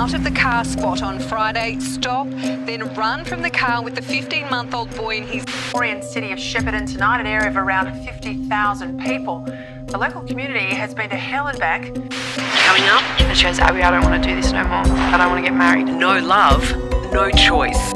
out of the car spot on Friday, stop, then run from the car with the 15-month-old boy in his... Victorian city of Shepparton tonight, an area of around 50,000 people. The local community has been to hell and back. Coming up, it shows Abby, I don't want to do this no more. I don't want to get married. No love, no choice.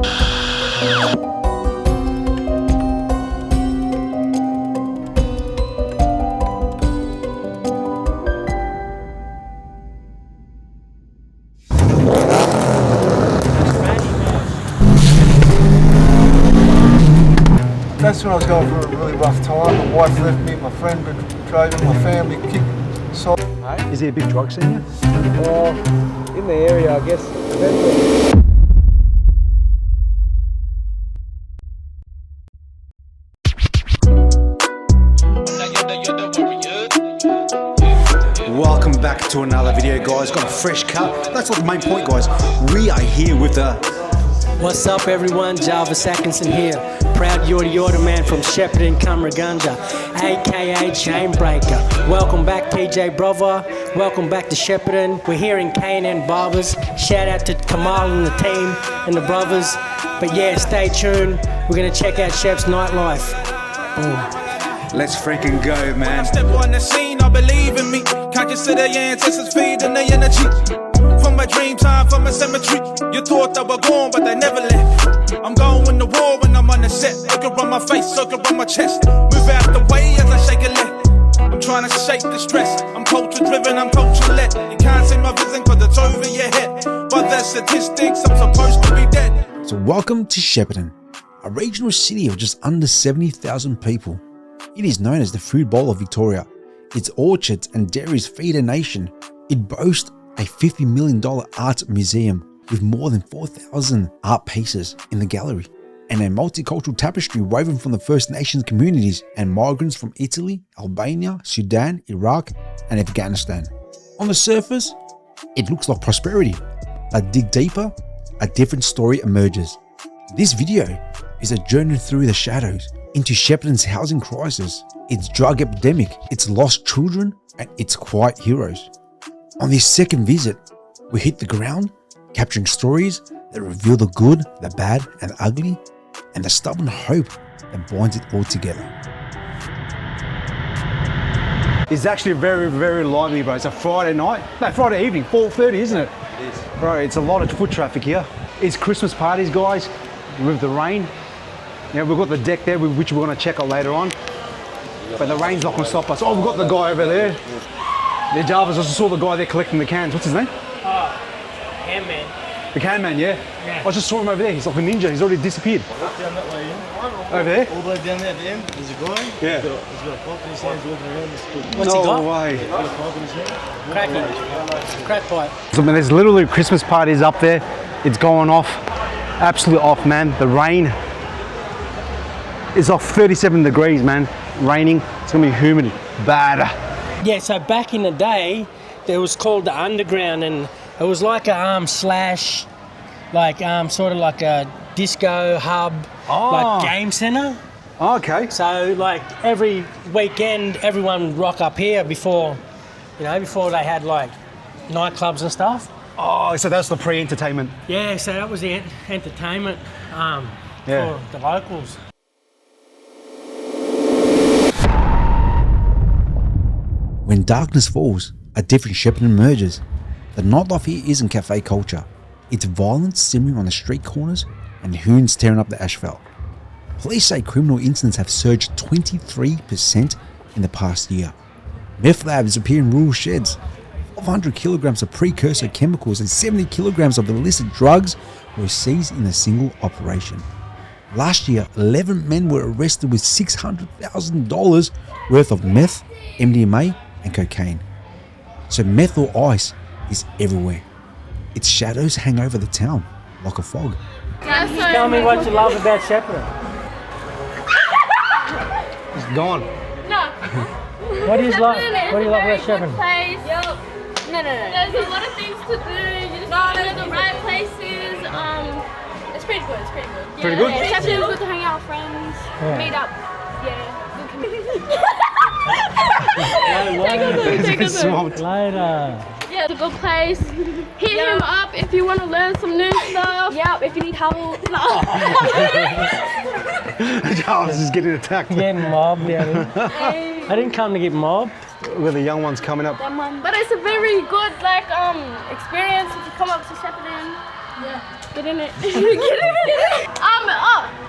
That's when I was going through a really rough time. My wife left me, my friend betrayed me, my family kicked. So, is there a big drug scene here? in the area, I guess. Welcome back to another video, guys. Got a fresh cut. That's not the main point, guys. We are here with the... What's up, everyone? Jarvis Atkinson here. Proud Yorta man from Shepparton, Cumragunja, aka Chainbreaker. Welcome back, PJ Brother. Welcome back to Shepparton. We're here in K&N Barbers. Shout out to Kamal and the team and the brothers. But yeah, stay tuned. We're gonna check out Shep's nightlife. Boom. Let's freaking go, man. When I step on the scene, I believe in me. Can't consider your ancestors feeding the energy. From my dream time, from a cemetery. You thought I was gone, but they never left. I'm going to war when I'm on the set. Circle on my face, circle on my chest. Move out the way as I shake a leg. I'm trying to shake the stress. I'm culture driven, I'm culture led. You can't see my vision cause it's over your head. But the statistics, I'm supposed to be dead. So welcome to Shepparton, a regional city of just under 70,000 people. It is known as the Food Bowl of Victoria. Its orchards and dairies feed a nation. It boasts a $50 million art museum with more than 4,000 art pieces in the gallery, and a multicultural tapestry woven from the First Nations communities and migrants from Italy, Albania, Sudan, Iraq, and Afghanistan. On the surface, it looks like prosperity, but dig deeper, a different story emerges. This video is a journey through the shadows into Shepparton's housing crisis, its drug epidemic, its lost children, and its quiet heroes. On this second visit, we hit the ground, capturing stories that reveal the good, the bad, and the ugly, and the stubborn hope that binds it all together. It's actually very, very lively, bro. It's a Friday night, no, Friday evening, 4:30, isn't it? It is. Bro, it's a lot of foot traffic here. It's Christmas parties, guys, with the rain. Yeah, we've got the deck there, which we're going to check out later on. But the rain's not going to stop us. Oh, we've got the guy over there. Yeah, Jarvis, I just saw the guy there collecting the cans. What's his name? Can man. The can man, yeah? I just saw him over there. He's like a ninja. He's already disappeared. Walk down that way in. Over there? All the way down there at the end. There's a guy. Yeah. He's got a pipe in his hands walking around the street. What's he got? No way. He's got a pipe in his hand. Crack pipe. So, man, there's literally Christmas parties up there. It's going off. Absolutely off, man. The rain. It's off 37 degrees, man. Raining. It's going to be humid. Bad. Yeah, so back in the day, it was called the Underground, and it was like a slash, like sort of like a disco hub, like game centre. Okay. So like every weekend, everyone would rock up here before they had like nightclubs and stuff. Oh, so that's the pre-entertainment. Yeah, so that was the entertainment for the locals. When darkness falls, a different Shepparton emerges. The nightlife here isn't cafe culture. It's violence simmering on the street corners and hoons tearing up the asphalt. Police say criminal incidents have surged 23% in the past year. Meth labs appear in rural sheds. 500 kilograms of precursor chemicals and 70 kilograms of illicit drugs were seized in a single operation. Last year, 11 men were arrested with $600,000 worth of meth, MDMA, and cocaine. So meth or ice is everywhere. Its shadows hang over the town like a fog. Tell me what you love about Shepparton. It's gone. No. What do you love? What do you love about Shepparton? No. There's a lot of things to do. You just go to the right places. It's pretty good. Yeah. Pretty good? Shepparton's good to hang out with friends. Meet up. Yeah. Good community. Later. Yeah, Yeah, it's a good place. Hit him up if you want to learn some new stuff. Yep, if you need help. No. Charles is getting attacked. Getting mobbed, yeah. I didn't come to get mobbed. With the young ones coming up. But it's a very good experience if you come up to Shepparton. Yeah. Get in it. Get in it.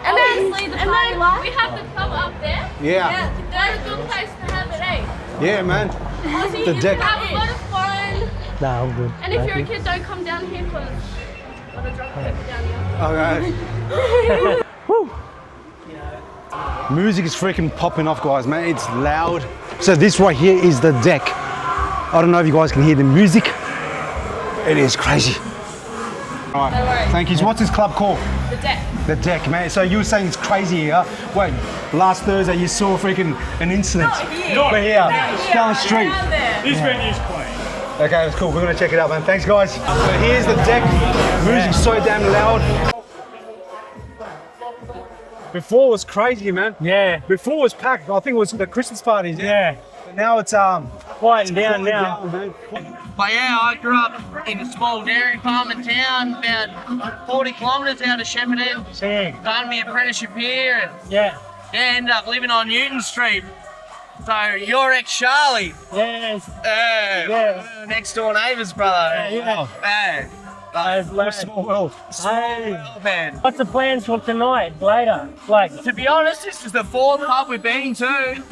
And then we have the club up there. Yeah. That's a good place to have it, eh? Yeah, man. Also, The you deck. can have a lot of fun. Nah, I'm good. And if you're a kid, don't come down here because a lot of drunk people down here. Okay. Music is freaking popping off, guys, man. It's loud. So this right here is the deck. I don't know if you guys can hear the music. It is crazy. All right, thank you. So what's this club called? The deck. The deck, man. So you were saying it's crazy here. Wait, last Thursday you saw freaking an incident. We're here, down the street. This venue's clean. Okay, that's cool. We're gonna check it out, man. Thanks, guys. So here's the deck. Music's so damn loud. Before it was crazy, man. Yeah. Before it was packed. I think it was the Christmas parties. Yeah. But now it's Quieting down now. But yeah, I grew up in a small dairy farm in town, about 40 kilometres out of Shepparton. Sick. Done my apprenticeship here, and Yeah. ended up living on Newton Street. So you're ex-Charlie. Yes. Yeah. Next door neighbours, brother. Yeah. small world. Hey. Man. What's the plans for tonight, later? To be honest, this is the fourth pub we've been to.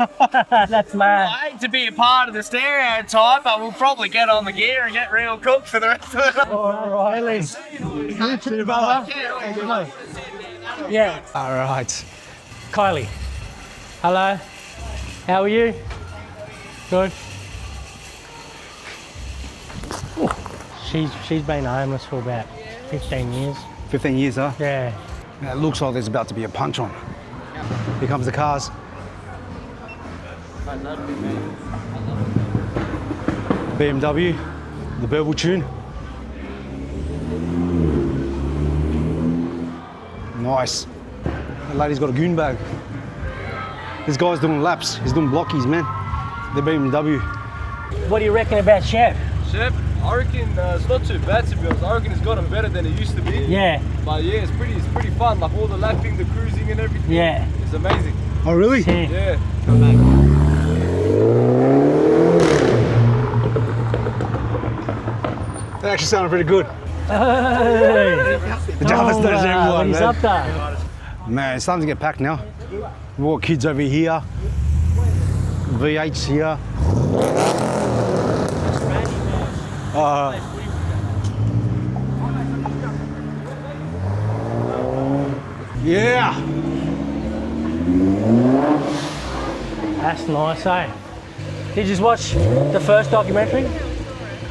That's mad. I hate to be a part of the stereotype, but we'll probably get on the gear and get real cooked for the rest of the night. All right, Liz. Brother. Yeah. All right. Kylie. Hello. How are you? Good. She's been homeless for about 15 years. 15 years, huh? Yeah. It looks like there's about to be a punch on. Here comes the cars. BMW, the Burble tune. Nice. The lady's got a goon bag. This guy's doing laps. He's doing blockies, man. The BMW. What do you reckon about Shep? Shep, I reckon it's not too bad, to be honest. I reckon it's gotten better than it used to be. Yeah. But yeah, it's pretty fun. Like all the lapping, the cruising and everything. Yeah. It's amazing. Oh, really? Yeah. That actually sounded pretty good. Hey. The Jarvis knows everyone, He's man. up there. Man, it's starting to get packed now. More kids over here. V8's here. Yeah. That's nice, eh? Did you just watch the first documentary?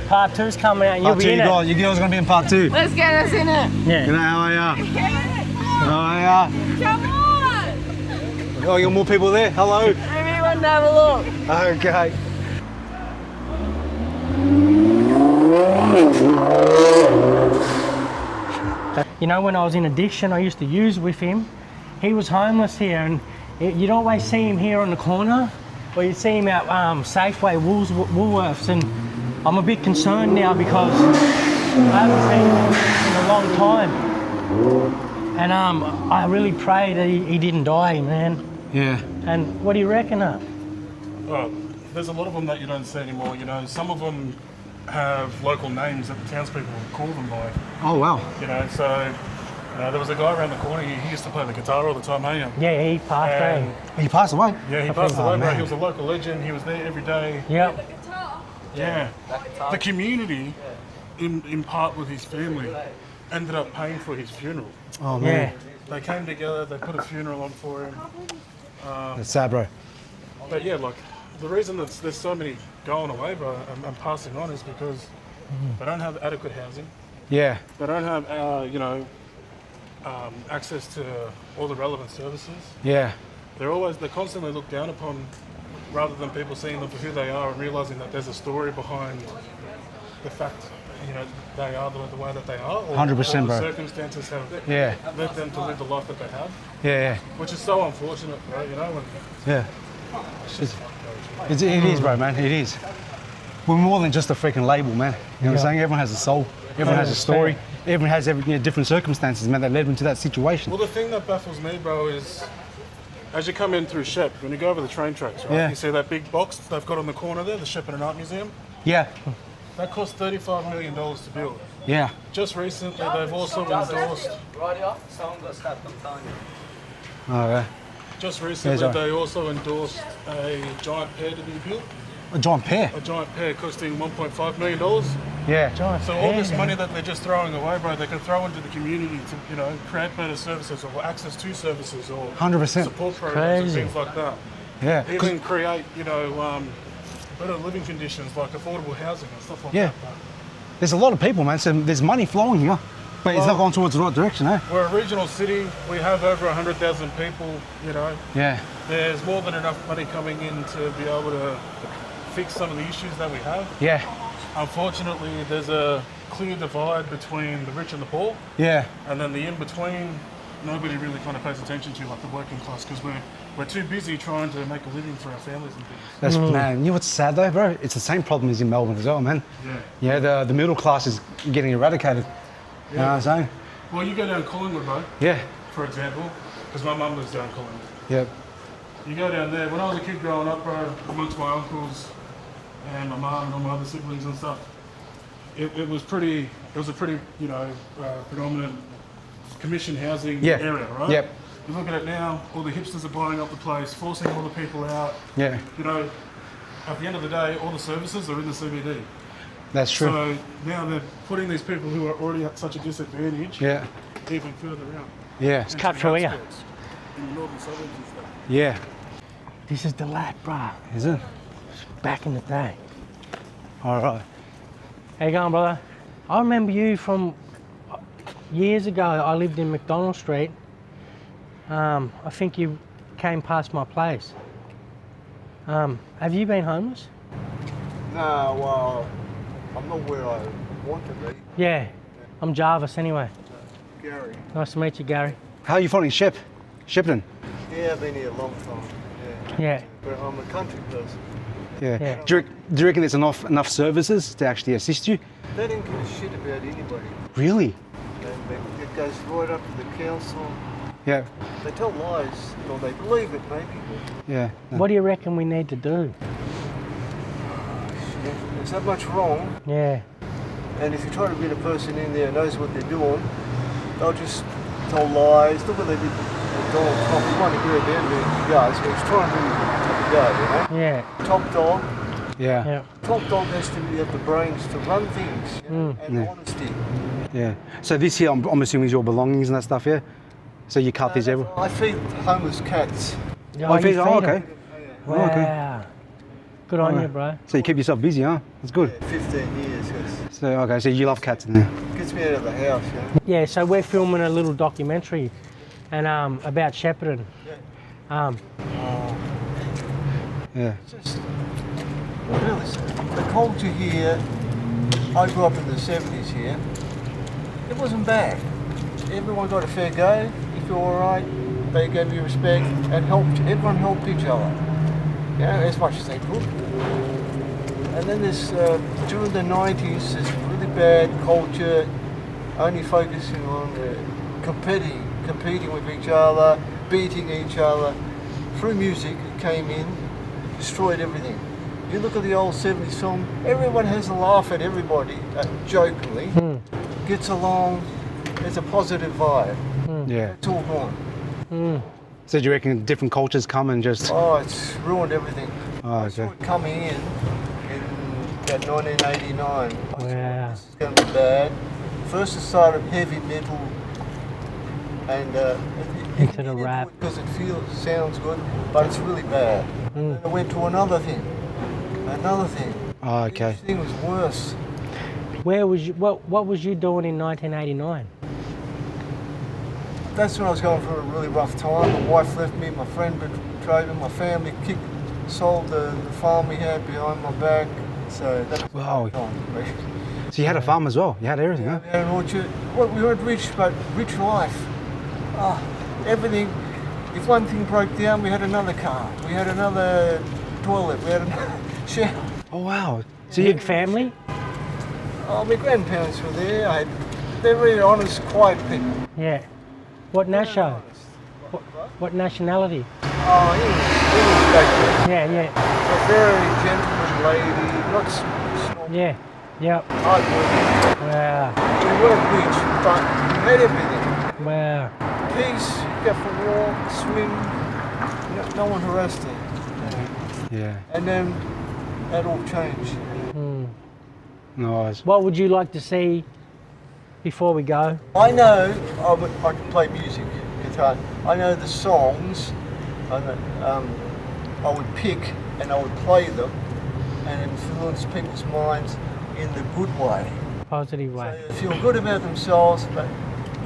Part 2's coming out and you'll Part be two, in you it. guys, you girls are going to be in part 2. Let's get us in it. Yeah. You know how are ya? How are ya? Come on. Oh, you got more people there? Hello. Maybe you want to have a look. Okay. You know, when I was in addiction, I used to use with him. He was homeless here, and you'd always see him here on the corner, or you'd see him at Safeway, Woolworths, and I'm a bit concerned now because I haven't seen him in a long time. And I really pray that he didn't die, man. Yeah. And what do you reckon of? Well, there's a lot of them that you don't see anymore, you know. Some of them have local names that the townspeople would call them by. Oh, wow. You know, so there was a guy around the corner, he used to play the guitar all the time, hey? Yeah, he passed away. He passed away? Yeah, he passed away, bro. He was a local legend, he was there every day. Yep. Yeah. The community, in part with his family, ended up paying for his funeral. Oh, man. They came together, they put a funeral on for him. That's sad, bro. But yeah, like, the reason that there's so many going away, bro, and passing on is because they don't have adequate housing. Yeah. They don't have, access to all the relevant services. Yeah. They're constantly looked down upon, rather than people seeing them for who they are and realizing that there's a story behind the fact, you know, they are the way that they are. Or, 100%, or bro. the circumstances have led them to live the life that they have. Yeah. Which is so unfortunate, bro, you know? Yeah. It is, bro, man. It is. We're more than just a freaking label, man. You know what I'm saying? Everyone has a soul. Everyone has a story. Everyone has different circumstances, man, that led them to that situation. Well, the thing that baffles me, bro, is as you come in through Shep, when you go over the train tracks, right? Yeah. You see that big box they've got on the corner there, the Shepparton Art Museum? Yeah. That cost $35 million to build. Yeah. Just recently, they've also endorsed. Oh, yeah. Just recently, they also endorsed a giant pear to be built. A giant pear? A giant pear costing $1.5 million. Yeah. So all this money that they're just throwing away, bro, they could throw into the community to, you know, create better services or access to services or 100%. support programs and things like that. Yeah. Even create, you know, better living conditions like affordable housing and stuff like that. There's a lot of people, man, so there's money flowing here. But it's not going towards the right direction, eh? We're a regional city. We have over 100,000 people, you know. Yeah. There's more than enough money coming in to be able to fix some of the issues that we have. Yeah. Unfortunately, there's a clear divide between the rich and the poor. Yeah. And then the in-between, nobody really kind of pays attention to, like the working class, because we're too busy trying to make a living for our families and things. That's, man, you know what's sad though, bro? It's the same problem as in Melbourne as well, man. Yeah. Yeah, the middle class is getting eradicated. You know what I'm saying? Well, you go down Collingwood, bro. Yeah. For example, because my mum lives down Collingwood. Yep. You go down there. When I was a kid growing up, bro, amongst my uncles and my mum and all my other siblings and stuff, it was a pretty, you know, predominant commission housing area, right? Yep. You look at it now, all the hipsters are buying up the place, forcing all the people out. Yeah. You know, at the end of the day, all the services are in the CBD. That's true. So now they're putting these people who are already at such a disadvantage even further out. Yeah. It's cut through here. In the northern suburbs and stuff. Yeah. This is the lab, bruh. Is it? Back in the day. All right. How you going, brother? I remember you from years ago. I lived in McDonald Street. I think you came past my place. Have you been homeless? No, well, I'm not where I want to be. Yeah. I'm Jarvis anyway. Gary. Nice to meet you, Gary. How are you finding Shepparton? Yeah, I've been here a long time. Yeah. But I'm a country person. Yeah. Do you reckon there's enough services to actually assist you? They didn't give a shit about anybody. Really? And it goes right up to the council. Yeah. They tell lies, or they believe it maybe. Yeah. No. What do you reckon we need to do? There's that much wrong. Yeah. And if you try to get a person in there who knows what they're doing, they'll just tell lies. Look what they did with Donald Trump. He wanted to get out there and he goes, but he's trying to go, you know? Yeah. Top dog. Yeah. Top dog has to have the brains to run things, you know, and honesty. Yeah. So this here, I'm assuming is your belongings and that stuff, yeah? So you cut these everywhere? I feed homeless cats. Oh, you feed okay. them? Oh, Wow. okay. Good on you, bro. So you keep yourself busy, huh? That's good. 15 years, yes. So, okay, so you love cats now? Gets me out of the house, you know. Yeah, so we're filming a little documentary and about Shepparton. Yeah. Just, really, the culture here, I grew up in the 70s here, it wasn't bad. Everyone got a fair go. If you're all right, they gave you respect and helped. Everyone helped each other, you know, as much as they could. And then this, during the 90s, this really bad culture, only focusing on competing with each other, beating each other. Through music, it came in, destroyed everything. You look at the old 70s film, everyone has a laugh at everybody, jokingly, gets along, there's a positive vibe. Yeah. It's all gone. So do you reckon different cultures come and just... Oh, it's ruined everything. Oh, I saw it coming in about 1989. Wow. This is going to be bad. First it started heavy metal and into the rap. Because it sounds good, but it's really bad. And I went to another thing. Oh, okay. Each thing was worse. Where was you? What was you doing in 1989? That's when I was going through a really rough time. My wife left me, my friend betrayed me, my family sold the farm we had behind my back. So that was Wow. a time for me. So you had a farm as well? You had everything, huh? We had an orchard. Well, we weren't rich, but rich life. Everything. If one thing broke down, we had another car. We had another toilet. We had another shower. Oh, wow. So your family? Oh, my grandparents were there. They're really honest, quiet people. Yeah. What national? What nationality? Oh, English background. Yeah. A very gentleman lady, not small. Yeah. Yep. Hard working. Wow. We weren't rich, but we had everything. Wow. Peace, go for a walk, swim. No one harassed her. Yeah. And then that all changed. Nice. What would you like to see before we go? I know I can play music, guitar. I know the songs. I would pick and I would play them and influence people's minds in the good way. Positive way. So they feel good about themselves, but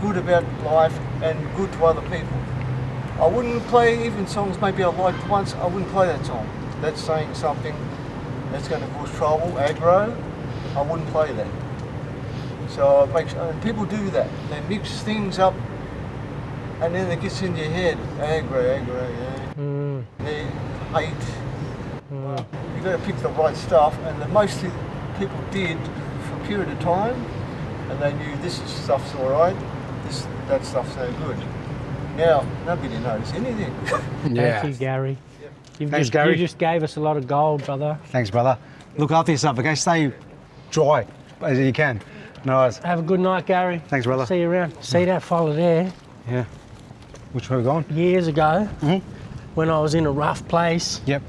good about life and good to other people. I wouldn't play even songs maybe I liked once. I wouldn't play that song. That's saying something that's going to cause trouble, aggro. I wouldn't play that. So people do that. They mix things up, and then it gets into your head. Aggro, yeah. They hate. Well, you got to pick the right stuff, and the most people did for a period of time, and they knew this stuff's all right, that stuff's no good. Now nobody knows anything. Thank you, Gary. Thanks, Gary. You just gave us a lot of gold, brother. Thanks, brother. Look after yourself, okay? Stay dry as you can. Nice. Have a good night, Gary. Thanks, brother. See you around. See that fella there? Yeah. Which way are we going? Years ago, when I was in a rough place. Yep.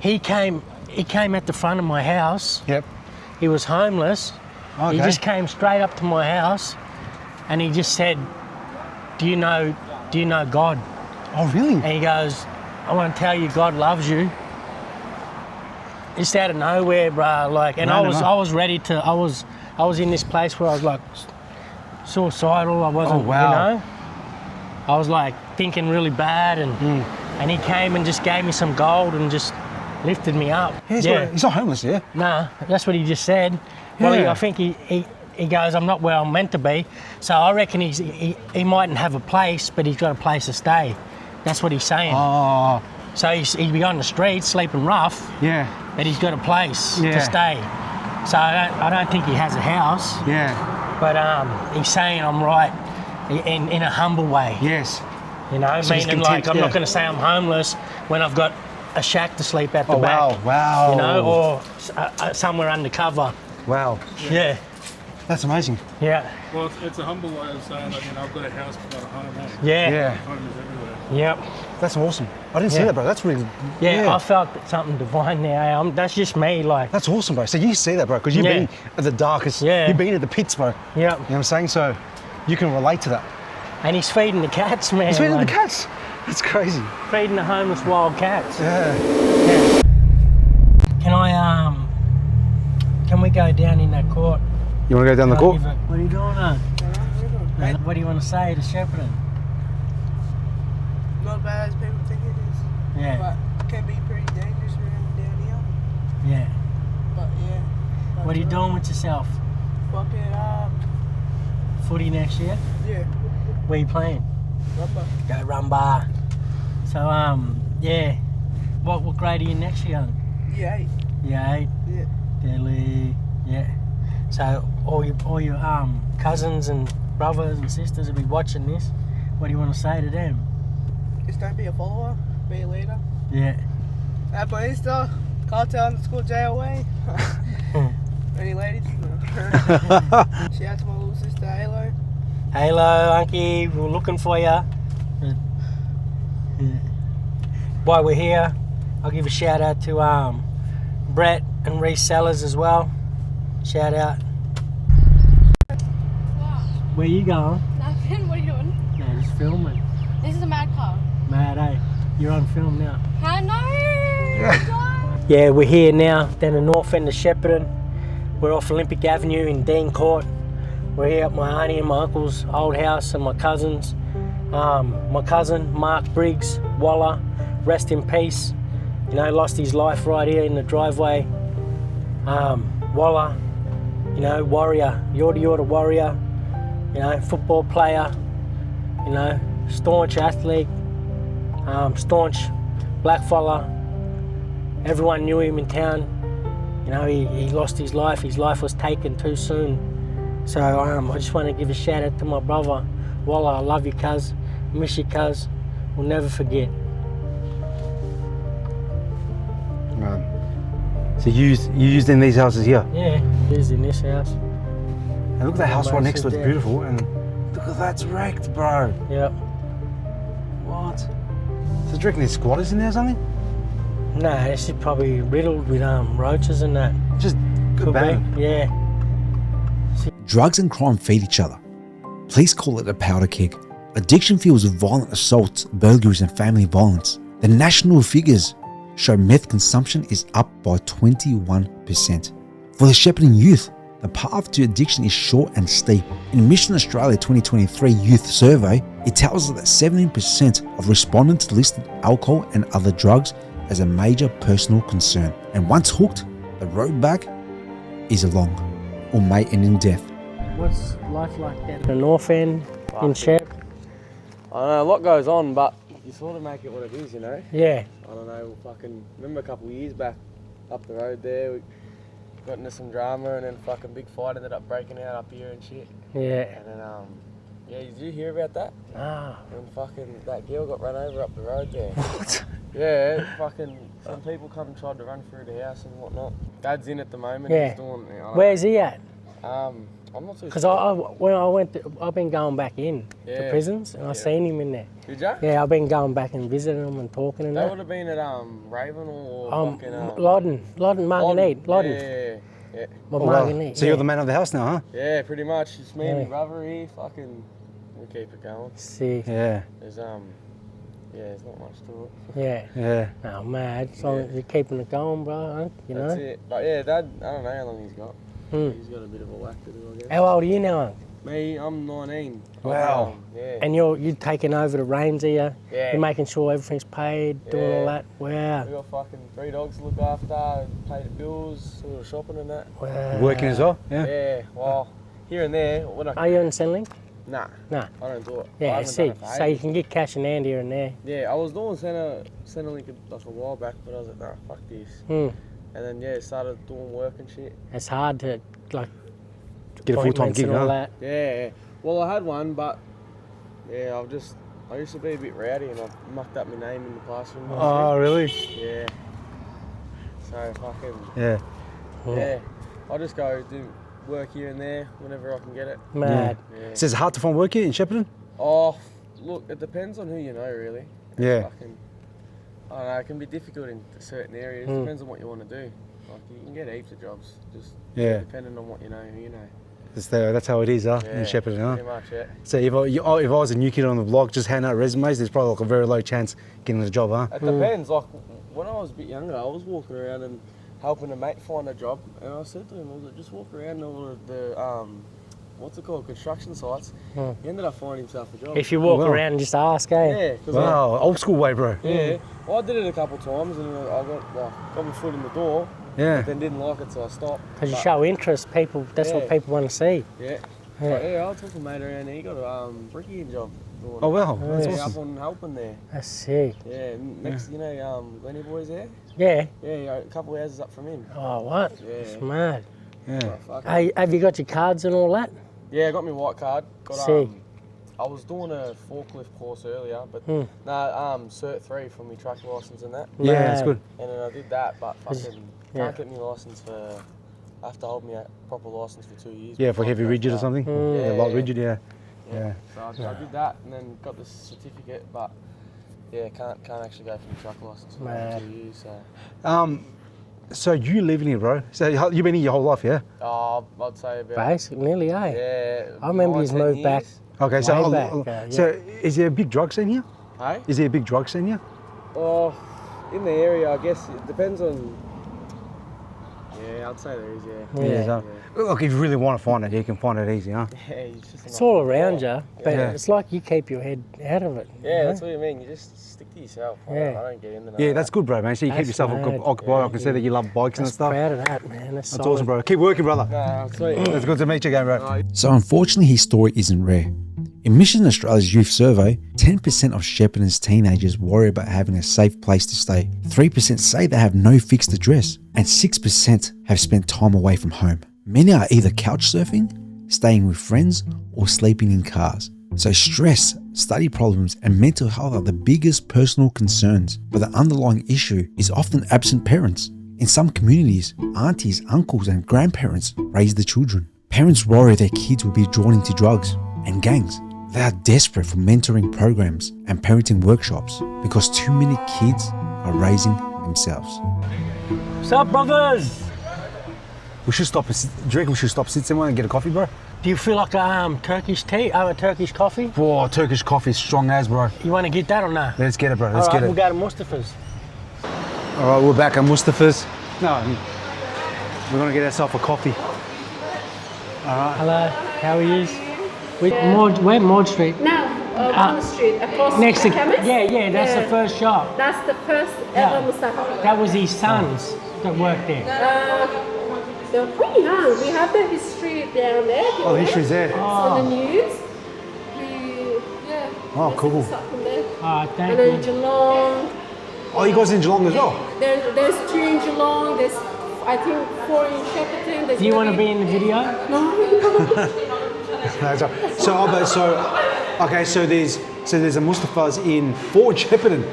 He came at the front of my house. Yep. He was homeless. Okay. He just came straight up to my house and he just said, do you know God? Oh, really? And he goes, I want to tell you God loves you. Just out of nowhere, bro. Like, and I was ready to, I was in this place where I was like suicidal. I wasn't, oh, wow. you know? I was like thinking really bad and he came and just gave me some gold and just lifted me up. He's not homeless, yeah? Nah, that's what he just said. Well, Yeah. I think he goes, I'm not where I'm meant to be. So I reckon he mightn't have a place, but he's got a place to stay. That's what he's saying. Oh. So he'd be on the street sleeping rough. Yeah. But he's got a place Yeah. to stay. So I don't think he has a house. Yeah. But he's saying I'm right in a humble way. Yes. You know, So he's meaning content, like I'm yeah. not going to say I'm homeless when I've got a shack to sleep at the Oh, back. wow. You know, or somewhere undercover. Wow. Yeah. That's amazing. Yeah. Well, it's a humble way of saying, like, I've got a house but not a home, eh? Yeah. Yeah. Home is everywhere. Yep. That's awesome. I didn't see that, bro. That's really... Yeah, I felt something divine there. That's just me, like... That's awesome, bro. So you see that, bro, because you've been at the darkest... Yeah. You've been at the pits, bro. Yep. You know what I'm saying? So you can relate to that. And he's feeding the cats, man. He's feeding the cats? That's crazy. Feeding the homeless wild cats. Yeah. Can we go down in that court? You want to go down the court? What are you doing, what do you want to say to Shepparton? Not bad as people think it is. Yeah. But it can be pretty dangerous around down here. Yeah. But yeah. What are you doing with yourself? Fuck it up. Footy next year? Yeah. Where you playing? Rumba. Go Rumba. So yeah. What grade are you next year? Yeah, 8. Yeah, 8. Yeah. Delhi. Yeah. So all your cousins and brothers and sisters will be watching this. What do you want to say to them? Just don't be a follower, be a leader. Yeah. At my Insta, Cottage JOA. Any ladies? No. Shout out to my little sister Halo. Halo, Unky, we're looking for you. While we're here, I'll give a shout out to Brett and Reese Sellers as well. Shout out. Where you going? Nothing. What are you doing? No, just filming. This is a mad car. Mad, eh? You're on film now. I know. Yeah, we're here now, down the north end of Shepparton. We're off Olympic Avenue in Dean Court. We're here at my auntie and my uncle's old house and my cousins. My cousin, Mark Briggs, Waller, rest in peace. You know, lost his life right here in the driveway. Waller, you know, warrior, Yorta warrior, you know, football player, you know, staunch athlete, staunch black fella, everyone knew him in town. You know, he lost his life. His life was taken too soon. So I just want to give a shout out to my brother. Wallah, I love you, cuz. Miss you, cuz. We'll never forget. So you used in these houses here? Yeah, used in this house. And look at that house right next to it, it's beautiful. And look at that's wrecked, bro. Yep. What? So do you reckon there's squatters in there or something? No, this is probably riddled with roaches and that. Just good bang. Yeah. Drugs and crime feed each other. Police call it a powder keg. Addiction fuels violent assaults, burglaries and family violence. The national figures show meth consumption is up by 21%. For the Shepparton youth, the path to addiction is short and steep. In Mission Australia 2023 Youth Survey, it tells us that 17% of respondents listed alcohol and other drugs as a major personal concern. And once hooked, the road back is long, or may end in death. What's life like down the north end in Shep? I don't know, a lot goes on, but you sort of make it what it is, you know? Yeah. I don't know, remember a couple of years back, up the road there, we got into some drama and then fucking big fight ended up breaking out up here and shit. Yeah. And then, yeah, did you hear about that? Ah. And fucking, that girl got run over up the road there. What? Yeah, fucking, some people come and tried to run through the house and whatnot. Dad's in at the moment, Yeah. he's doing... Where's he at? I'm not too Because sure. when I went, I've been going back in to prisons, and I seen him in there. Did ya? Yeah, I've been going back and visiting him and talking and That that. would have been at Raven or fucking... Loddon, Marganite, Loddon. Yeah. Well, Oh, wow. Marganite, So you're the man of the house now, huh? Yeah, pretty much. It's me and Yeah. my brother here, fucking... We keep it going. Sick. Yeah. There's there's not much to it. Yeah. Yeah. Oh, mad. As long as you're keeping it going, bro, huh? You know? That's it. But yeah, Dad, I don't know how long he's got. Hmm. He's got a bit of a whack to do, I guess. How old are you now, Unc? Me, I'm 19. Wow. Yeah. And you're taking over the reins here. Yeah. You're making sure everything's paid, doing all that. Wow. We got fucking 3 dogs to look after, pay the bills, a little shopping and that. Wow. Working as well? Yeah. Yeah, well, here and there. When I Are you in Centrelink? Nah. Nah. I don't do it. I Yeah, haven't see. done it for So you ages. can get cash in hand here and there. Yeah, I was doing Centrelink like a while back, but I was like, nah, fuck this. Hmm. And then yeah, started doing work and shit. It's hard to like Get a full-time appointments gig, and all huh? that. Yeah. Well, I had one, but yeah, I used to be a bit rowdy and I mucked up my name in the classroom. Oh, really? Yeah. So fucking Yeah. yeah. I just go do work here and there whenever I can get it. Mad. Yeah. So it's hard to find work here in Shepparton? Oh, look, it depends on who you know, really. Yeah. Fucking, I don't know, it can be difficult in certain areas. Mm. Depends on what you want to do. Like you can get heaps of jobs, just Yeah. depending on what you know and who you know. That's how it is, huh? Yeah, In Shepparton, huh? pretty much, yeah. So if I was a new kid on the block, just handing out resumes, there's probably like a very low chance getting the job, huh? It depends. Like when I was a bit younger, I was walking around and helping a mate find a job, and I said to him, I was like, just walk around all of the what's it called, construction sites. Hmm. He ended up finding himself a job. If you walk Wow. around and just ask, eh? Yeah. 'Cause Wow, old school way, bro. Yeah. Well, I did it a couple of times, and I got my foot in the door. Yeah. But then didn't like it, so I stopped. Because you But, show interest, people. That's what Yeah. people want to see. Yeah. Yeah. But, yeah, I took a mate around there. He got a brickying job. Doing Oh, wow, it. that's Yeah, awesome. up on helping there. That's sick. Yeah. and Next, you know, Glenny Boy's there. Yeah. Yeah, a couple of houses up from him. Oh, what? Yeah. It's mad. Yeah. Fuck. Hey, have you got your cards and all that? Yeah, I got my white card. Got Sick. I was doing a forklift course earlier, but Hmm. Cert 3 for my truck license and that. Yeah, that's Mad. good. And then I did that, but fucking Yeah. can't get my license for. I have to hold my proper license for 2 years. Yeah, for before I heavy can go rigid or start. something? Mm. Yeah, light rigid, yeah. Yeah. So I did that and then got the certificate, but yeah, can't actually go for my truck license for Mad. 2 years. So So you live in here, bro? So you've been here your whole life, yeah? I'd say about Basically, nearly, eh? yeah. I remember he's 9, 10 moved back. years. Okay, so Way back, yeah. so is there a big drug scene here? Hey? Is there a big drug scene here? Oh, in the area, I guess it depends on. Yeah, I'd say there is. Yeah. Yeah. So, look, if you really want to find it, you can find it easy, huh? Yeah, it's just. It's all around you, but Yeah. it's like you keep your head out of it. you Yeah, know? that's what you mean. You just stick to yourself. I don't get into that. Yeah, that's good, bro, man. So you keep That's yourself mad. occupied. I can see that you love bikes and That's stuff. proud of that, man. That's That's solid. awesome, bro. Keep working, brother. Nah, sweet. It's good to meet you again, bro. So unfortunately his story isn't rare. In Mission Australia's youth survey, 10% of Shepparton's teenagers worry about having a safe place to stay. 3% say they have no fixed address, and 6% have spent time away from home. Many are either couch surfing, staying with friends, or sleeping in cars. So stress, study problems, and mental health are the biggest personal concerns, but the underlying issue is often absent parents. In some communities, aunties, uncles, and grandparents raise the children. Parents worry their kids will be drawn into drugs and gangs. They are desperate for mentoring programs and parenting workshops because too many kids are raising themselves. What's up, brothers? We should stop. Do you reckon we should stop, sit somewhere and get a coffee, bro? Do you feel like a Turkish tea? A Turkish coffee? Oh, Turkish coffee is strong as, bro. You want to get that or not? Let's get it, bro. Let's get it. We'll go to Mustafa's. All right, we're back at Mustafa's. No, we're gonna get ourselves a coffee. All right. Hello, how are you? Where Maud Street? No, Bond Street, across next the to chemist. yeah, that's the first shop. That's the first ever Mustafa. That was his sons that worked there. They're pretty young. We have the history down there. Oh, the history's there. It's on the news. Oh, cool. From there. Thank and then you. Geelong. Oh, you guys in Geelong as well? There's 2 in Geelong. There's, I think, 4 in Shepparton. Do you want to be in the video? No. So there's a Mustafa's in Foyer Shepparton.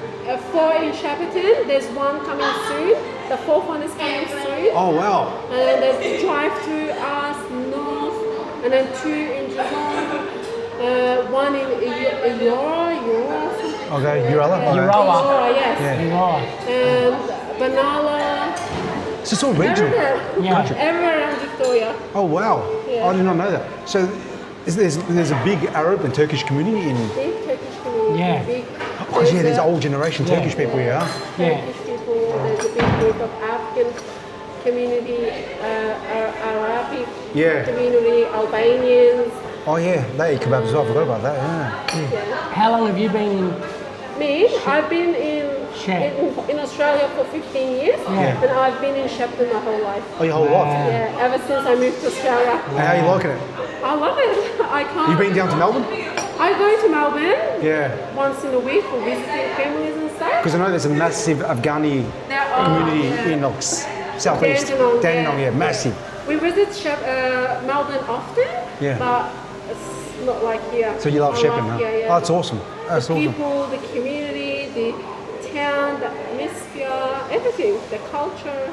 4 in Shepparton. There's 1 coming soon. The 4th one is coming soon. Oh wow. And then there's drive to us north, and then 2 in Geelong. 1 in Eora. Okay, Urala. Eora, yes. Yeah. And Benalla. So it's all regional. Everywhere around Victoria. Oh wow. Yeah. I did not know that. So there's a big Arab and Turkish community in. Big Turkish community. Yeah. Big, There's old generation Turkish people here. Huh? Turkish people. There's a big group of African community, Arabic community, Albanians. Oh yeah, they eat kebabs as well. I forgot about that. Yeah. How long have you been in? Me? I've been in Australia for 15 years, and I've been in Shepparton my whole life. Oh, your whole life? Yeah, ever since I moved to Australia. And how are you liking it? I love it. I can't. You been down to Melbourne? I go to Melbourne. Yeah. Once in a week for visiting families and stuff. Because I know there's a massive Afghani community in southeast. Dandenong, massive. We visit Melbourne often, but it's not like here. So you love Shepparton, huh? Yeah. Oh, that's awesome. That's awesome. People, the community, the town, the atmosphere, everything, the culture.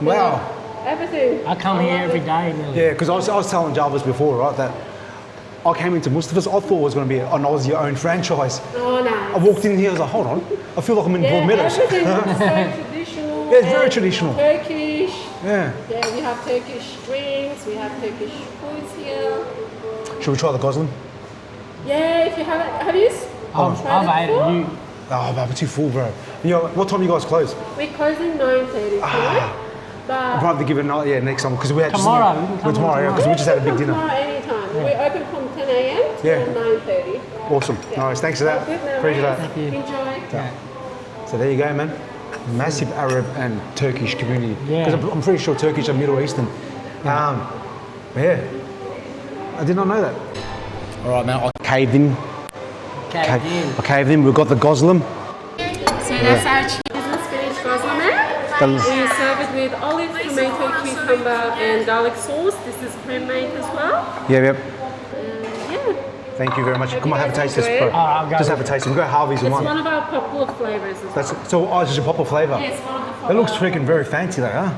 Wow. Everything. I come here every day nearly. Yeah, because I was telling Jarvis before, right, that I came into Mustafa's, I thought it was going to be an Aussie-owned franchise. Oh, nice. I walked in here, I was like, hold on, I feel like I'm in Broadmeadows. Everything is so traditional. Yeah, it's very traditional. Turkish. Yeah. Yeah, we have Turkish drinks, we have Turkish foods here. Should we try the Goslin? Yeah, if you haven't, have you I've ate it. Oh, but we're too full, bro. You know, what time do you guys close? We close at 9:30 tonight. But I'll probably give it next time because we had tomorrow. Tomorrow, because we just had a big dinner. Tomorrow anytime. We open from 10 a.m. to 9:30. Awesome. Nice. Thanks for that. Appreciate that. Thank you. Enjoy. So there you go, man. Massive Arab and Turkish community. Yeah. Because I'm pretty sure Turkish are Middle Eastern. Yeah. I did not know that. All right, man. I caved in. I caved in. We've got the Goslin. So that's our cheese and spinach gosling. We serve it with olive, tomato, cucumber, and garlic sauce. This is pre-made as well. Yep. Yeah. Thank you very much. Come on, have a taste of this, enjoy bro. it. Just have a taste. We've got Harvey's It's and one. one of our popular flavors as well. So, it's just a proper flavour. Yeah, it's one of the That looks freaking very fancy, though, huh?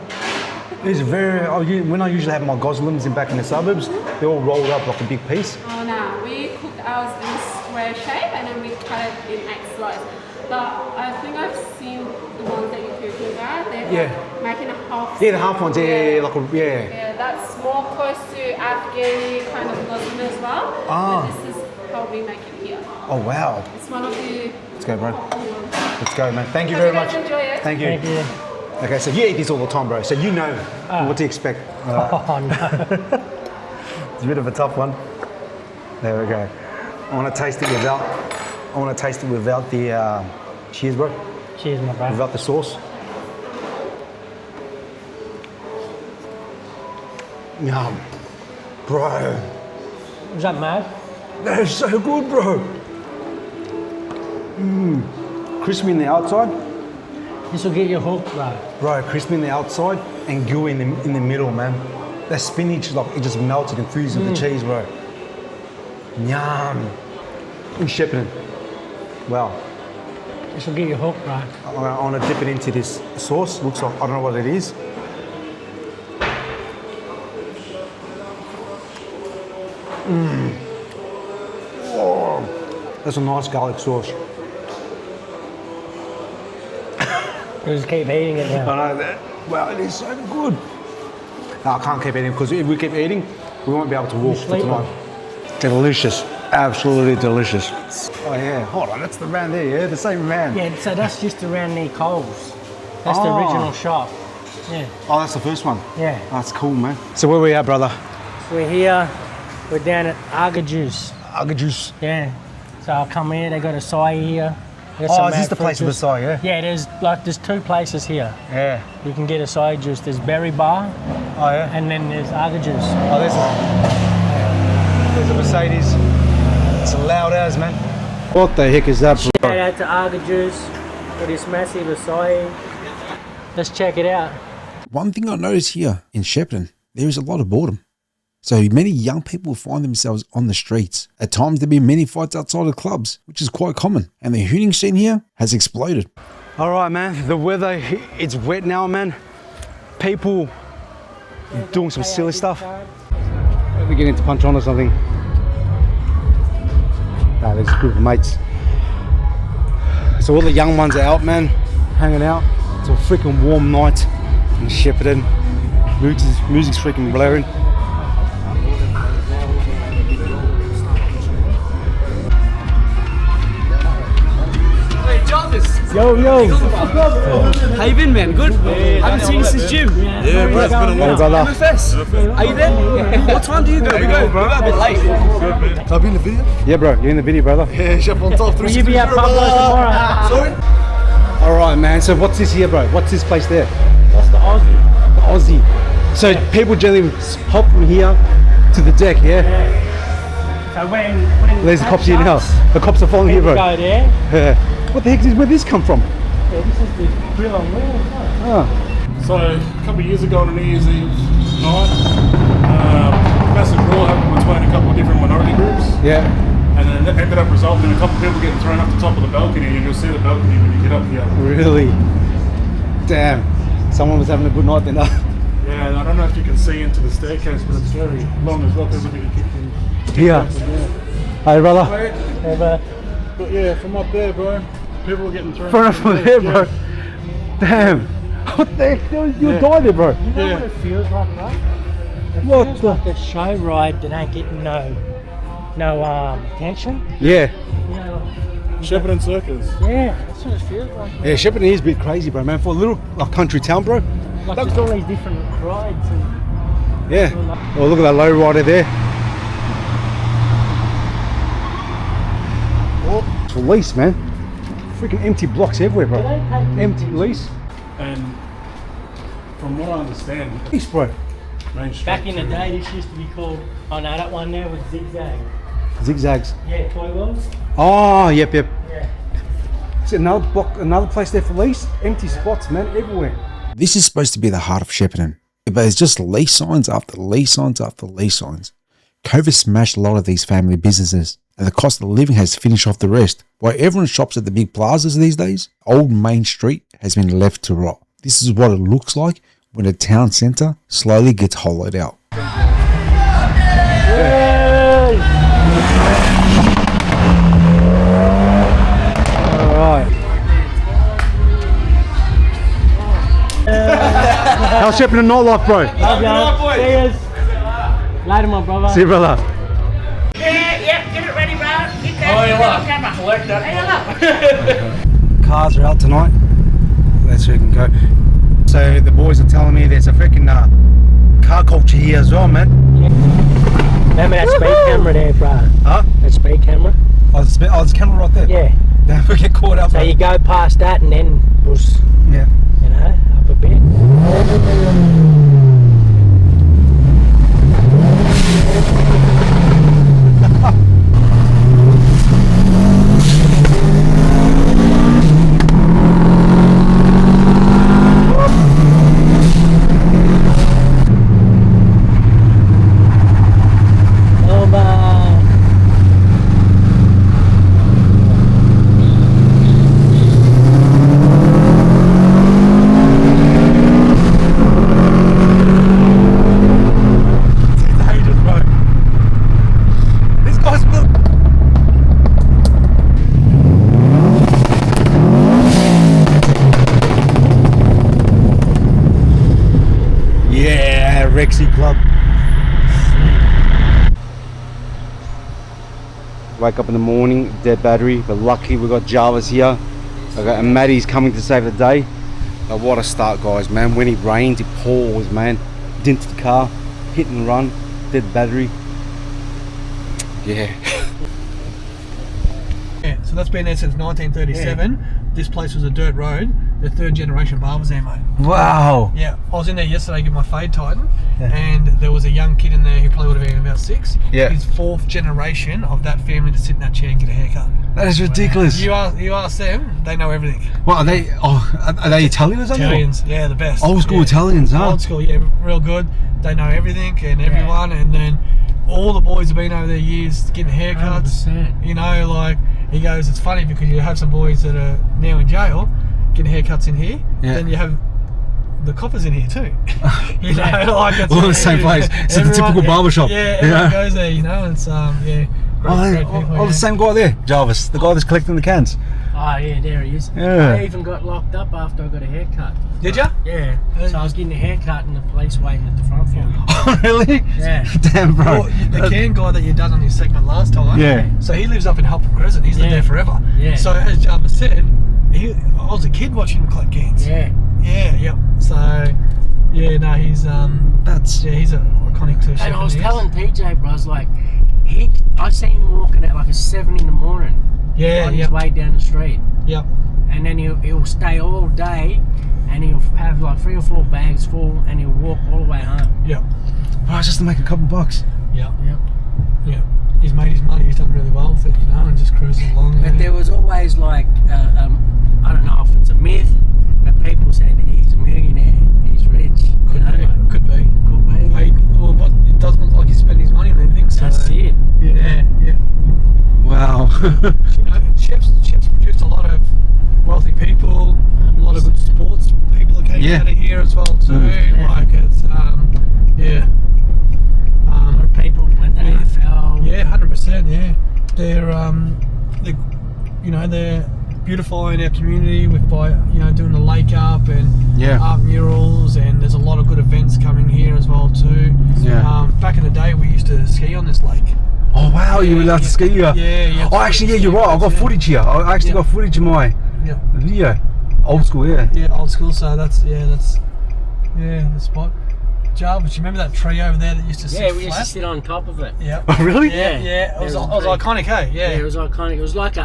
It's very. When I usually have my Goslins back in the suburbs, they're all rolled up like a big piece. Oh no, we cook ours in a square shape and then we cut it in 8 slices. But I think I've seen the ones that you're talking about. They're like making a half. Yeah, the half ones. Yeah, that's more close to Afghani kind of Goslin as well. But this is how we make it here. Oh wow. It's one of the. Let's go, bro. Let's go, man. Thank you very much. Enjoy it. Thank you. Okay, so you eat this all the time, bro. So you know what to expect. Oh no. It's a bit of a tough one. There we go. I want to taste it without the cheers, bro. Cheers, my bro. Without the sauce. Yum. Bro. Was that mad? That is so good, bro. Crispy in the outside. This will get you hooked, bro. Bro, crispy in the outside and gooey in the middle, man. That spinach, like, it just melted and fused with the cheese, bro. Yum. In Shepparton. Wow. This will get you hooked, bro. I want to dip it into this sauce. Looks like, I don't know what it is. Oh, that's a nice garlic sauce. Just keep eating it now. I know that. Wow, it is so good. No, I can't keep eating because if we keep eating, we won't be able to walk for tonight. Delicious. Absolutely delicious. Oh yeah, hold on, that's the van there, yeah? The same van. Yeah, so that's just around near Coles. That's the original shop. Yeah. Oh, that's the first one? Yeah. Oh, that's cool, man. So where we at, brother? We're here, we're down at Argajuice. Argajuice? Yeah. So I'll come here, they got a acai here. Oh, is this the place with acai, yeah? Yeah, there's two places here. Yeah. You can get acai juice. There's Berry Bar. Oh, yeah? And then there's Argajuice. Oh, there's a Mercedes. It's a loud as, man. What the heck is that, bro? Shout out to Argajuice for this massive acai. Let's check it out. One thing I noticed here in Shepparton, there is a lot of boredom. So many young people find themselves on the streets. At times there have been many fights outside of clubs, which is quite common. And the hooning scene here has exploded. All right, man, the weather, it's wet now, man. People doing some silly stuff. We're getting to punch on or something. Ah, there's a group of mates. So all the young ones are out, man, hanging out. It's a freaking warm night in Shepparton. Music's freaking blaring. Yo. How you been, man? Good? Haven't seen you since gym. Yeah, bro, it's been a while. Brother. MFS. Are you there? What time do you go? We go a bit late. Can I be in the video? Yeah, bro, you're in the video, brother. Yeah, Chef on top. Will you be at Pablo tomorrow? Sorry? All right, man, so what's this here, bro? What's this place there? That's the Aussie. The Aussie. So people generally hop from here to the deck, yeah? So when There's the cops here now. The cops are following here, bro. Go there. Yeah. What the heck is where this come from? Yeah, this is the grill on wheels. Oh. So a couple of years ago on a New Year's Eve night, massive brawl happened between a couple of different minority groups. Yeah. And then it ended up resulting in a couple of people getting thrown off the top of the balcony, and you'll see the balcony when you get up here. Really? Damn. Someone was having a good night then. Yeah, and I don't know if you can see into the staircase, but it's very long as well. People getting kicked in. Here. Hey, brother. Hey, bro. But yeah, from up there, bro, people were getting thrown. From there, bro. Damn. What the heck? You'll die there, bro. You know what it feels like, right? It What feels the? like a show ride that ain't getting no attention. Yeah. You know, Shepparton Circus. yeah, that's what it feels like. Man. Yeah, Shepparton is a bit crazy, bro, man. For a little country town, bro. Like there's all these different rides. And Yeah. Oh, look at that low rider there. Oh, it's for lease, man. Freaking empty blocks everywhere, bro. Empty lease. And from what I understand, Lease, bro. Main Street. back in the day, this used to be called. Oh no, that one there was Zigzag. Zigzags. Yeah, toy wheels. Oh, yep. Yeah. Is it another block, another place there for lease? Empty spots, man, everywhere. This is supposed to be the heart of Shepparton, but there's just lease signs after lease signs after lease signs. COVID smashed a lot of these family businesses, and the cost of living has finished off the rest. While everyone shops at the big plazas these days, Old Main Street has been left to rot. This is what it looks like when a town centre slowly gets hollowed out. Alright. How's Shepparton nightlife, bro? Love y'all. See yous. Later, my brother. See you, brother. Yeah, get it ready, bro. Keep Oh, you that look. camera. Collect that. Cars are out tonight. That's where we can go. So the boys are telling me there's a freaking car culture here as well, man. Remember that speed camera there, bro? Huh? That speed camera? Oh, there's a camera right there. Yeah. Don't we get caught up. So you go past that and then was, Yeah. you know, up a bit. Sexy club. Wake up in the morning, dead battery, but lucky we got Jarvis here. Okay, and Maddie's coming to save the day. But what a start, guys, man. When it rains, it pours, man. Dented the car, hit and run, dead battery. Yeah. Yeah, so that's been there since 1937. Yeah. This place was a dirt road. The 3rd generation Barbers there, mate. Wow. Yeah, I was in there yesterday getting my fade tightened, and there was a young kid in there who probably would have been about 6. Yeah. His 4th generation of that family to sit in that chair and get a haircut. That is ridiculous. You ask them, they know everything. What are they? Oh, are they Italian or something? Italians, yeah, the best. Old school Italians, huh? Old school, yeah, real good. They know everything and everyone, and then all the boys have been over their years getting haircuts. 100%. You know, like he goes, it's funny because you have some boys that are now in jail getting haircuts in here. Yeah. Then you have the coppers in here too. You know, like it's all in the same place. It's the typical barbershop. Yeah, everyone goes there. You know, it's great people, the same guy there, Jarvis, the guy that's collecting the cans. Oh yeah, there he is. Yeah. I even got locked up after I got a haircut. Did ya? Yeah. So I was getting a haircut and the police waiting at the front for me. Oh really? Yeah. Damn, bro. Well, the can guy that you done on your segment last time. Yeah. So he lives up in Halpern Crescent. He's lived there forever. Yeah. So as Jarvis said, I was a kid watching him collect cans. Yeah. Yeah. Yep. So yeah, no, he's he's an iconic to. And I was telling PJ, bro, I was like, I seen him walking at like a 7 in the morning. Yeah, on his way down the street. Yep. And then he'll stay all day, and he'll have like 3 or 4 bags full, and he'll walk all the way home. Yep. Oh, just to make a couple bucks. Yep. Yep. Yeah. He's made his money. He's done really well with it, you know, and just cruising along. But there was always like, I don't know if it's a myth, but people say that he's a millionaire, he's rich. Could be. Could be. Well, but it doesn't look like he spent his money on anything. So that's it. Yeah. Yeah. Wow. You know, Shep's produced a lot of wealthy people, a lot of good sports people that came out of here as well too. Like it's yeah. People went to NFL. Yeah, 100%. Yeah, they're you know, they're beautifying our community by doing the lake up and art murals, and there's a lot of good events coming here as well too. Yeah. Back in the day, we used to ski on this lake. Oh wow, you were allowed to ski here? Yeah. Oh, actually, yeah, you're right. I've got footage here. I actually got footage in my video. Old school, yeah. Yeah, old school. So that's the spot. Jarvis, you remember that tree over there that used to sit flat? Yeah, we used to sit on top of it. Yeah. Oh, really? Yeah. It was iconic, hey? Yeah. Yeah, it was iconic. It was like a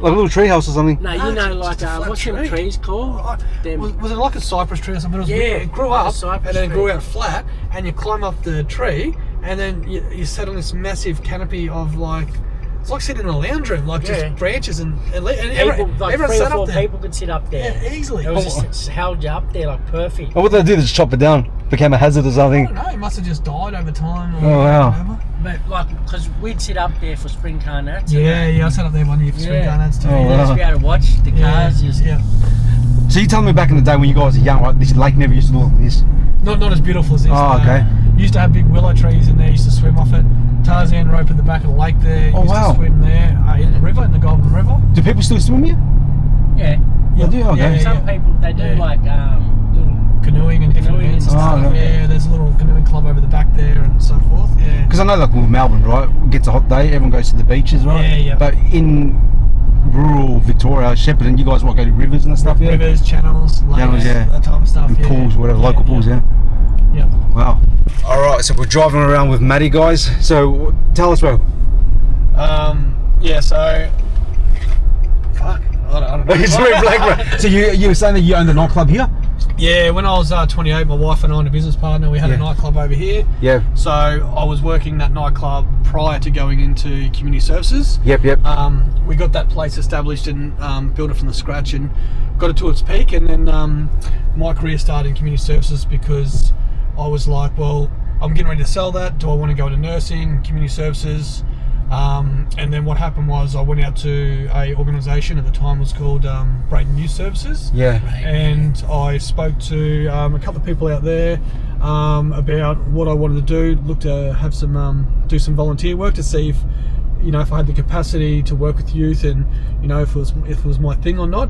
like a little tree house or something. No, you know, like what's them trees called? Was it like a cypress tree or something? It grew like up and then grew out flat, and you climb up the tree, and then you sit on this massive canopy of like. It's like sitting in a lounge room, like just branches and people, like everyone 3 sat or 4 up there. people could sit up there. Yeah, easily. It was just held you up there like perfect. Oh, what did they do? They just chop it down? Became a hazard or something? I don't know, it must have just died over time. Oh, wow. Whatever. But like, because we'd sit up there for spring carnets. Yeah, I sat up there one year for spring carnets too. Oh, You'd just be able to watch the cars. So you tell me back in the day when you guys were young, right? This lake never used to look like this. Not as beautiful as this. Oh, okay. Used to have big willow trees in there. Used to swim off it. Tarzan rope at the back of the lake there. Oh, used wow. to swim there in the river, in the Golden River. Do people still swim here? Yeah. Yeah, do? Okay. Some people, they do like little canoeing and different events and stuff. okay. Yeah, there's a little canoeing club over the back there and so forth. Yeah. Because I know, like with Melbourne, right? It gets a hot day, everyone goes to the beaches, right? Yeah. But in rural Victoria, Shepparton, you guys go to rivers and stuff, yeah? Rivers, channels, lakes, that type of stuff. And pools, whatever, local pools, yeah? Yeah. Wow. Alright, so we're driving around with Maddie, guys. So tell us, bro. So fuck. I don't know. It's very black, bro. So you were saying that you own the nightclub here? Yeah, when I was 28, my wife and I and a business partner, we had a nightclub over here. Yeah. So I was working that nightclub prior to going into community services. Yep. We got that place established and built it from the scratch and got it to its peak. And then my career started in community services because I was like, well, I'm getting ready to sell that. Do I want to go into nursing, community services? And then what happened was I went out to a organisation at the time was called Brayton Youth Services. Yeah. And I spoke to a couple of people out there about what I wanted to do. Look to have some do some volunteer work to see if I had the capacity to work with youth and if it was my thing or not.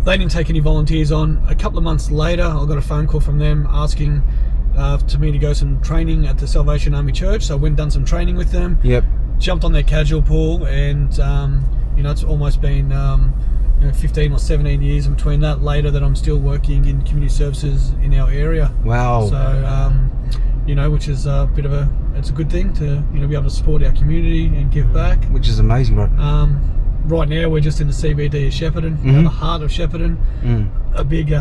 They didn't take any volunteers on. A couple of months later, I got a phone call from them asking to me to go some training at the Salvation Army Church. So I went and done some training with them. Yep. Jumped on their casual pool, and it's almost been 15 or 17 years in between that. Later, that I'm still working in community services in our area. Wow. So which is a bit of it's a good thing to be able to support our community and give back. Which is amazing, bro. Right now we're just in the CBD of Shepparton, the heart of Shepparton. A big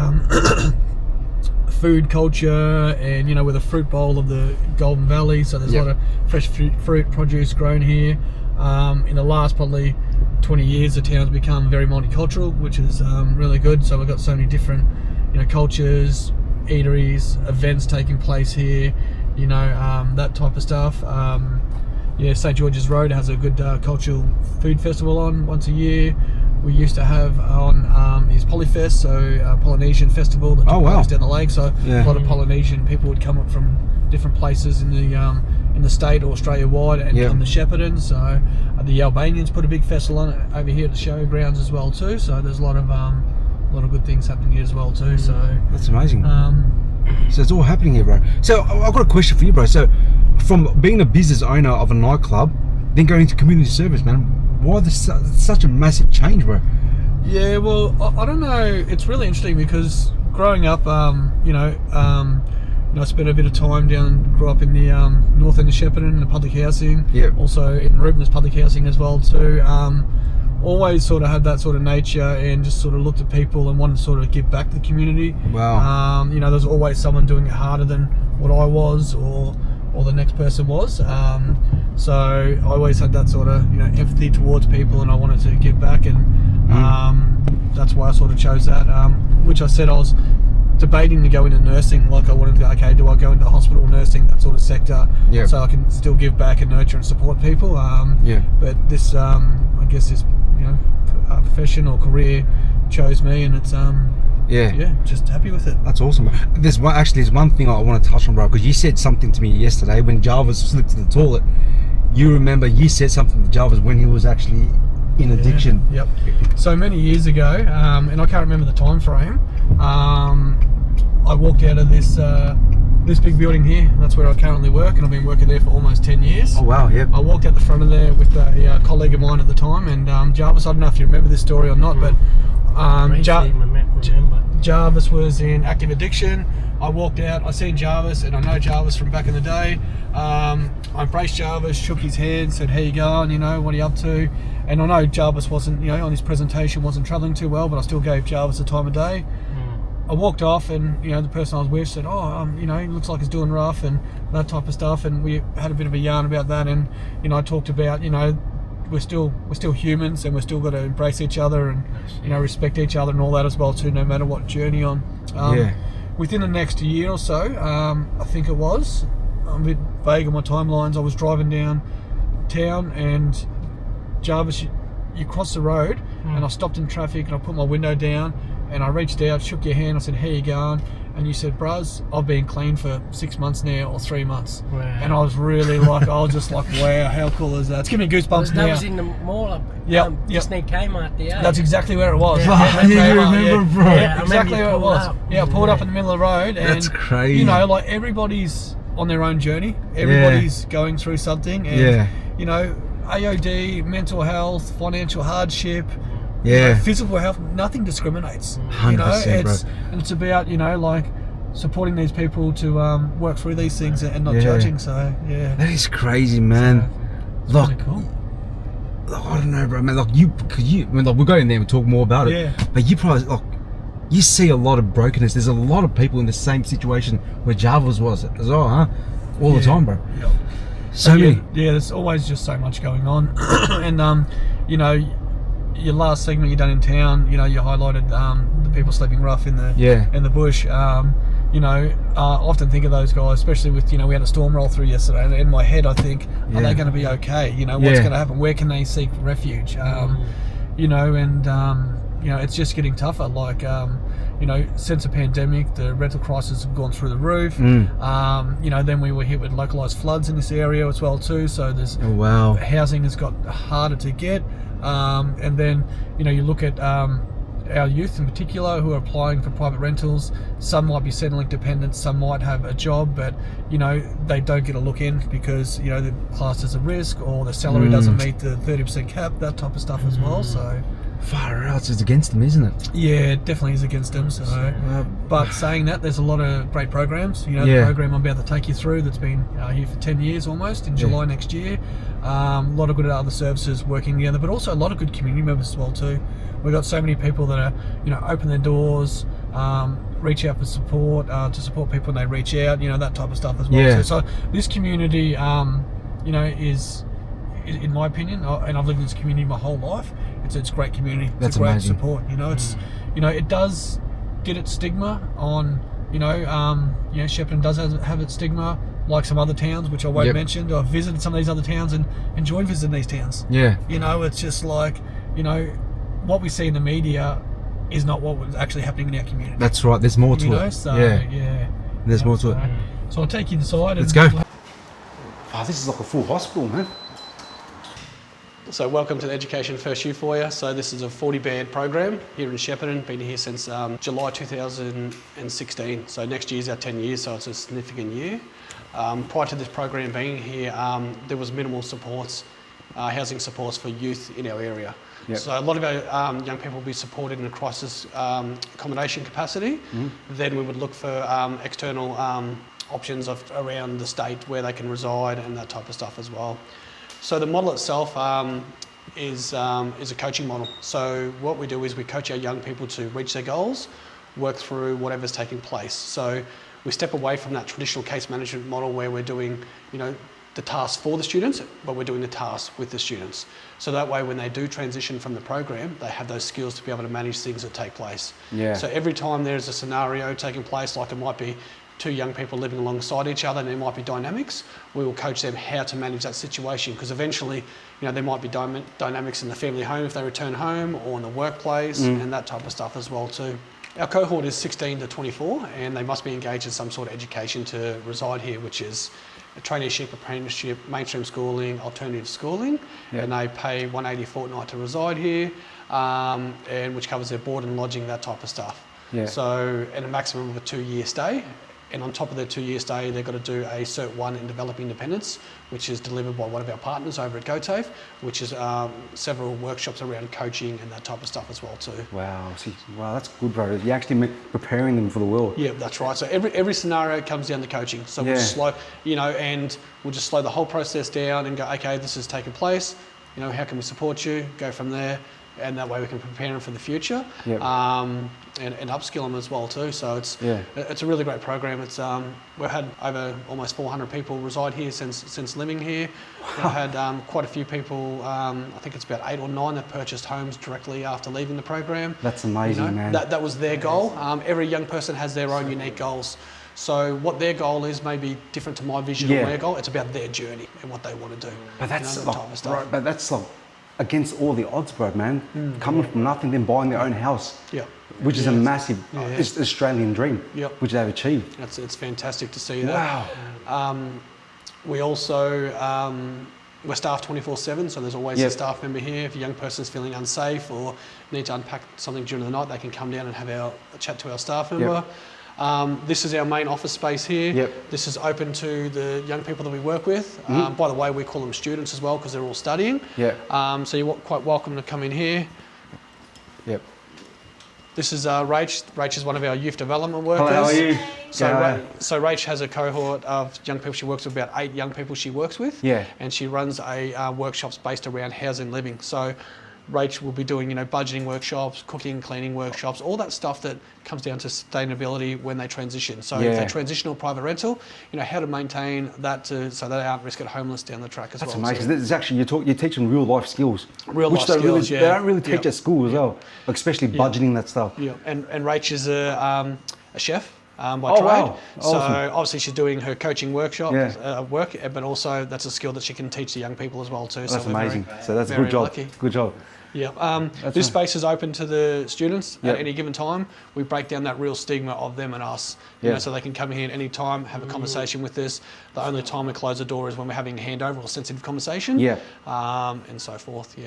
food culture, and we're the fruit bowl of the Golden Valley, so there's a lot of fresh fruit produce grown here. In the last probably 20 years, the town's become very multicultural, which is really good. So we've got so many different cultures, eateries, events taking place here, that type of stuff. St. George's Road has a good cultural food festival on once a year. We used to have on his Polyfest, so a Polynesian festival that took place down the lake. So a lot of Polynesian people would come up from different places in the state or Australia wide and come to Shepparton. So the Albanians put a big festival on over here at the showgrounds as well too. So there's a lot of good things happening here as well too. So that's amazing. So it's all happening here, bro. So I've got a question for you, bro. So from being a business owner of a nightclub, then going into community service, man, why such a massive change, bro? Yeah, well, I don't know. It's really interesting because growing up, I spent a bit of time grew up in the north end of Shepparton in the public housing. Yep. Also in Ruben there's public housing as well too. Always sort of had that sort of nature and just sort of looked at people and wanted to sort of give back to the community. Wow. There's always someone doing it harder than what I was or the next person was. So I always had that sort of empathy towards people, and I wanted to give back, and that's why I sort of chose that. Which I said I was debating to go into nursing. Like I wanted to go, okay, do I go into hospital nursing, that sort of sector, so I can still give back and nurture and support people. But this, I guess this, profession or career chose me, and it's just happy with it. That's awesome. There's one thing I want to touch on, bro, because you said something to me yesterday when Jarvis slipped to the toilet. You remember you said something to Jarvis when he was actually in addiction. Yep. So many years ago, and I can't remember the time frame. I walked out of this big building here. That's where I currently work, and I've been working there for almost 10 years. Oh wow, yeah. I walked out the front of there with a colleague of mine at the time, and Jarvis, I don't know if you remember this story or not, but Jarvis was in active addiction. I walked out, I seen Jarvis, and I know Jarvis from back in the day. I embraced Jarvis, shook his hand, said, how you going, what are you up to? And I know Jarvis wasn't, on his presentation wasn't travelling too well, but I still gave Jarvis the time of day. I walked off, and the person I was with said, he looks like he's doing rough and that type of stuff, and we had a bit of a yarn about that, and I talked about we're still humans, and we're still got to embrace each other and respect each other and all that as well too, no matter what journey on. Within the next year or so, I think it was, I'm a bit vague on my timelines, I was driving down town, and Jarvis, you crossed the road, and I stopped in traffic, and I put my window down, and I reached out, shook your hand, I said, how you going? And you said, bruz, I've been clean for 6 months now, or 3 months. Wow. And I was really like, I was just like, wow, how cool is that? It's giving me goosebumps now. That was in the mall, just near Kmart there. That's exactly where it was. Yeah, you remember, bro? Yeah, exactly where it was. I pulled up in the middle of the road, and that's crazy. Like everybody's on their own journey. Everybody's going through something, and AOD, mental health, financial hardship, physical health, nothing discriminates. 100%, and it's about like supporting these people to work through these things and not judging. So that is crazy, man. So, really cool. I don't know, bro, man. We'll go in there and talk more about it. But you probably you see a lot of brokenness. There's a lot of people in the same situation where Jarvis was as well, huh? All the time, bro. So many. There's always just so much going on, and your last segment you done in town, you highlighted the people sleeping rough in the bush. I often think of those guys, especially with we had a storm roll through yesterday, and in my head I think, are they going to be okay? What's going to happen? Where can they seek refuge? It's just getting tougher. Since the pandemic, the rental crisis have gone through the roof. Then we were hit with localised floods in this area as well too. So there's housing has got harder to get. And then you look at our youth in particular who are applying for private rentals. Some might be Centrelink dependents, some might have a job, but you know, they don't get a look in because, you know, they're classed as a risk, or the salary doesn't meet the 30% cap, that type of stuff as well. So far out, it's against them, isn't it? yeah, it definitely is against them. So, but saying that, there's a lot of great programs. You know, the program I'm about to take you through that's been here for 10 years almost, in July next year. A lot of good other services working together, but also a lot of good community members as well too. We've got so many people that are, you know, open their doors, reach out for support, to support people when they reach out, you know, that type of stuff as well. So this community, you know, is, in my opinion, and I've lived in this community my whole life, it's a great community. It's a great support. You know, it's, you know, it does get its stigma on, you know, Shepparton does have its stigma, like some other towns, which I won't mention. I've visited some of these other towns and enjoyed visiting these towns. Yeah. You know, it's just like, you know, what we see in the media is not what was actually happening in our community. That's right. There's more to you know? it. So, There's more to it. So I'll take you inside. Let's go. Oh, this is like a full hospital, man. So welcome to the Education First U Foyer. So this is a 40-bed program here in Shepparton. Been here since July 2016. So next year's our 10 years, so it's a significant year. Prior to this program being here, there was minimal supports, housing supports for youth in our area. So a lot of our young people will be supported in a crisis accommodation capacity. Then we would look for external options around the state where they can reside and that type of stuff as well. So the model itself is a coaching model. So what we do is we coach our young people to reach their goals, work through whatever's taking place. So we step away from that traditional case management model where we're doing, you know, the tasks for the students, but we're doing the tasks with the students. So that way when they do transition from the program, they have those skills to be able to manage things that take place. So every time there's a scenario taking place, like it might be two young people living alongside each other and there might be dynamics, we will coach them how to manage that situation, because eventually, you know, there might be dynamics in the family home if they return home, or in the workplace and that type of stuff as well too. Our cohort is 16 to 24 and they must be engaged in some sort of education to reside here, which is a traineeship, apprenticeship, mainstream schooling, alternative schooling, and they pay $180 a fortnight to reside here, and which covers their board and lodging, that type of stuff. So, and a maximum of a 2-year stay. And on top of their 2-year stay, they've got to do a Cert 1 in Developing Independence, which is delivered by one of our partners over at Cottage, which is several workshops around coaching and that type of stuff as well too. Wow, wow, that's good, bro. You're actually preparing them for the world. Yeah, that's right. So every scenario comes down to coaching. So we'll slow, you know, and we'll just slow the whole process down and go, okay, this has taken place. You know, how can we support you? Go from there. And that way we can prepare them for the future, and upskill them as well too. So it's a really great program. It's we've had over almost 400 people reside here since living here. We've had quite a few people. I think it's about 8 or 9 that purchased homes directly after leaving the program. That's amazing, you know, man. That was their goal. Every young person has their own unique goals. So what their goal is may be different to my vision or their goal. It's about their journey and what they want to do. But that's you know, type of stuff. Right, but that's like against all the odds, bro, man. Coming from nothing, then buying their own house, which is a massive Australian dream, which they've achieved. It's fantastic to see that. Wow. We also, we're staffed 24/7, so there's always a staff member here. If a young person's feeling unsafe or need to unpack something during the night, they can come down and have a chat to our staff member. This is our main office space here. This is open to the young people that we work with. By the way, we call them students as well because they're all studying. So you're quite welcome to come in here. This is Rach. Rach is one of our youth development workers. Hello, how are you? So Rach has a cohort of young people. She works with about 8 young people she works with. And she runs workshops based around housing living. So Rach will be doing, you know, budgeting workshops, cooking, cleaning workshops, all that stuff that comes down to sustainability when they transition. So if they transition to a private rental, you know, how to maintain that so they aren't risk at homeless down the track as well. That's amazing. So it's actually, you teach them real life skills. Which they don't really teach at school as well, especially budgeting that stuff. And Rach is a chef. By trade. Wow. So Awesome. obviously she's doing her coaching workshop work, but also that's a skill that she can teach the young people as well too. That's so amazing. So that's a good job. Lucky. Good job. This space is open to the students at any given time. We break down that real stigma of them and us, you know, so they can come here at any time, have a conversation with us. The only time we close the door is when we're having a handover or sensitive conversation, and so forth.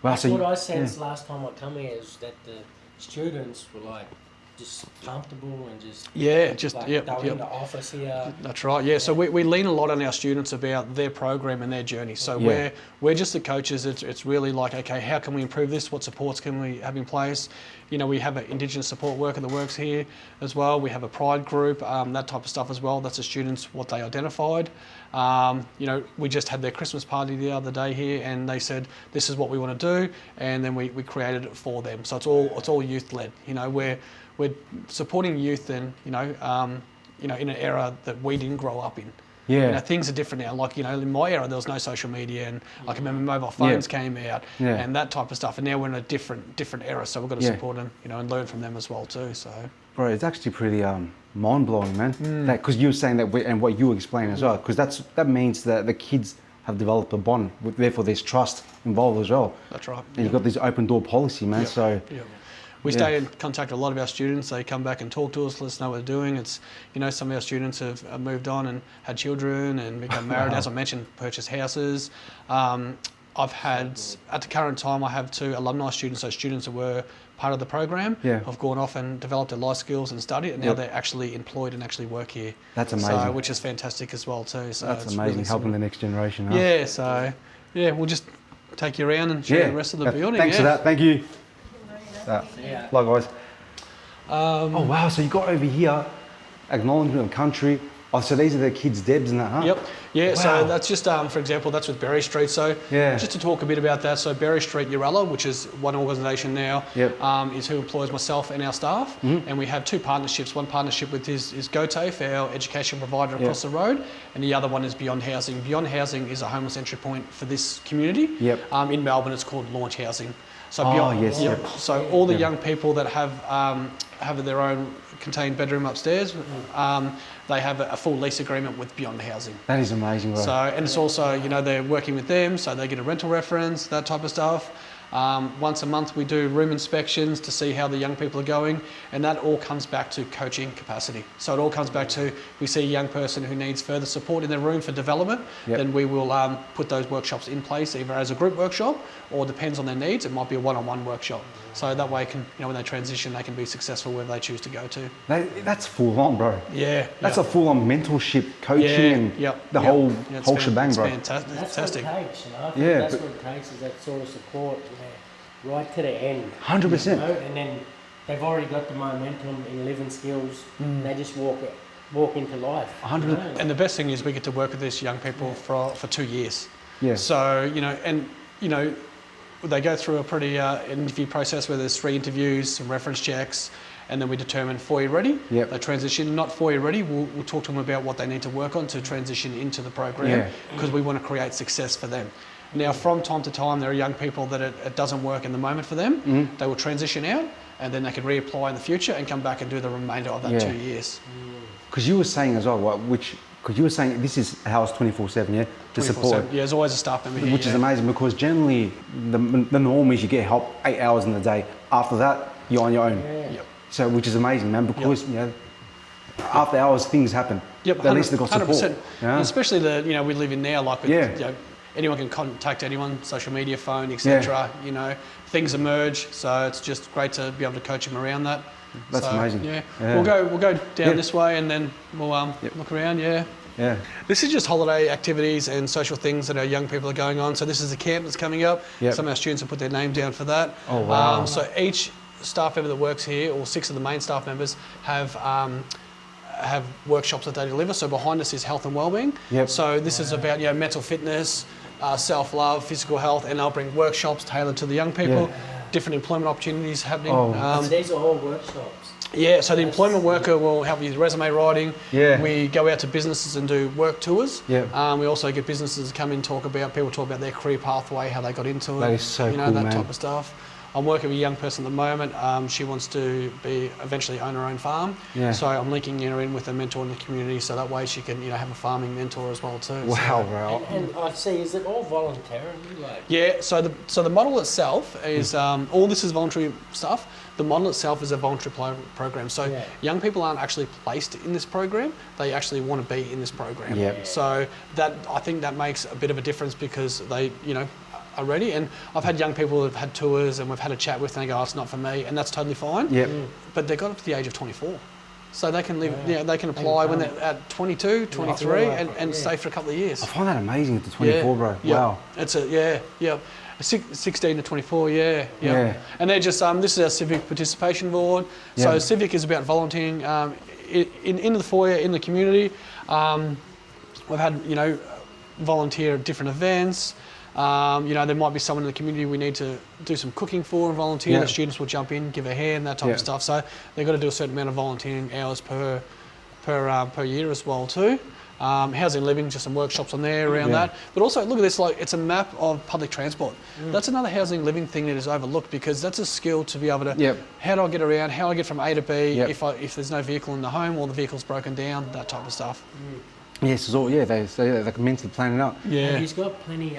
Wow, so what I sensed last time I come here is that students were like just comfortable and just like yep. in the office here. That's right. Yeah. So we lean a lot on our students about their program and their journey. So we're just the coaches. It's really like, okay, how can we improve this? What supports can we have in place? You know, we have an Indigenous support worker that works here as well. We have a pride group, that type of stuff as well. That's the students, what they identified. You know, we just had their Christmas party the other day here, and they said this is what we want to do, and then we created it for them. So it's all youth led. You know, we're supporting youth, and you know, in an era that we didn't grow up in. Yeah. You know, things are different now. Like, you know, in my era, there was no social media, and I can remember mobile phones came out and that type of stuff. And now we're in a different era, so we've got to support them, you know, and learn from them as well too. So, bro, it's actually pretty mind blowing, man. Because you were saying that, and what you explained as well. Because that means that the kids have developed a bond. Therefore, there's trust involved as well. That's right. And you've got this open door policy, man. So. We stay in contact with a lot of our students. They come back and talk to us, let us know what they're doing. It's, you know, some of our students have moved on and had children and become married. As I mentioned, purchased houses. I've had, at the current time, I have 2 alumni students, so students that were part of the program, have gone off and developed their life skills and studied, and now they're actually employed and actually work here. That's amazing. So, which is fantastic as well too. So that's it's amazing, really helping the next generation. Huh? Yeah, so, we'll just take you around and show you the rest of the building. Thanks for that, thank you. Likewise. Oh wow, so you got over here, acknowledgement of country. Oh, so these are the kids' debs and that, huh? Yep. Yeah, Wow. so that's just, for example, that's with Berry Street. So just to talk a bit about that, so Berry Street Urella, which is one organisation now, is who employs myself and our staff. And we have 2 partnerships. One partnership with is GoTAFE, our education provider across the road, and the other one is Beyond Housing. Beyond Housing is a homeless entry point for this community. In Melbourne, it's called Launch Housing. So so all the young people that have their own contained bedroom upstairs, they have a full lease agreement with Beyond Housing. That is amazing, bro. So, and it's also, you know, they're working with them, so they get a rental reference, that type of stuff. Once a month we do room inspections to see how the young people are going, and that all comes back to coaching capacity. So it all comes back to, we see a young person who needs further support in their room for development, then we will put those workshops in place either as a group workshop, or depends on their needs, it might be a one-on-one workshop. So that way, can, you know, when they transition, they can be successful wherever they choose to go to. That's full on, bro. Yeah. That's a full on mentorship, coaching, and the whole shebang, bro. Fantastic. That's what it takes, you know. I think that's what it takes, is that sort of support, you know, right to the end. 100%. You know? And then they've already got the momentum in living skills. And they just walk into life. 100%. You know? And the best thing is we get to work with these young people for 2 years. Yeah. So, you know, and, you know, they go through a pretty interview process where there's 3 interviews, some reference checks, and then we determine Foyer ready. They transition. Not Foyer ready, we'll talk to them about what they need to work on to transition into the program, because we want to create success for them. Now, from time to time, there are young people that it doesn't work in the moment for them. They will transition out, and then they can reapply in the future and come back and do the remainder of that 2 years. Because you were saying as well, because you were saying this is house 24/7, yeah, to support. Yeah, there's always a staff member here, which is amazing, because generally the norm is you get help 8 hours in the day. After that, you're on your own. So, which is amazing, man, because you know, after hours things happen. At least they've got support. 100%. And especially you know, we live in now, like with, Yeah. you know, anyone can contact anyone, social media, phone, etc. You know, things emerge, so it's just great to be able to coach them around that. That's amazing. Yeah. We'll go down this way, and then we'll look around. Yeah. This is just holiday activities and social things that our young people are going on. So this is a camp that's coming up. Some of our students have put their name down for that. Oh wow. So each staff member that works here, or 6 of the main staff members, have workshops that they deliver. So behind us is health and wellbeing. So this is about, you know, mental fitness, self-love, physical health, and they'll bring workshops tailored to the young people. Different employment opportunities happening. These are all workshops. Yeah, so the employment worker will help you with resume writing. We go out to businesses and do work tours. We also get businesses to come in and talk about their career pathway, how they got into it. That is so you know, cool, that man. type of stuff. I'm working with a young person at the moment. She wants to eventually own her own farm. So I'm linking her in with a mentor in the community, so that way she can, you know, have a farming mentor as well too. Wow, bro. And I see, is it all voluntarily? Yeah, so the model itself is, all this is voluntary stuff. The model itself is a voluntary program. So young people aren't actually placed in this program, they actually want to be in this program. So I think that makes a bit of a difference, because they, you know, are ready. And I've had young people who've had tours and we've had a chat with and they go, oh, it's not for me, and that's totally fine. Yep. But they got up to the age of 24. So they can live, they can apply when they're at 22, 23 and stay for a couple of years. I find that amazing at the 24, bro. Wow. It's a, 16 to 24, yeah. And they're just, this is our civic participation board. So civic is about volunteering in the foyer, in the community. We've had, volunteer at different events. There might be someone in the community we need to do some cooking for and volunteer. The students will jump in, give a hand, that type of stuff. So they've got to do a certain amount of volunteering hours per year as well too. Housing living, just some workshops on there around that. But also, look at this, like it's a map of public transport. That's another housing living thing that is overlooked, because that's a skill to be able to, how do I get around, how do I get from A to B if there's no vehicle in the home or the vehicle's broken down, that type of stuff. Yes, it's all, they can mentally plan it out. Yeah. He's got plenty,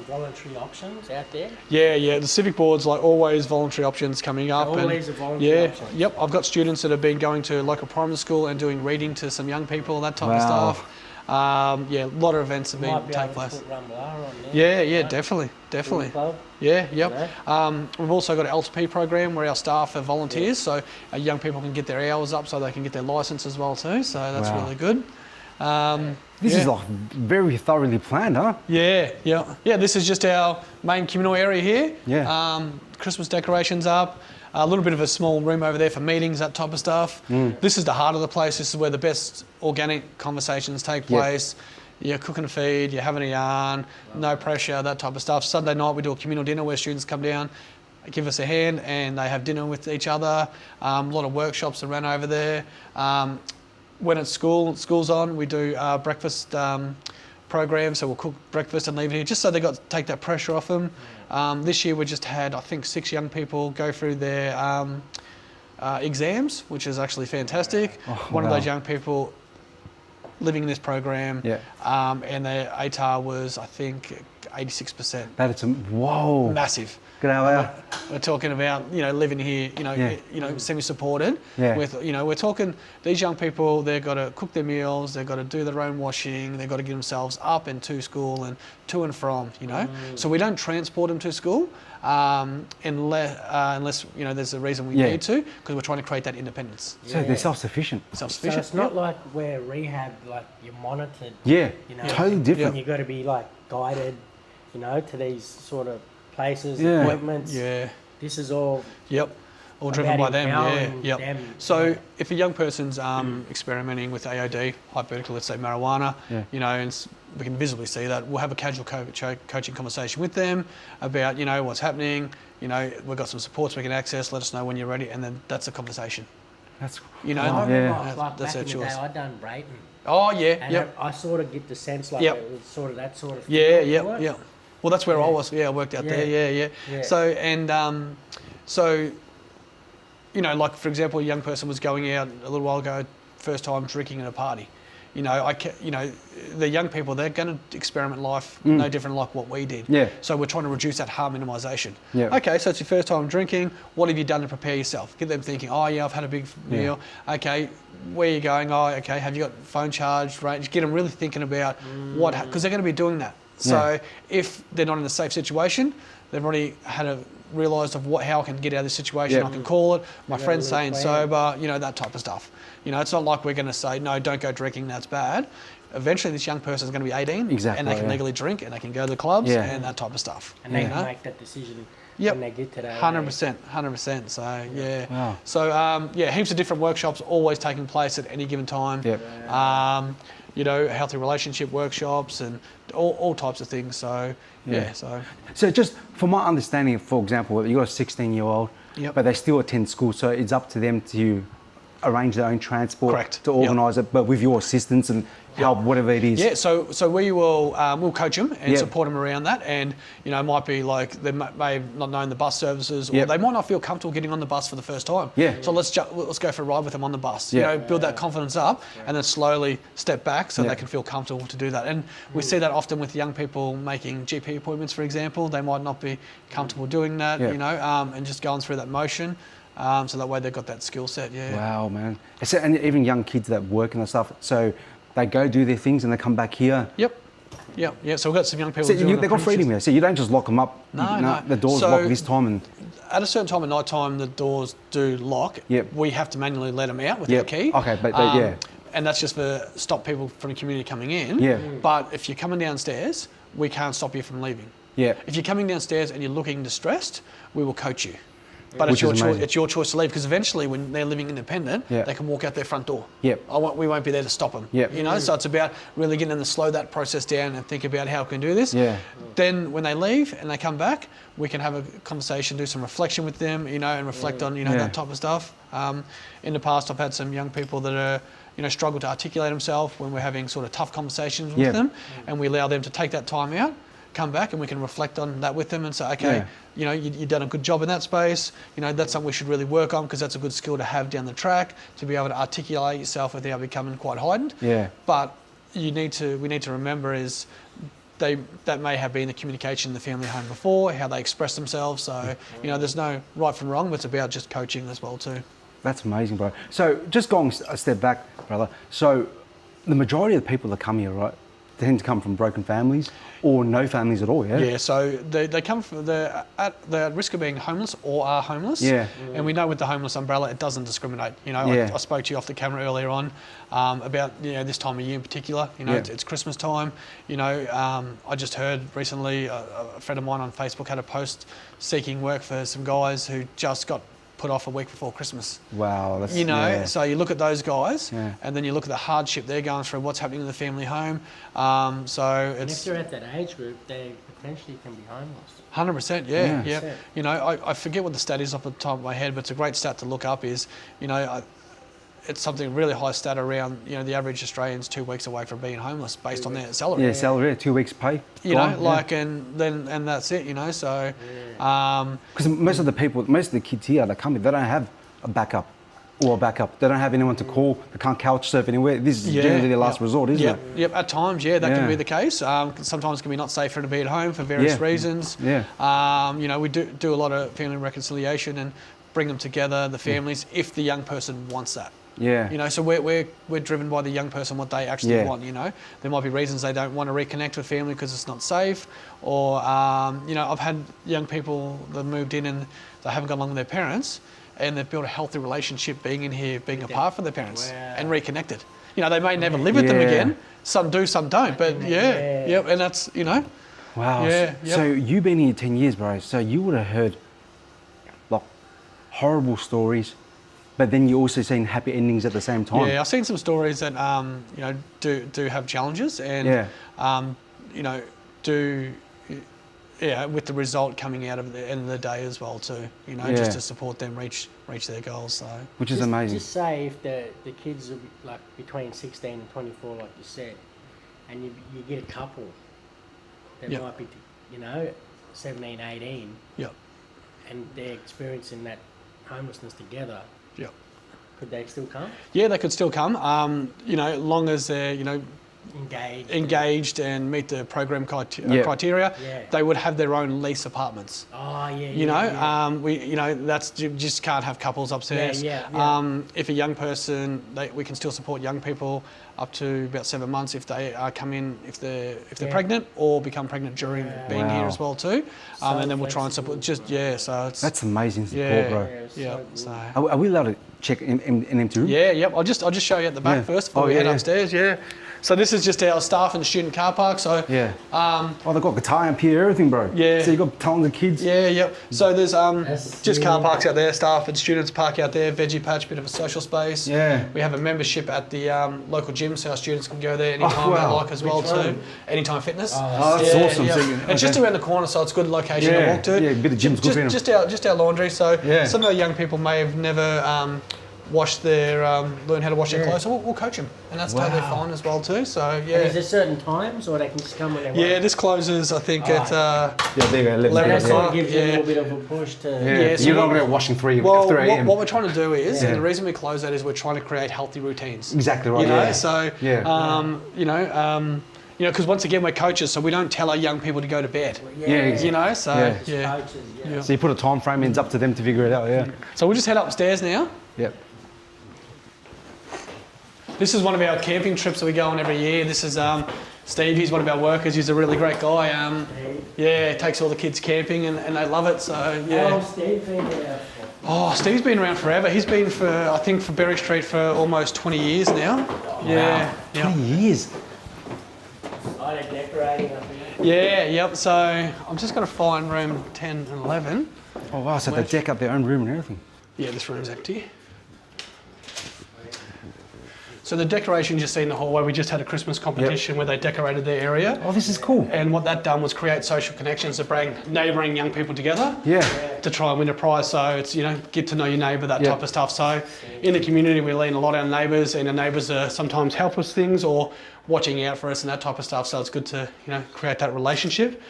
voluntary options out there. Yeah. The civic board's like always voluntary options coming up. Always a voluntary option. Yep. I've got students that have been going to local primary school and doing reading to some young people, that type of stuff. A lot of events have been taking place. Yeah, definitely. We've also got an LTP program where our staff are volunteers, so our young people can get their hours up so they can get their licence as well too. So that's really good. This is like very thoroughly planned, huh? Yeah. This is just our main communal area here. Christmas decorations up. A little bit of a small room over there for meetings, that type of stuff. This is the heart of the place. This is where the best organic conversations take place. You're cooking a feed, you're having a yarn, no pressure, that type of stuff. Sunday night we do a communal dinner where students come down, give us a hand, and they have dinner with each other. A lot of workshops are run over there. When it's school's on, we do breakfast programs, so we'll cook breakfast and leave it here, just so they got to take that pressure off them. This year we just had, I think, 6 young people go through their exams, which is actually fantastic. One of those young people living in this program, and their ATAR was, I think, 86%. That's whoa, massive. Good hour. We're talking about living here, semi-supported. With we're talking these young people. They've got to cook their meals. They've got to do their own washing. They've got to get themselves up and to school and to and from. So we don't transport them to school unless there's a reason we need to, because we're trying to create that independence. So they're self-sufficient. So it's not like where rehab, like you're monitored. Totally different. You've got to be like guided, to these sort of places, appointments. This is all. All driven by them. So if a young person's experimenting with AOD, hypothetical, let's say marijuana, and we can visibly see that, we'll have a casual coaching conversation with them about what's happening. We've got some supports we can access. Let us know when you're ready, and then that's a conversation. That's I remember, like back in the day, I'd done Brayton. Oh yeah, and I sort of get the sense like it was sort of that sort of thing. Yeah. Well, that's where I was. I worked out there. So like for example, a young person was going out a little while ago, first time drinking at a party. The young people, they're going to experiment life no different like what we did. So we're trying to reduce that harm minimisation. Okay, so it's your first time drinking. What have you done to prepare yourself? Get them thinking, I've had a big meal. Okay, where are you going? Okay, have you got phone charged? Right, just get them really thinking about because they're going to be doing that. So if they're not in a safe situation, they've already had realised of how I can get out of this situation. I can call it. My friend's staying sober. That type of stuff. It's not like we're going to say, no, don't go drinking, that's bad. Eventually this young person is going to be 18 and they can legally drink and they can go to the clubs and that type of stuff. And they can make that decision when they get to that 100%. So, So, heaps of different workshops always taking place at any given time. Healthy relationship workshops and all types of things. So, So just from my understanding, for example, you've got a 16-year-old, but they still attend school, so it's up to them to arrange their own transport to organise it, but with your assistance and help, whatever it is. So we will we'll coach them and support them around that, and it might be like they may have not known the bus services, or they might not feel comfortable getting on the bus for the first time. So let's go for a ride with them on the bus. Build that confidence up, and then slowly step back so they can feel comfortable to do that. And we see that often with young people making GP appointments, for example. They might not be comfortable doing that, and just going through that motion. So that way they've got that skill set. Wow, man. And even young kids that work and stuff, so they go do their things and they come back here. Yeah. So we've got some young people. So doing they've got freedom here. So you don't just lock them up. No. The doors So, lock this time and. At a certain time at night time, the doors do lock. Yep. We have to manually let them out with Yep. our key. Okay, but yeah. And that's just for stop people from the community coming in. Yeah. But if you're coming downstairs, we can't stop you from leaving. Yeah. If you're coming downstairs and you're looking distressed, we will coach you. But Which it's your is choice. amazing. It's your choice to leave because eventually, when they're living independent, Yeah. they can walk out their front door. Yep. We won't be there to stop them. Yep. You know, so it's about really getting them to slow that process down and think about how we can do this. Yeah. Then when they leave and they come back, we can have a conversation, do some reflection with them, you know, and reflect on, you know, Yeah. that type of stuff. In the past, I've had some young people that are, you know, struggle to articulate themselves when we're having sort of tough conversations with Yeah. them, and we allow them to take that time out, come back, and we can reflect on that with them and say, okay, Yeah. you know, you've done a good job in that space. You know, that's something we should really work on because that's a good skill to have down the track to be able to articulate yourself without becoming quite heightened. Yeah. But we need to remember is that may have been the communication in the family home before, how they express themselves. So, you know, there's no right from wrong, but it's about just coaching as well too. That's amazing, bro. So just going a step back, brother. So the majority of the people that come here, right, tend to come from broken families or no families at all, yeah? Yeah, so they come from, they're at risk of being homeless or are homeless. Yeah. And we know with the homeless umbrella, it doesn't discriminate. You know, Yeah. I spoke to you off the camera earlier on about, you know, this time of year in particular. You know, Yeah. it's Christmas time. You know, I just heard recently a friend of mine on Facebook had a post seeking work for some guys who just got put off a week before Christmas. Wow. That's, You know, yeah. so you look at those guys, Yeah. and then you look at the hardship they're going through, what's happening in the family home. So And if it's they're at that age group, they potentially can be homeless. 100%, yeah. Yeah. You know, I forget what the stat is off the top of my head, but it's a great stat to look up. Is, you know, it's something really high stat around, you know, the average Australian's 2 weeks away from being homeless based on their salary. Yeah, salary, 2 weeks pay. You gone, know, yeah. like, and that's it. You know, so. Because most of the kids here that come here, they don't have a backup or a backup. They don't have anyone to call. They can't couch surf anywhere. This is generally their last resort, isn't it? Yep, at times, that Yeah. can be the case. Sometimes it can be not safe for them to be at home for various Yeah. reasons. Yeah. You know, we do a lot of family reconciliation and bring them together, the families, if the young person wants that. Yeah. You know, so we're driven by the young person, what they actually Yeah. want, you know. There might be reasons they don't want to reconnect with family because it's not safe, or, you know, I've had young people that moved in and they haven't got along with their parents, and they've built a healthy relationship being in here, being apart from their parents, and reconnected. You know, they may never live with them Yeah. again. Some do, some don't, but and that's, you know. Wow. Yeah, So you've been here 10 years, bro. So you would have heard like horrible stories, but then you also seen happy endings at the same time. Yeah, I've seen some stories that you know do have challenges and you know with the result coming out of the end of the day as well too. You know, just to support them reach their goals. So which is amazing. Just say if the kids are like between 16 and 24, like you said, and you get a couple that might be, you know, 17, 18, and they're experiencing that homelessness together. Could they still come? Yeah, they could still come. You know, long as they're, you know, engaged and meet the program criteria, they would have their own lease apartments. Oh, yeah. You know, you know, that's, you just can't have couples upstairs. If a young person, we can still support young people up to about 7 months if they come in, if they're pregnant or become pregnant during being here as well too. And then we'll try and support. So it's that's amazing support, bro. So Are we allowed to check in empty room? I'll just show you at the back first before we head upstairs. So this is just our staff and student car park. So they've got guitar amp here, everything, bro. Yeah. So you've got tons of kids. So there's just car parks out there, staff and students park out there, veggie patch, bit of a social space. We have a membership at the local gym, so our students can go there anytime they like as well too. Anytime Fitness. Oh, that's awesome. So it's just around the corner, so it's a good location to walk to. Yeah, a bit of gym's good for them. Just our laundry. So some of the young people may have never wash their learn how to wash their clothes, so we'll coach them, and that's totally fine as well too. So And is there certain times, or they can just come when they want? This closes I think at there you go. 11 That o'clock. gives you a little bit of a push to. So you're not going to be washing 3 a.m. What we're trying to do is, and the reason we close that is we're trying to create healthy routines. Exactly right. You know, so you know, because once again we're coaches, so we don't tell our young people to go to bed. You know, so So you put a time frame in, it's up to them to figure it out. So we'll just head upstairs now. This is one of our camping trips that we go on every year. This is Steve, he's one of our workers. He's a really great guy. Yeah, takes all the kids camping and they love it. So yeah. How long Steve been there for? Oh, Steve's been around forever. He's been I think for Berry Street for almost 20 years now. Yeah. Wow. 20 years. Oh, they're decorating up here. Yeah, yep. So I'm just going to find room 10 and 11. Oh wow, so they deck up their own room and everything. Yeah, this room's empty. So the decorations you see in the hallway, we just had a Christmas competition where they decorated their area. Oh, this is cool. And what that done was create social connections to bring neighbouring young people together. Yeah. To try and win a prize. So it's, get to know your neighbour, that type of stuff. So in the community, we lean a lot on our neighbours, and our neighbours sometimes help us things or watching out for us and that type of stuff. So it's good to, create that relationship.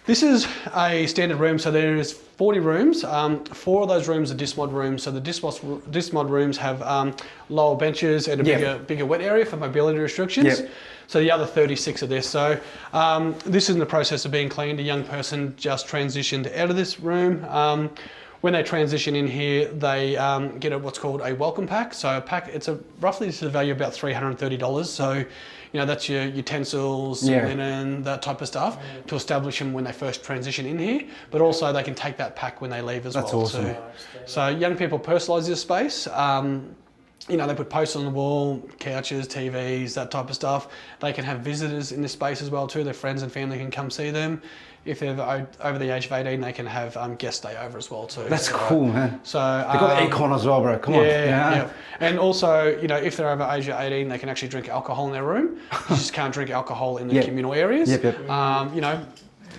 This is a standard room, so there is 40 rooms. 4 of those rooms are dismod rooms. So the dismod rooms have lower benches and a bigger wet area for mobility restrictions. Yep. So the other 36 are this. So this is in the process of being cleaned. A young person just transitioned out of this room. When they transition in here, they get what's called a welcome pack. So a pack, roughly this is a value of about $330. So that's your utensils, linen, that type of stuff to establish them when they first transition in here. But also they can take that pack when they leave as well. That's awesome. Too. So young people personalise this space. They put posters on the wall, couches, TVs, that type of stuff. They can have visitors in this space as well too. Their friends and family can come see them. If they're over the age of 18, they can have guests stay over as well too. That's cool, man. So they've got the aircon as well, bro. Come on. Yeah. And also, if they're over age of 18, they can actually drink alcohol in their room. You just can't drink alcohol in the communal areas.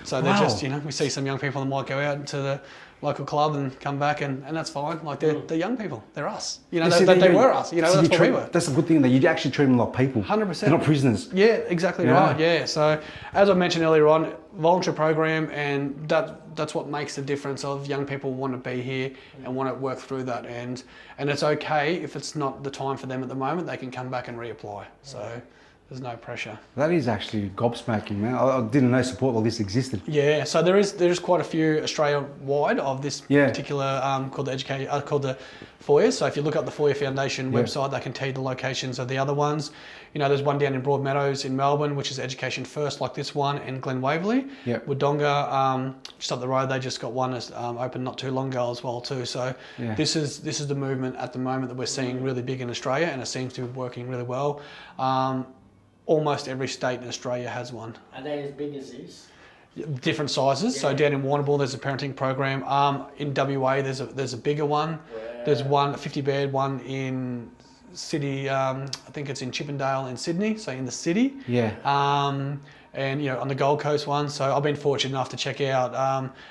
So they're just, we see some young people that might go out to the local club and come back and that's fine. Like they're young people. They're us. They were us. That's what we were. That's a good thing that you actually treat them like people. 100%. They're not prisoners. Yeah, exactly right. Yeah. So as I mentioned earlier on, voluntary program, and that's what makes the difference of young people want to be here and want to work through that. And it's okay if it's not the time for them at the moment. They can come back and reapply. So there's no pressure. That is actually gobsmacking, man. I didn't know support like this existed. Yeah, so there's quite a few Australia-wide of this particular called the Foyer. So if you look up the Foyer Foundation website, they can tell you the locations of the other ones. There's one down in Broadmeadows in Melbourne, which is Education First, like this one, and Glen Waverley. Wodonga, just up the road, they just got one open not too long ago as well too. So this is the movement at the moment that we're seeing really big in Australia, and it seems to be working really well. Almost every state in Australia has one. Are they as big as this? Different sizes. So down in Warrnambool, there's a parenting program. In WA, there's a bigger one. Wow. There's one, a 50-bed one in city. I think it's in Chippendale in Sydney. So in the city. Yeah. And on the Gold Coast one. So I've been fortunate enough to check out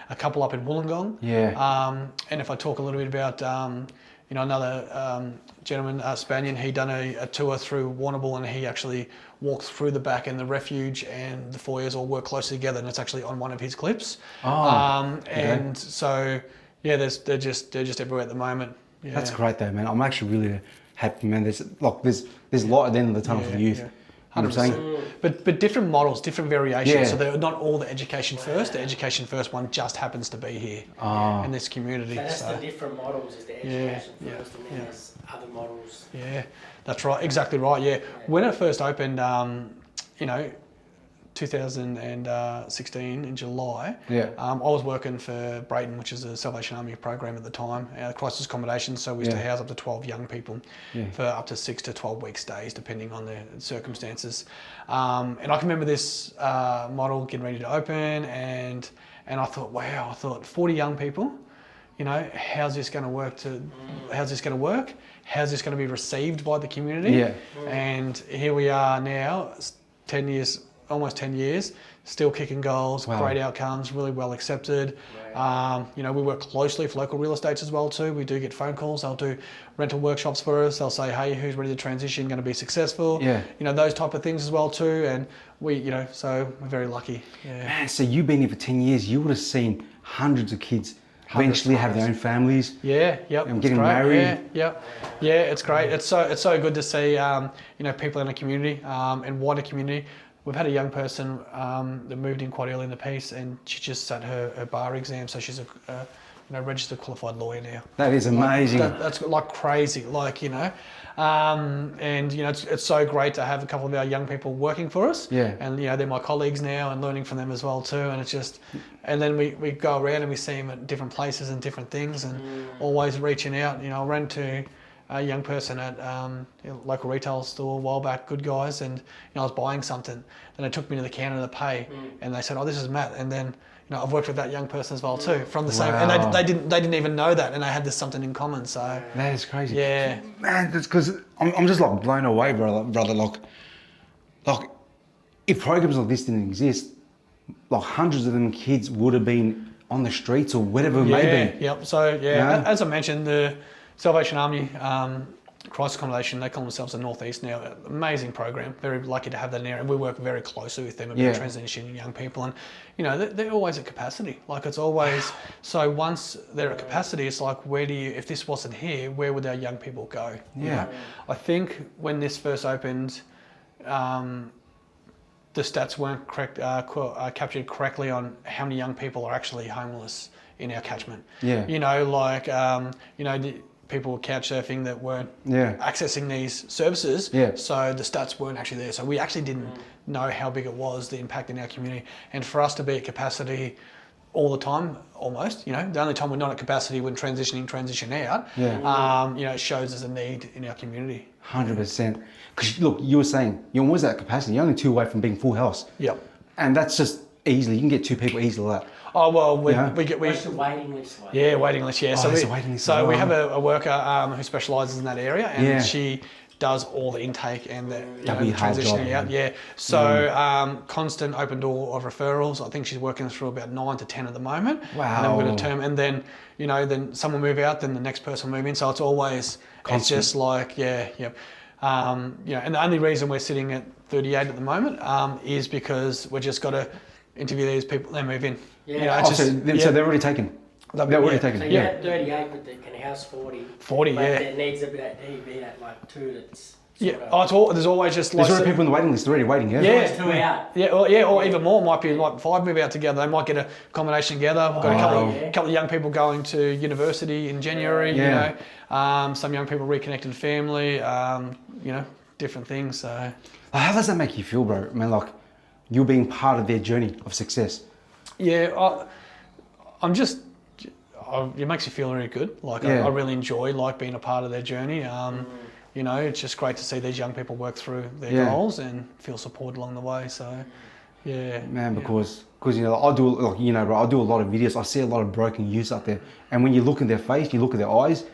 a couple up in Wollongong. Yeah. And if I talk a little bit about another gentleman, Spanian, he done a tour through Warrnambool, and he actually walked through the back, and the refuge and the foyers all work closely together, and it's actually on one of his clips. And so they're just everywhere at the moment. Yeah. That's great though, man. I'm actually really happy, man. There's light at the end of the tunnel for the youth. 100%. But different models, different variations. So they're not all the education first. The education first one just happens to be here in this community. So that's the different models, is the education first, and then there's other models. Yeah, that's right. Exactly right. Yeah. When it first opened, 2016 in July, I was working for Brayton, which is a Salvation Army program at the time, crisis accommodation. So we used to house up to 12 young people for up to 6 to 12 week stays, depending on the circumstances. And I can remember this model getting ready to open, and I thought, wow, 40 young people. How's this going to work? How's this going to work? How's this going to be received by the community? Yeah. And here we are now, 10 years. Almost 10 years, still kicking goals, great outcomes, really well accepted. We work closely with local real estates as well too. We do get phone calls. They'll do rental workshops for us. They'll say, hey, who's ready to transition, going to be successful? Yeah. Those type of things as well too. And we, so we're very lucky. Yeah. Man, so you've been here for 10 years. You would have seen hundreds of kids eventually have their own families. Yeah, yep. And getting married. Yeah, it's great. It's so good to see, people in the community and wider community. We've had a young person that moved in quite early in the piece, and she just sat her bar exam, so she's a registered qualified lawyer now. That is amazing. That's like crazy, like, and it's so great to have a couple of our young people working for us. Yeah. And they're my colleagues now and learning from them as well too. And it's just, and then we go around and we see them at different places and different things, and always reaching out. I ran to a young person at a local retail store a while back, good guys, and I was buying something, and they took me to the counter to pay, and they said, "Oh, this is Matt," and then I've worked with that young person as well too, from the same, and they didn't even know that, and they had this something in common. So that is crazy. Yeah, man, that's because I'm just like blown away, brother. Like if programs like this didn't exist, like hundreds of them kids would have been on the streets or whatever it may be. Yep. So as I mentioned, the Salvation Army crisis accommodation, they call themselves the Northeast now. Amazing program. Very lucky to have that in there, and we work very closely with them about transitioning young people. And they're always at capacity. Like it's always so. Once they're at capacity, it's like, where do you? If this wasn't here, where would our young people go? Yeah. I think when this first opened, the stats weren't correct, captured correctly on how many young people are actually homeless in our catchment. Yeah. People were couch surfing that weren't Yeah. accessing these services. Yeah. So the stats weren't actually there. So we actually didn't know how big it was, the impact in our community. And for us to be at capacity all the time, almost, the only time we're not at capacity when transition out, it shows there's a need in our community. 100%. Because look, you were saying you're always at capacity. You're only 2 away from being full house. Yep. And that's just easily. You can get 2 people easily like that. Oh well, we What's the waiting list like? Yeah, waiting list. Yeah, Oh, there's a waiting list. So we have a worker who specialises in that area, and Yeah. she does all the intake and the That'd be a hard transitioning job, out. Yeah. So constant open door of referrals. I think she's working through about 9 to 10 at the moment. Wow. And then we're going to term, and then then someone move out, then the next person will move in. So it's always It's just like and the only reason we're sitting at 38 at the moment is because we've just got to interview these people, they move in. Yeah. So they're already taken. They're already taken. So you're at 38, but they can house 40. 40, but yeah. There needs to be that like 2 that's. There's always just like There's already people in the waiting list already waiting. Yeah. Always 2 out. Yeah, or even more. Might be like 5 move out together. They might get a combination together. We've got a couple of young people going to university in January. Some young people reconnected family. Different things. So how does that make you feel, bro? I mean, like you're being part of their journey of success. Yeah, it makes you feel really good. Like I really enjoy being a part of their journey. It's just great to see these young people work through their goals and feel supported along the way. So, man, because I do bro, I do a lot of videos. I see a lot of broken youths out there, and when you look in their face, you look at their eyes,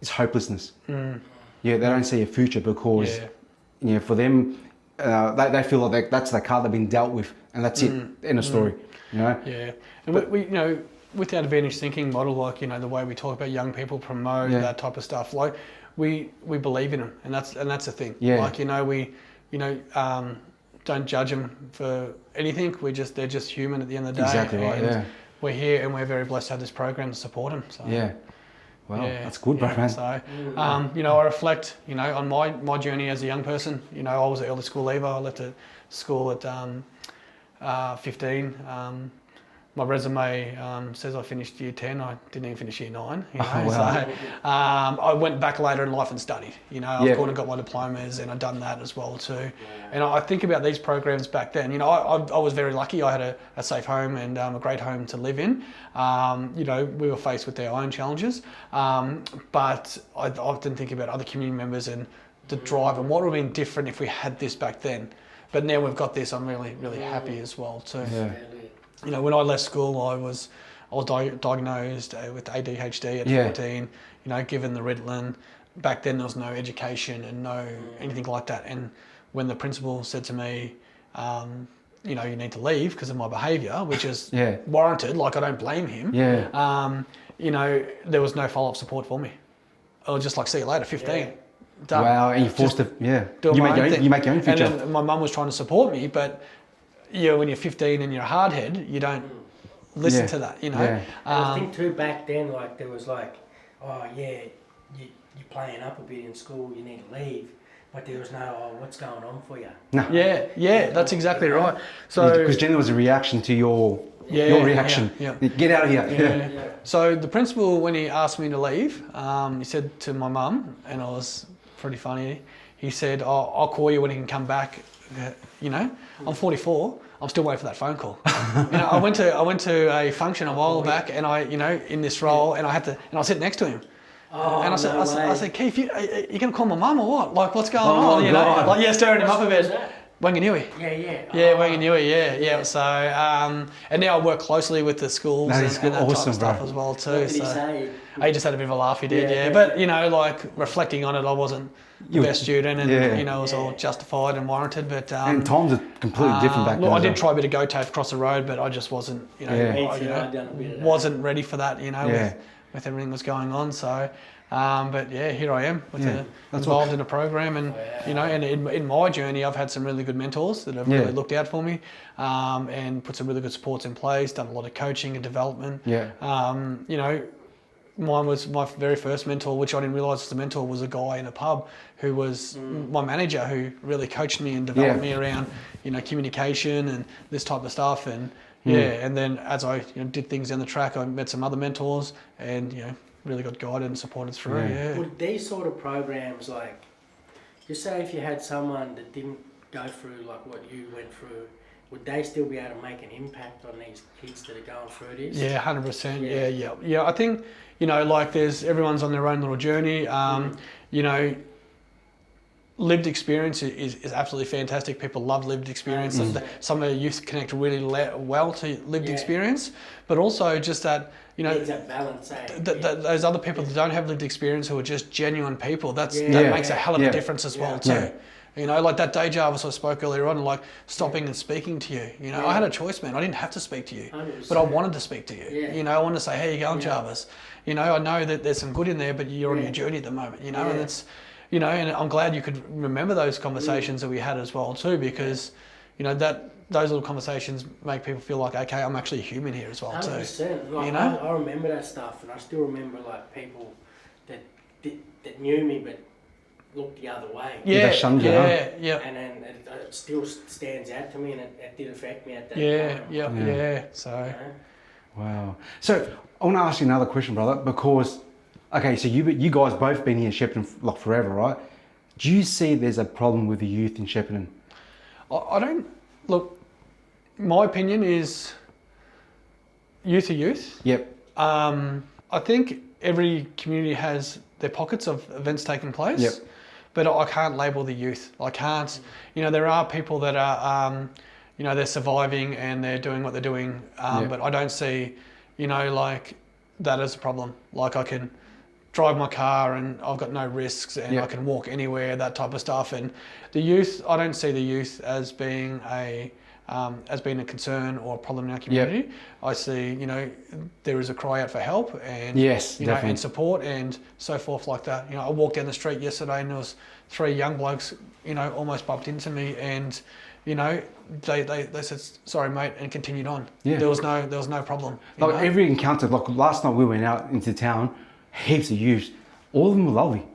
it's hopelessness. Yeah, they don't see a future because for them, they feel like that's the card they've been dealt with, and that's it. End of story. Yeah, and we with our advantage thinking model, the way we talk about young people, promote that type of stuff, we believe in them, and that's the thing. We don't judge them for anything. They're just human at the end of the day. Exactly right. Yeah. We're here, and we're very blessed to have this program to support them. So. Yeah. Well, that's good, bro, man. So, I reflect, on my journey as a young person. I was an early school leaver. I left at school at 15. My resume says I finished year 10. I didn't even finish year 9. Wow. So I went back later in life and studied. I've gone and got my diplomas, and I've done that as well too. And I think about these programs back then. I was very lucky. I had a safe home and a great home to live in. We were faced with their own challenges, but I often think about other community members and the drive and what would have been different if we had this back then. But now we've got this. I'm really, really happy as well too. Yeah. When I left school, I was diagnosed with ADHD at 14. Given the Ritalin. Back then, there was no education and no anything like that. And when the principal said to me, you need to leave because of my behaviour, which is warranted. I don't blame him. Yeah. There was no follow-up support for me. I was just see you later, 15. Yeah. Done. Wow, and you're forced to you make your own future. And then my mum was trying to support me, but when you're 15 and you're a hard head, you don't listen to that, And I think too back then, there was you're playing up a bit in school, you need to leave, but there was no, what's going on for you? No. Yeah, that's exactly right. So because generally it was a reaction to your Your reaction. Yeah. Get out of here. Yeah. So the principal, when he asked me to leave, he said to my mum, and it was pretty funny. He said, I'll call you when he can come back. I'm 44. I'm still waiting for that phone call. I went to a function a while back, and in this role, and I was sitting next to him. And I said, Keith, you gonna call my mum or what? Like, what's going on? Stirring him up a bit. Wanganui. Yeah, Wanganui, yeah. So, and now I work closely with the schools and that type of stuff as well too. What did he say? He just had a bit of a laugh, he did, But, reflecting on it, I wasn't the best student and, it was all justified and warranted. But and times are completely different back then. I did try a bit of go-tafe across the road, but I just wasn't, wasn't ready for that, with everything that's going on. So, here I am involved in a program, and and in my journey, I've had some really good mentors that have really looked out for me, and put some really good supports in place. Done a lot of coaching and development. Mine was my very first mentor, which I didn't realise was a mentor, was a guy in a pub who was my manager, who really coached me and developed me around communication and this type of stuff. And and then as I did things down the track, I met some other mentors and really got guided and supported through. Would these sort of programs, like, just say if you had someone that didn't go through like what you went through, would they still be able to make an impact on these kids that are going through this? Yeah, 100%. Yeah. I think everyone's on their own little journey. Lived experience is absolutely fantastic. People love lived experience. Some of the youth connect really well to lived experience, but also just that that balance. Those other people that don't have lived experience, who are just genuine people, that makes a hell of a difference as well too. Like that day, Jarvis, I spoke earlier on, like stopping and speaking to you. I had a choice, man. I didn't have to speep to you, 100%. But I wanted to speak to you. I wanted to say, how you going, Jarvis? I know that there's some good in there, but you're on your journey at the moment. And it's, and I'm glad you could remember those conversations that we had as well too, because, those little conversations make people feel like, okay, I'm actually a human here as well 100%. too. Like, I remember that stuff, and I still remember like people that knew me but looked the other way. Yeah. And then it still stands out to me, and it did affect me at that time. So. Wow. So I want to ask you another question, brother, because, okay, so you guys both been here in Shepparton like forever, right? Do you see there's a problem with the youth in Shepparton? I don't, look, my opinion is youth are youth. Yep. I think every community has their pockets of events taking place. Yep. But I can't label the youth. I can't, there are people that are, they're surviving and they're doing what they're doing. But I don't see, like that as a problem. Like I can drive my car and I've got no risks and I can walk anywhere, that type of stuff. And the youth, I don't see the youth as being a concern or a problem in our community. I see, there is a cry out for help and and support and so forth like that. I walked down the street yesterday and there was 3 young blokes, almost bumped into me and they said sorry mate and continued on. There was no problem. Like every encounter, like last night we went out into town, heaps of youths, all of them were lovely.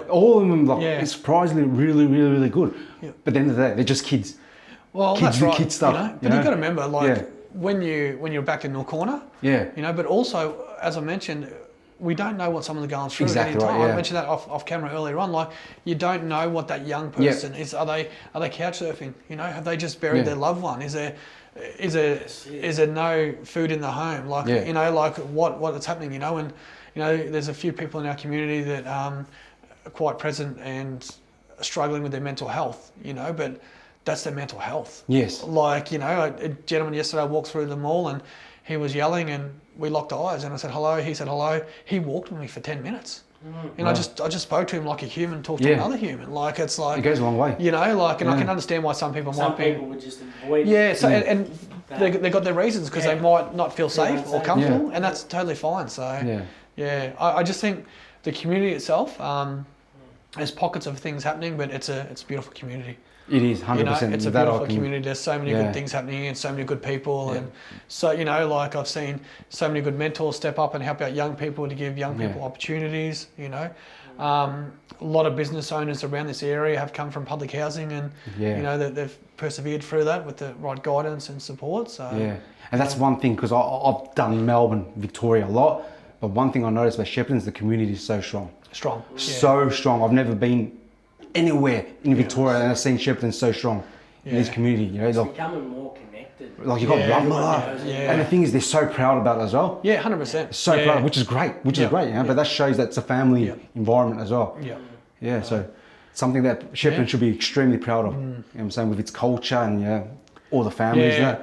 All of them surprisingly really, really, really good. But at the end of the day, they're just kids. Well, kids that's right. Kid stuff. But you've got to remember, when you're backed into a corner, but also, as I mentioned, we don't know what someone's going through at any time. I mentioned that off camera earlier on. Like, you don't know what that young person is. Are they couch surfing? Have they just buried their loved one? Is there no food in the home? Like, like what's happening? And there's a few people in our community that are quite present and struggling with their mental health. But that's their mental health. Yes. Like, a gentleman yesterday walked through the mall and he was yelling and we locked eyes and I said hello, he said hello. He walked with me for 10 minutes. And I just spoke to him like a human talked to another human. Like, it's like... It goes a long way. and I can understand why some people might be... Some people would just avoid... and they got their reasons because they might not feel safe or comfortable and that's totally fine. So, I just think the community itself, there's pockets of things happening, but it's a beautiful community. It is 100%. You know, it's a That I beautiful can- community. There's so many Yeah. good things happening and so many good people, and so you know, like I've seen so many good mentors step up and help out young people to give young people opportunities. You know, a lot of business owners around this area have come from public housing, and you know they've persevered through that with the right guidance and support. So yeah, and that's one thing, because I've done Melbourne, Victoria a lot, but one thing I noticed about Shepparton is the community is so strong. So strong. I've never been anywhere in Victoria and I've seen Shepparton so strong in this community. You know, It's like, becoming more connected. like you've got Rumble, and the thing is, they're so proud about it as well. Yeah, 100%. So proud, which is great. You know, but that shows that it's a family environment as well. Yeah. So something that Shepparton should be extremely proud of. You know what I'm saying, with its culture and all the families. Yeah,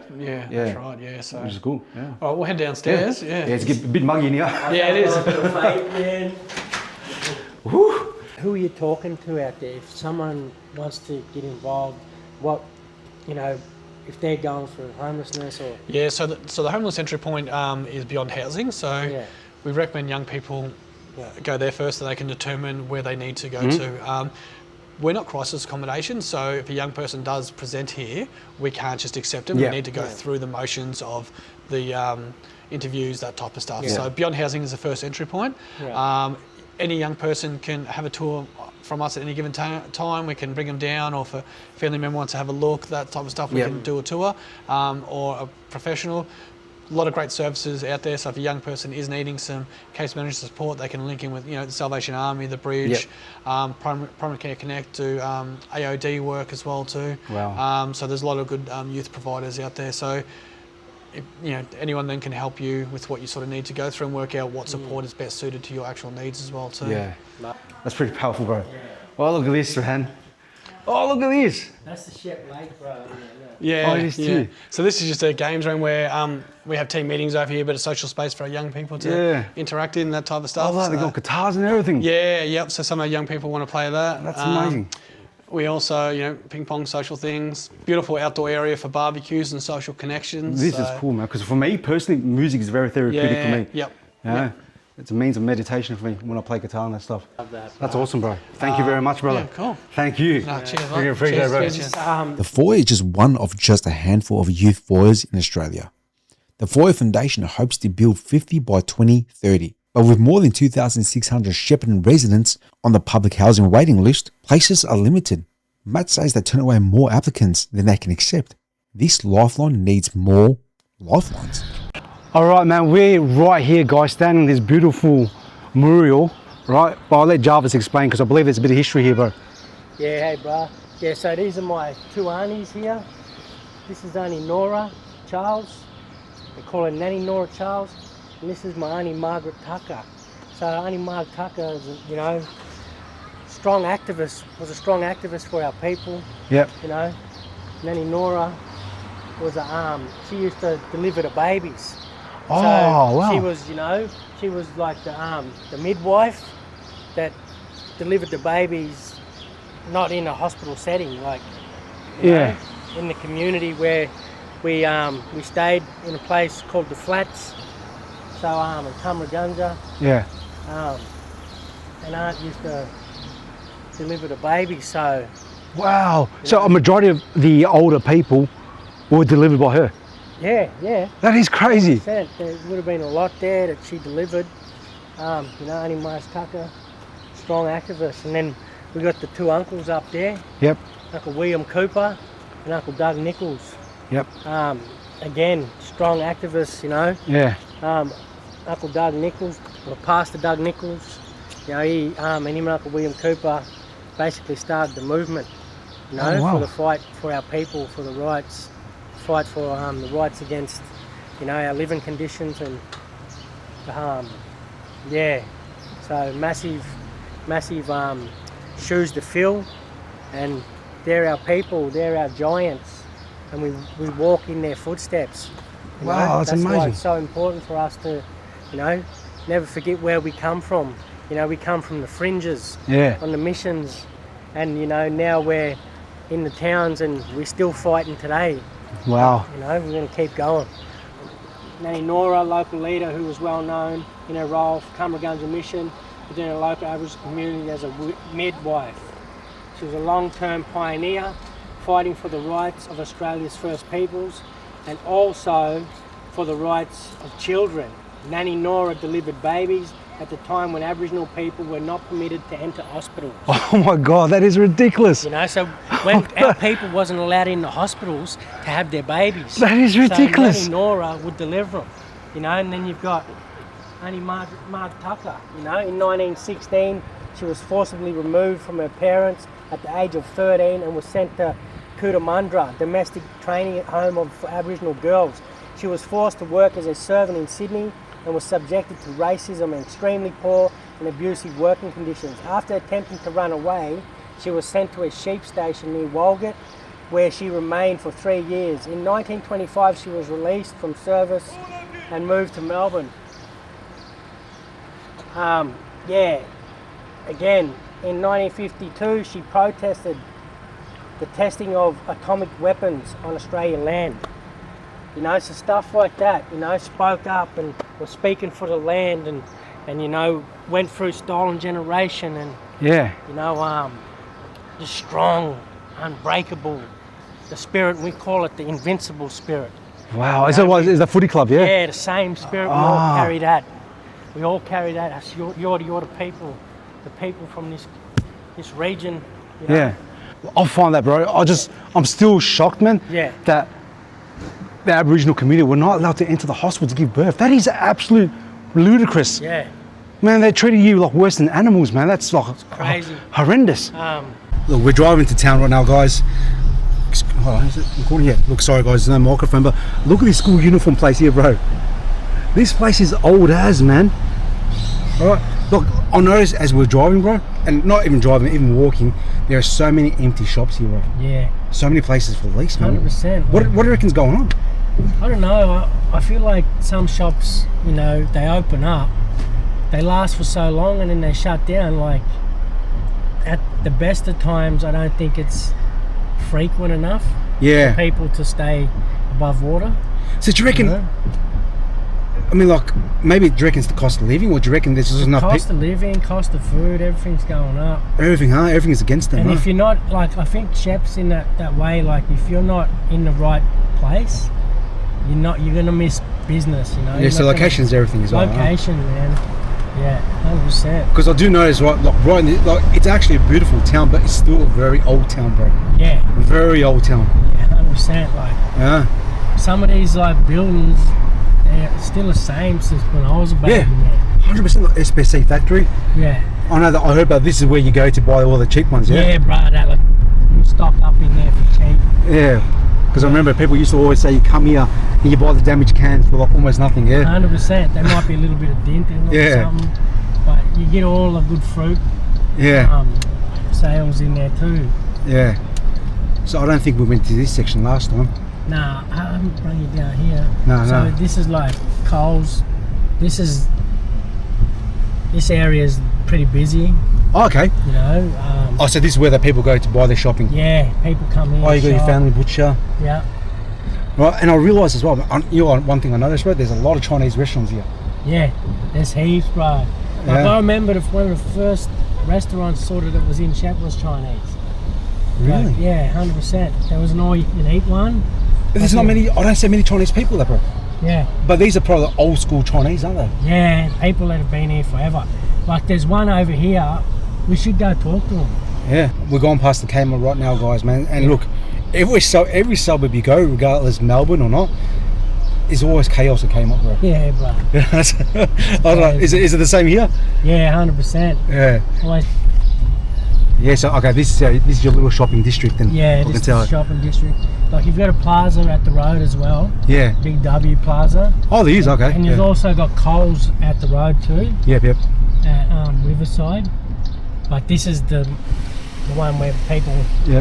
that's right. Yeah, so which is cool. Yeah. All right, we'll head downstairs. Yeah, it's a bit muggy in here. Yeah, it is. Who are you talking to out there? If someone wants to get involved, what, you know, if they're going through homelessness or... Yeah, so the homeless entry point is beyond housing. So we recommend young people go there first so they can determine where they need to go to. We're not crisis accommodation, so if a young person does present here, we can't just accept them. We need to go through the motions of the interviews, that type of stuff. So beyond housing is the first entry point. Any young person can have a tour from us at any given time. We can bring them down, or if a family member wants to have a look, that type of stuff, we can do a tour, or a professional. A lot of great services out there. So if a young person is needing some case management support, they can link in with the Salvation Army, the Bridge, Primary Care Connect, do AOD work as well too. Wow. So there's a lot of good youth providers out there. So anyone then can help you with what you sort of need to go through and work out what support is best suited to your actual needs as well too. Yeah, that's pretty powerful, bro. Well, look at this, man. Oh, look at this. That's the Shep Lake, bro. Yeah, it is too. So this is just a games room where we have team meetings over here, but a social space for our young people to interact in, that type of stuff. Oh, like they've got guitars and everything. Yeah. So some of our young people want to play that. That's amazing. We also, ping pong, social things. Beautiful outdoor area for barbecues and social connections. This is cool, man. Because for me personally, music is very therapeutic for me. Yep. It's a means of meditation for me when I play guitar and that stuff. That's awesome, bro. Thank you very much, brother. Yeah, cool. Thank you. No, cheers, Really mate. appreciate it, bro. Cheers. The Foyer is just one of just a handful of youth foyers in Australia. The Foyer Foundation hopes to build 50 by 2030, but with more than 2,600 Shepparton residents on the public housing waiting list, places are limited. Matt says they turn away more applicants than they can accept. This lifeline needs more lifelines. All right, man, we're right here, guys, standing in this beautiful memorial, right? But I'll let Jarvis explain because I believe there's a bit of history here, bro. Yeah, hey, bro. Yeah, so these are my two aunties here. This is Auntie Nora Charles. They call her Nanny Nora Charles. And this is my Auntie Margaret Tucker. So Auntie Margaret Tucker is, strong activist, was a strong activist for our people. Yep. Nanny Nora was she used to deliver the babies. Oh, so wow. She was, she was like the midwife that delivered the babies, not in a hospital setting, like in the community where we stayed in a place called the Flats. So in Tumragunja. Yeah. And Aunt used to deliver the babies, so. Wow. So a majority of the older people were delivered by her. Yeah. That is crazy. 100%. There would have been a lot there that she delivered. Auntie Mars Tucker, strong activist. And then we got the two uncles up there. Yep. Uncle William Cooper and Uncle Doug Nichols. Yep. Again, strong activists, Yeah. Uncle Doug Nichols, or Pastor Doug Nichols, he and him and Uncle William Cooper basically started the movement, for the fight for our people, for the rights, fight for the rights against, our living conditions and, so massive shoes to fill, and they're our people, they're our giants, and we walk in their footsteps. Wow, that's amazing. Why it's so important for us to, never forget where we come from. We come from the fringes, on the missions, and now we're in the towns and we're still fighting today. Wow. We're going to keep going. Nanny Nora, local leader who was well known in her role for Tumragunja Mission within a local Aboriginal community as a midwife. She was a long-term pioneer fighting for the rights of Australia's First Peoples and also for the rights of children. Nanny Nora delivered babies at the time when Aboriginal people were not permitted to enter hospitals. Oh my God, that is ridiculous. You know, so when our people wasn't allowed in the hospitals to have their babies. That is ridiculous. So Nanny Nora would deliver them, you know, and then you've got Auntie Marg Tucker, you know, in 1916 she was forcibly removed from her parents at the age of 13 and was sent to Cootamundra, domestic training home for Aboriginal girls. She was forced to work as a servant in Sydney and was subjected to racism and extremely poor and abusive working conditions. After attempting to run away, she was sent to a sheep station near Walgett, where she remained for 3 years. In 1925, she was released from service and moved to Melbourne. Again, in 1952, she protested the testing of atomic weapons on Australian land. You know, so stuff like that, you know, spoke up and was speaking for the land and you know, went through stolen generation and, yeah, you know, just strong, unbreakable, the spirit, we call it the invincible spirit. Wow, is the footy club, yeah? Yeah, the same spirit, we all carry that. We all carry that. That's you're the people from this region. You know? Yeah, I find that, bro. I'm still shocked, man. Yeah. That the Aboriginal community were not allowed to enter the hospital to give birth. That is absolute ludicrous. Yeah. Man, they treated you like worse than animals, man. That's like crazy. Horrendous. Look, we're driving to town right now, guys. Hold on, is it recording? Yeah. Look, sorry, guys, there's no microphone, but look at this school uniform place here, bro. This place is old as, man. All right. Look, I noticed as we're driving, bro, and not even driving, even walking, there are so many empty shops here, bro. Yeah. So many places for lease, man. 100%. What do you reckon's going on? I don't know. I feel like some shops, you know, they open up, they last for so long and then they shut down. Like, at the best of times, I don't think it's frequent enough for people to stay above water. So do you reckon, I mean, like, maybe do you reckon it's the cost of living, or do you reckon there's just enough cost of living, cost of food, everything's going up. Everything, huh? Everything's against them, And huh? if you're not, like, I think Shep's in that way, like, if you're not in the right place, you're gonna miss business, you know. Yeah, so location's everything as well. Location, man. Yeah, 100%. Because I do notice, right in like, it's actually a beautiful town, but it's still a very old town, bro. Yeah. Very old town. Yeah, 100%. Like, yeah. Some of these, like, buildings, they're still the same since when I was a baby. Yeah, 100% like SPC factory. Yeah. I know that I heard about this is where you go to buy all the cheap ones, yeah? Yeah, bro, that, like, you stock up in there for cheap. Yeah. Because I remember people used to always say you come here and you buy the damaged cans for like almost nothing, yeah? 100%. There might be a little bit of dent in it or something, but you get all the good fruit sales in there too. Yeah. So I don't think we went to this section last time. Nah, I haven't brought you down here. No. This is like Coles. This area is pretty busy. Oh, okay. You know. So this is where the people go to buy their shopping. Yeah, people come here. Oh, you got your family butcher. Yeah. Right, and I realised as well, you know, one thing I noticed, bro, there's a lot of Chinese restaurants here. Yeah, there's heaps, bro. Like, I remember one of the first restaurants sorted that was in Shepparton was Chinese. Really? Like, yeah, 100%. There was an all-you-can-eat one. But there's not many, I don't see many Chinese people there, bro. Yeah. But these are probably old school Chinese, aren't they? Yeah, people that have been here forever. Like, there's one over here, we should go talk to them. Yeah, we're going past the Kmart right now, guys, man. And look, every suburb you go, regardless Melbourne or not, is always chaos at Kmart, bro. Yeah, bro. I don't know, is it the same here? Yeah, 100%. Yeah. Always. Yeah, so okay, this is your little shopping district, then. Yeah, this is the shopping district. Like, you've got a plaza at the road as well. Yeah. Big W Plaza. Oh, there is, okay. And you've also got Coles at the road too. Yep. At Riverside. Like, this is the one where people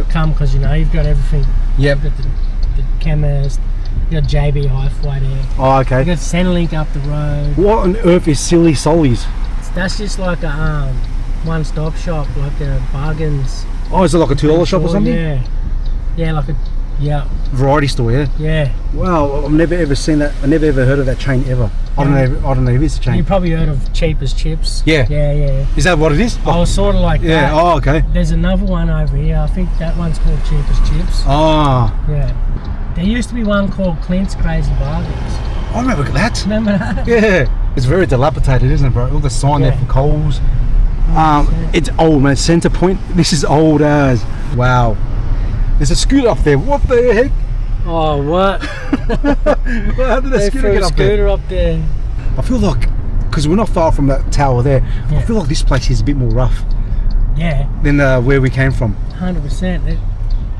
come because, you know, you've got everything. Yep. You've got the chemist, you've got JB Hi-Fi there. Oh, okay. You've got Centrelink up the road. What on earth is Silly Solly's? That's just like a one-stop shop, like the bargains. Oh, is it like a $2 shop or something? Yeah. Yeah, like Yeah. Variety store, yeah? Yeah. Wow, I've never ever seen that. I never ever heard of that chain ever. I don't know if it's a chain. You probably heard of Cheap as Chips. Yeah. Yeah. Is that what it is? I was sort of like that. Yeah, oh, okay. There's another one over here. I think that one's called Cheap as Chips. Oh. Yeah. There used to be one called Clint's Crazy Bargains. I remember that. Remember that? Yeah. It's very dilapidated, isn't it, bro? All the sign there for Coles. It's old, man. Centre Point. This is old as. Wow. There's a scooter up there. What the heck? Oh, what? How did the scooter get up there? Up there? I feel like, because we're not far from that tower there, I feel like this place is a bit more rough. Yeah. Than where we came from. 100%.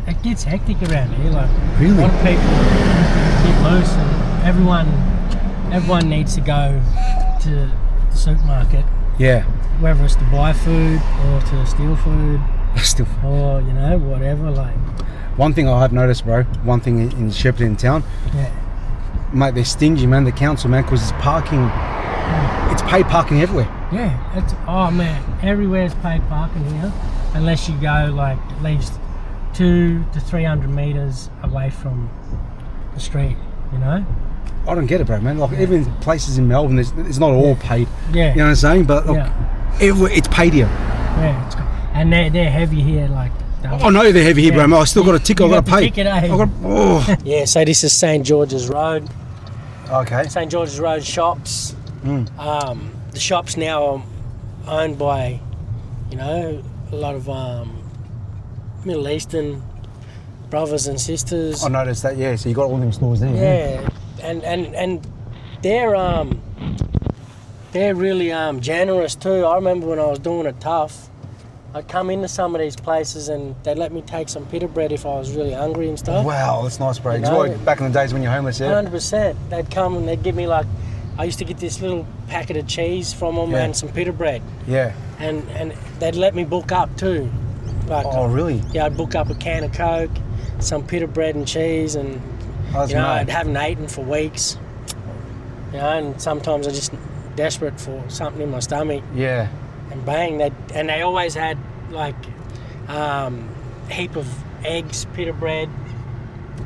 It gets hectic around here. Like, really? A lot of people get loose, and everyone needs to go to the supermarket. Yeah. Whether it's to buy food or to steal food. Or, you know, whatever. Like. One thing I have noticed, bro, in Shepparton town, mate, they're stingy, man, the council, man, because it's parking, it's paid parking everywhere. Yeah, oh man, everywhere's paid parking here, unless you go like at least 200 to 300 meters away from the street, you know? I don't get it, bro, man. Like, even places in Melbourne, it's not all paid. Yeah. You know what I'm saying? But look, everywhere, it's paid here. Yeah, and they're heavy here, like. I know they're heavy here, bro. I still got a ticket. I've got to pay. Yeah, so this is St. George's Road. Okay. St. George's Road shops. The shops now are owned by, you know, a lot of Middle Eastern brothers and sisters. I noticed that. Yeah. So you got all them stores there. Yeah, and they're really generous too. I remember when I was doing it tough. I'd come into some of these places and they'd let me take some pita bread if I was really hungry and stuff. Wow, that's nice, bro. You know, back in the days when you're homeless, yeah? 100%. They'd come and they'd give me like, I used to get this little packet of cheese from them and some pita bread. Yeah. And they'd let me book up too. Like, oh, really? Yeah, I'd book up a can of Coke, some pita bread and cheese, and you know, I haven't eaten for weeks. You know, and sometimes I'm just desperate for something in my stomach. Yeah. And bang, they always had like a heap of eggs, pita bread,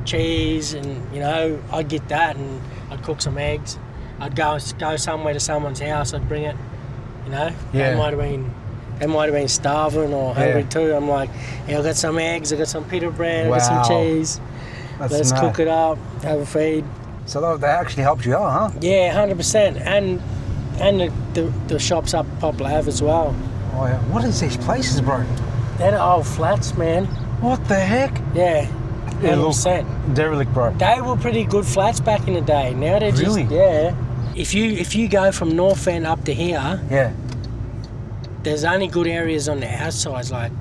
cheese, and you know, I'd get that and I'd cook some eggs. I'd go somewhere to someone's house, I'd bring it, you know. Yeah. They might have been starving or hungry too. I'm like, hey, I got some eggs, I got some pita bread, I got some cheese. Let's cook it up, have a feed. So they actually helped you out, huh? Yeah, 100%. And the shops up Poplar Ave as well. Oh yeah. What is these places, bro? They're old flats, man. What the heck? Yeah. 100%. Derelict, bro. They were pretty good flats back in the day. Now they're just If you go from North End up to here, there's only good areas on the outsides, like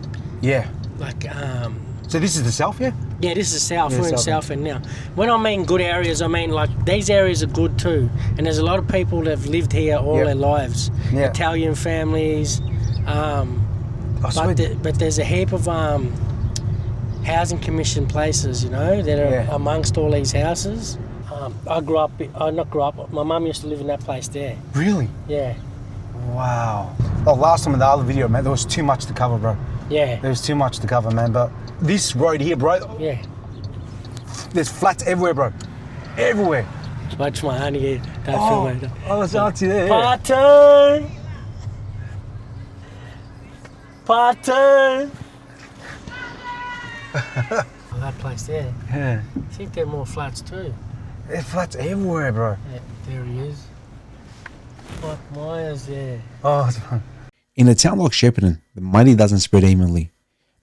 So this is the south, yeah? Yeah, this is south. We're in South End now. When I mean good areas, I mean like these areas are good too. And there's a lot of people that have lived here all their lives. Yeah. Italian families. But there's a heap of housing commission places, you know, that are amongst all these houses. My mum used to live in that place there. Really? Yeah. Wow. Oh, last time in the other video, man, there was too much to cover, bro. Yeah. There was too much to cover, man, but this road here, bro. Yeah. There's flats everywhere, bro. Everywhere. Watch my honey here. Don't film it. Oh, there's auntie there. Party! Party! That place there. Yeah. I think there are more flats too. There's flats everywhere, bro. Yeah, there he is. Mike Myers there. Oh, in a town like Shepparton, the money doesn't spread evenly.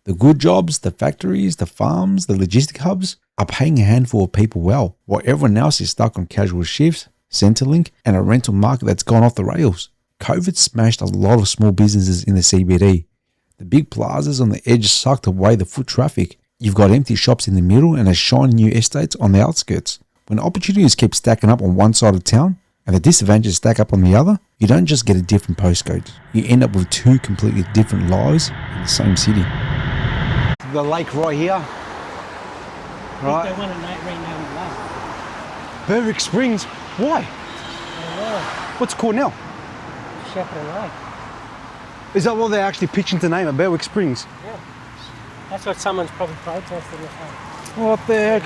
The good jobs, the factories, the farms, the logistic hubs are paying a handful of people well, while everyone else is stuck on casual shifts, Centrelink, and a rental market that's gone off the rails. COVID smashed a lot of small businesses in the CBD. The big plazas on the edge sucked away the foot traffic. You've got empty shops in the middle and a shiny new estates on the outskirts. When opportunities keep stacking up on one side of town and the disadvantages stack up on the other, you don't just get a different postcode. You end up with two completely different lives in the same city. The lake right here. Right. They want to rename the lake. Berwick Springs. Why? What's it called now? Shepparton Lake. Is that what they're actually pitching to name it? Berwick Springs? Yeah. That's what someone's probably protesting. What the heck?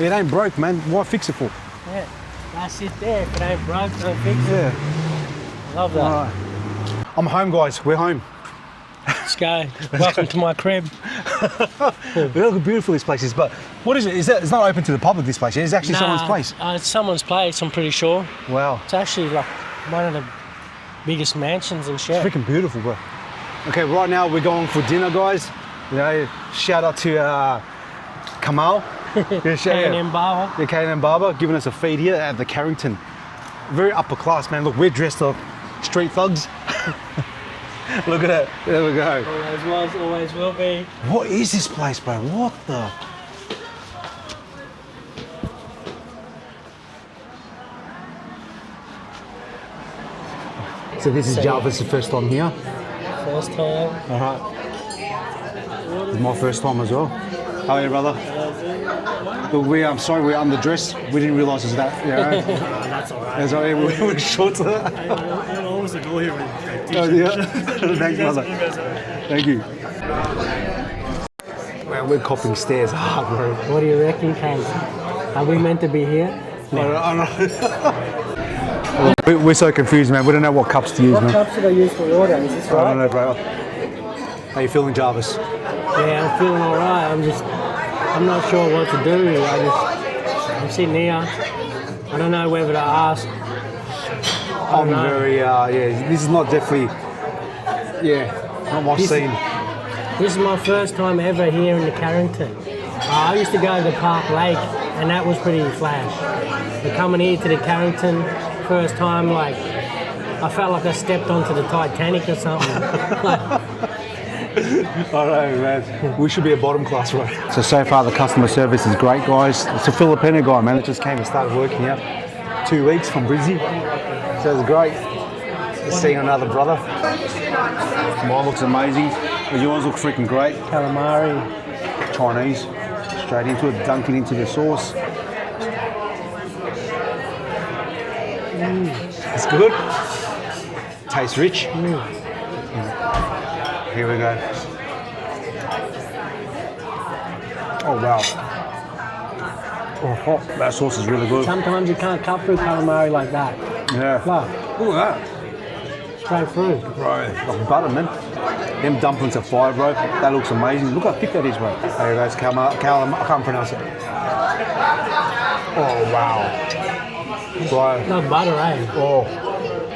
It ain't broke, man. Why fix it for? Yeah, that's it there. If it ain't broke, don't fix it. Yeah. Love that. All right. I'm home, guys. We're home. Let's go. Welcome to my crib. Look how beautiful this place is. But what is it? It's not open to the public, this place. It's actually someone's place. It's someone's place, I'm pretty sure. Wow. It's actually like one of the biggest mansions in Shep. It's freaking beautiful, bro. Okay, right now we're going for dinner, guys. You know, shout out to Kamal. K&M Barber. The K&M Barber giving us a feed here at the Carrington. Very upper class, man. Look, we're dressed like street thugs. Look at that. There we go. Always was, always will be. What is this place, bro? What the? So this is Jarvis' first time here. First time. All right. It's my first time as well. How are you, brother? Look, I'm sorry, we're underdressed. We didn't realise it was that. You know? That's all right. That's all right. We're short. I always go here with Oh, yeah. Thanks, brother. Thank you. Man, we're copping stairs hard, bro. What do you reckon, Kate? Are we meant to be here? No. I don't know. We're so confused, man. We don't know what cups to use, man. What cups should I use for water? Is this right? I don't know, bro. How you feeling, Jarvis? Yeah, I'm feeling all right. I'm not sure what to do. I'm sitting here. I don't know whether to ask. I'm very, this is not definitely, not my scene. This is my first time ever here in the Carrington. I used to go to the Park Lake, and that was pretty flash. But coming here to the Carrington, first time, like, I felt like I stepped onto the Titanic or something. I know, man. We should be a bottom class, right? So far the customer service is great, guys. It's a Filipino guy, man, that just came and started working here. 2 weeks from Brizzy. So it's great. Seeing another brother. Mine looks amazing. Yours look freaking great. Calamari. Chinese. Straight into it, dunking into the sauce. It's good. Tastes rich. Here we go. Oh wow. Oh, hot. That sauce is really good. Sometimes you can't cut through calamari like that. Yeah. Look. Look at that. Straight through. Bro, like butter, man. Them dumplings are fire, bro. That looks amazing. Look how thick that is, bro. There goes I can't pronounce it. Oh, wow. Bro. Like butter, eh? Oh.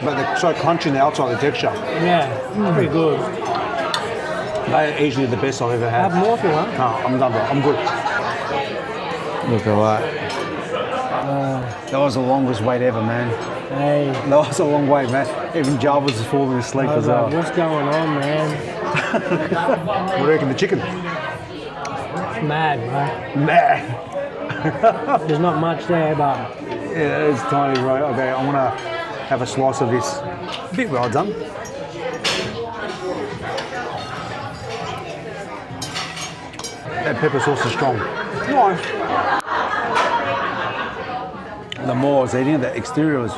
But they're so crunchy on the outside, the texture. Yeah, pretty good. They're easily the best I've ever had. Have more if you want. No, I'm done, bro. I'm good. Look at that. That was the longest wait ever, man. Hey. That was a long wait, man. Even Jarvis is falling asleep as well. What's going on, man? What do you reckon, the chicken? It's mad, bro. Mad. There's not much there, but... Yeah, it's tiny, bro. Okay, I want to have a slice of this. A bit well done. That pepper sauce is strong. Nice. The more I was eating it, the exterior was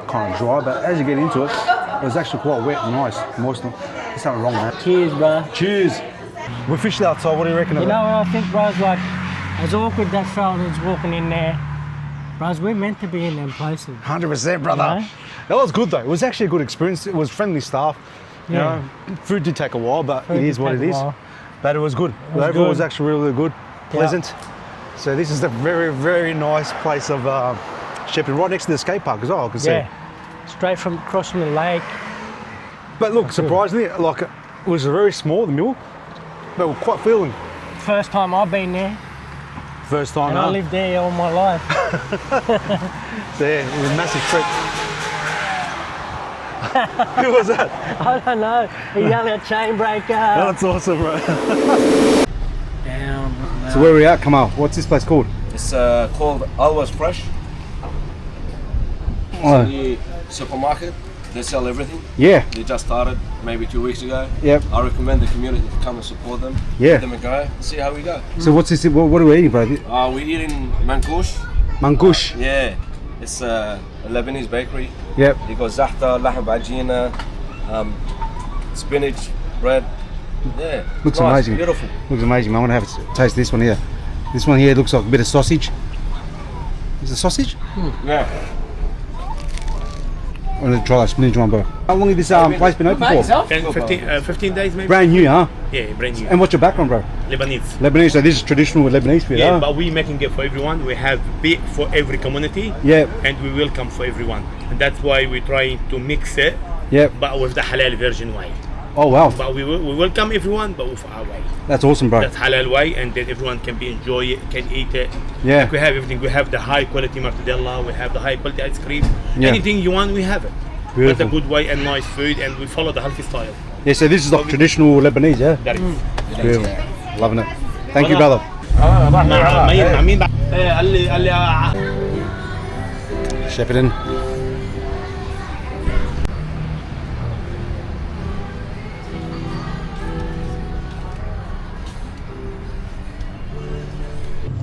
kind of dry, but as you get into it, it was actually quite wet and nice, moist. There's something wrong, man. Cheers, bro. Cheers. We're officially outside. What do you reckon of You it? know what I think, bro? It's like, as awkward that felt as walking in there, bros, we're meant to be in them places. 100%, brother. You know? That was good, though. It was actually a good experience. It was friendly staff. You know, food did take a while, but it is what it is. But it was good. The overall was actually really good, pleasant. So this is the very, very nice place of Shepparton, right next to the skate park as well, I can see. Straight from across from the lake. But look, surprisingly, like it was very small, the mill, but we're quite feeling. First time I've been there. First time, and I lived there all my life. So yeah, it was a massive trip. Who was that? I don't know. He yelled at chain breaker. That's awesome, bro. Down. So where are we at, Kamal? What's this place called? It's called Always Fresh. It's a new supermarket. They sell everything. Yeah. They just started maybe 2 weeks ago. Yep. I recommend the community to come and support them. Yeah. Give them a go. See how we go. So what's this? What are we eating, bro? We're eating mankush. Mankush. Yeah. It's a Lebanese bakery. Yep. You got zahta, lahm bajina, spinach, bread, Yeah. Looks nice, amazing. Beautiful. Looks amazing. I want to have a taste of this one here. This one here looks like a bit of sausage. Is it sausage? Yeah. I'm going to try that spinach one, bro. How long has this place been open for? 15 days maybe. Brand new, huh? Yeah, brand new. And what's your background, bro? Lebanese. Lebanese, so this is traditional with Lebanese food, Yeah, huh? but we making it for everyone. We have big for every community. Yeah. And we welcome for everyone. And that's why we try to mix it. Yeah. But with the halal version way. Oh, wow. But we welcome everyone, but with our way. That's awesome, bro. That's halal way, and then everyone can enjoy it, can eat it. Yeah. Like we have everything. We have the high quality mortadella. We have the high quality ice cream. Yeah. Anything you want, we have it. Beautiful. But a good way and nice food, and we follow the healthy style. Yeah, so this is like traditional Lebanese, yeah? That is. Beautiful. Loving it. Thank you, brother. Shepparton.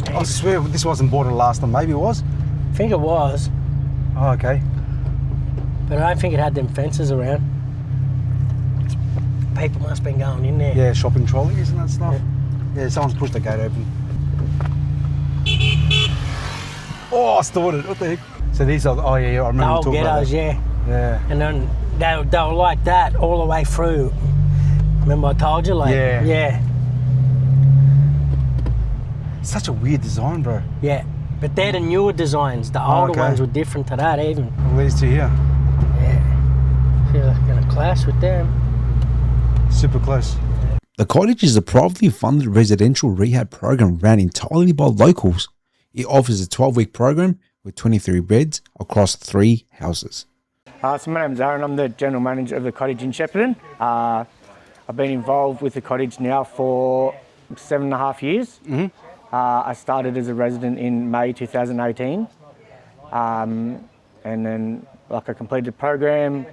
I swear this wasn't bought the last time. Maybe it was? I think it was. Oh, okay. But I don't think it had them fences around. People must have been going in there. Yeah, shopping trolleys and that stuff. Yeah, someone's pushed the gate open. Oh, I started. What the heck? So these are, oh yeah, I remember The old talking about ghettos, that. yeah. Yeah. And then they were like that all the way through. Remember I told you? Like, Yeah. Yeah. Such a weird design, bro. Yeah. But they're the newer designs. The older okay. ones were different to that even. Well, these two here. Yeah. Feel like I'm gonna clash with them. Super close. The Cottage is a privately funded residential rehab program run entirely by locals. It offers a 12-week program with 23 beds across 3 houses. So my name's Aaron, I'm the General Manager of the Cottage in Shepparton. I've been involved with the Cottage now for 7.5 years. Mm-hmm. I started as a resident in May 2018. And then I completed the program,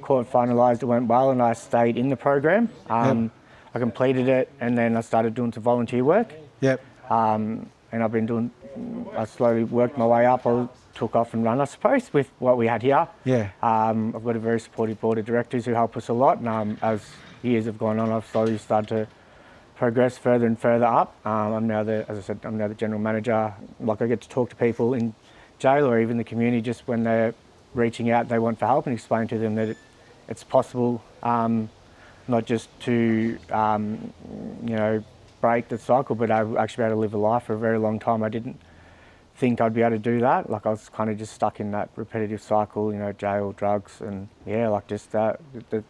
court finalised, it went well, and I stayed in the program. I completed it, and then I started doing some volunteer work. Yep. And I slowly worked my way up. I took off and run, I suppose, with what we had here. Yeah. I've got a very supportive board of directors who help us a lot, and as years have gone on, I've slowly started to progress further and further up. I'm now the general manager. Like, I get to talk to people in jail or even the community just when they're reaching out, they want for help, and explain to them that it's possible, not just to break the cycle, but I actually be able to live a life for a very long time. I didn't think I'd be able to do that. Like, I was kind of just stuck in that repetitive cycle, jail, drugs, and just that.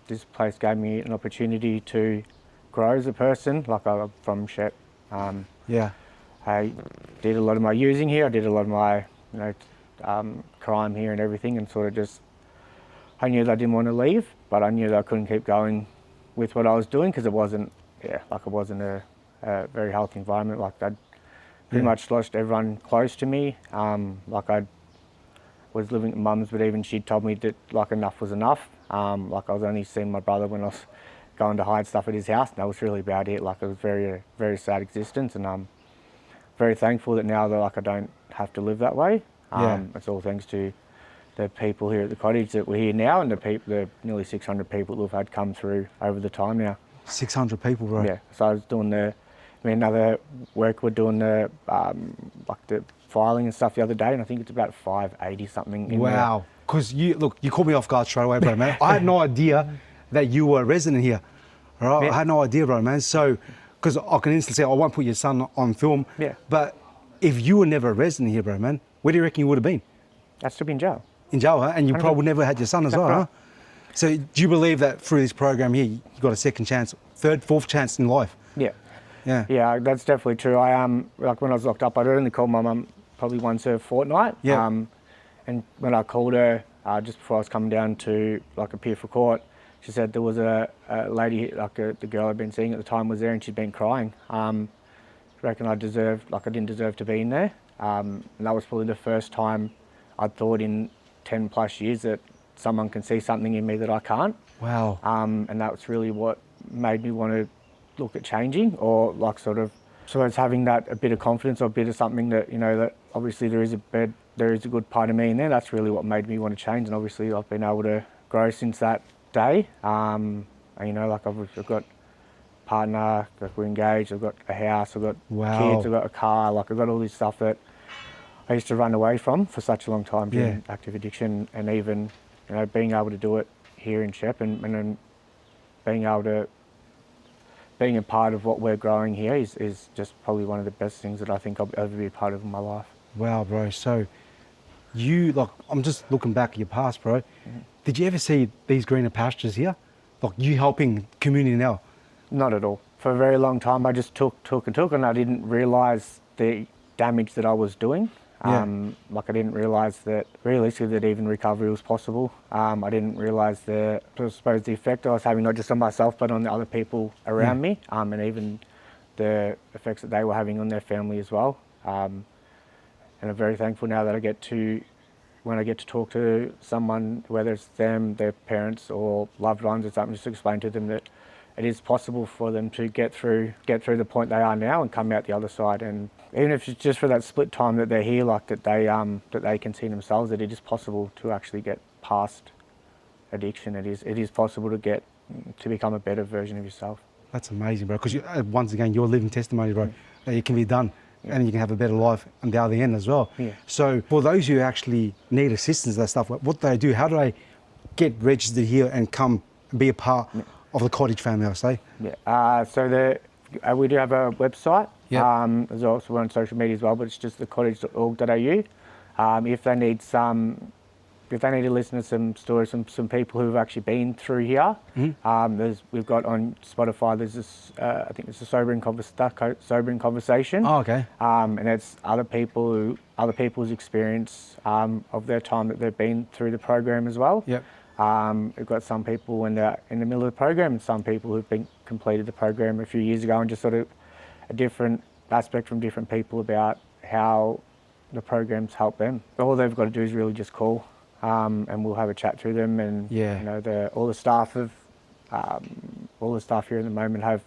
This place gave me an opportunity to grow as a person. Like, I'm from Shep. Yeah. I did a lot of my using here. I did a lot of my, crime here and everything, and sort of just, I knew that I didn't want to leave, but I knew that I couldn't keep going with what I was doing because it wasn't a very healthy environment. Like, I'd pretty much lost everyone close to me. I was living at mum's, but even she told me that enough was enough. I was only seeing my brother when I was going to hide stuff at his house, and that was really about it. It was very, very sad existence, and I'm very thankful that now that I don't have to live that way. It's all thanks to the people here at the Cottage that we're here now, and the nearly 600 people that we've had come through over the time now. 600 people, bro. Yeah, so I was doing another work, we're doing the filing and stuff the other day, and I think it's about 580 something. Wow. Because you caught me off guard straight away, bro, man. I had no idea that you were a resident here. Right? Yeah. I had no idea, bro, man. So, because I can instantly say, I won't put your son on film. Yeah. But if you were never a resident here, bro, man, where do you reckon you would have been? I'd still be in jail. In jail, huh? And you probably never had your son as well, huh? So do you believe that through this program here, you got a second chance, third, fourth chance in life? Yeah. Yeah. Yeah, that's definitely true. I when I was locked up, I'd only call my mum probably once a fortnight. Yeah. And when I called her just before I was coming down to appear for court, she said there was a lady, the girl I'd been seeing at the time was there, and she'd been crying. I reckon I didn't deserve to be in there. And that was probably the first time I'd thought in 10 plus years that someone can see something in me that I can't. Wow. And that's really what made me want to look at changing, or so it's having that a bit of confidence or a bit of something that, that obviously there is a good part of me in there. That's really what made me want to change, and obviously I've been able to grow since that day. I've got partner, like we're engaged, I've got a house, I've got Wow. kids, I've got a car, like I've got all this stuff that I used to run away from for such a long time during active addiction, and even, you know, being able to do it here in Shepparton and then being a part of what we're growing here is just probably one of the best things that I think I'll ever be a part of in my life. Wow, bro. So you, like, I'm just looking back at your past, bro. Did you ever see these greener pastures here? Like you helping community now? Not at all. For a very long time, I just took, and I didn't realise the damage that I was doing. Like I didn't realise that realistically that even recovery was possible. I didn't realise the effect I was having, not just on myself, but on the other people around me, and even the effects that they were having on their family as well. And I'm very thankful now that when I get to talk to someone, whether it's them, their parents or loved ones or something, just to explain to them that it is possible for them to get through the point they are now and come out the other side. And even if it's just for that split time that they're here, like that they can see themselves, that it is possible to actually get past addiction. It is possible to become a better version of yourself. That's amazing, bro. Because once again, you're living testimony, bro. That it can be done. And you can have a better life on the other end as well. So for those who actually need assistance, that stuff, what do they do? How do they get registered here and come and be a part of the Cottage family, I say? So we do have a website. There's also we're on social media as well, but it's just thecottage.org.au. If they need to listen to some stories from some people who've actually been through here, we've got on Spotify. There's this, I think it's a sobering conversation. Oh, okay. And it's other people's experience of their time that they've been through the program as well. We've got some people when they're in the middle of the program, and some people who've completed the program a few years ago, and just sort of a different aspect from different people about how the programs help them. All they've got to do is really just call. And we'll have a chat through them, and you know, all the staff here at the moment have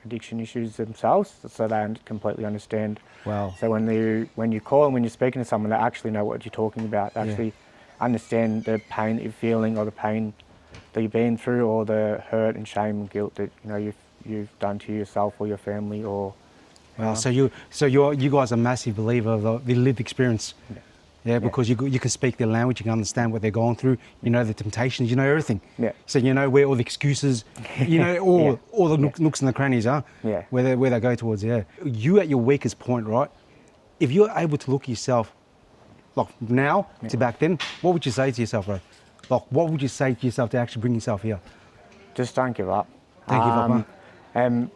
addiction issues themselves, so they completely understand. Wow. So when you call and when you're speaking to someone, they actually know what you're talking about. They actually understand the pain that you're feeling, or the pain that you've been through, or the hurt and shame and guilt that you've done to yourself or your family. Or wow. So you guys are massive believer of the lived experience. Because you can speak their language, you can understand what they're going through, you know the temptations, you know everything. So you know where all the excuses, you know all the nooks and the crannies are, where they go towards. You at your weakest point, right? If you're able to look at yourself, like now to back then, what would you say to yourself, bro? Like what would you say to yourself to actually bring yourself here? Just don't give up. Don't give up, huh? And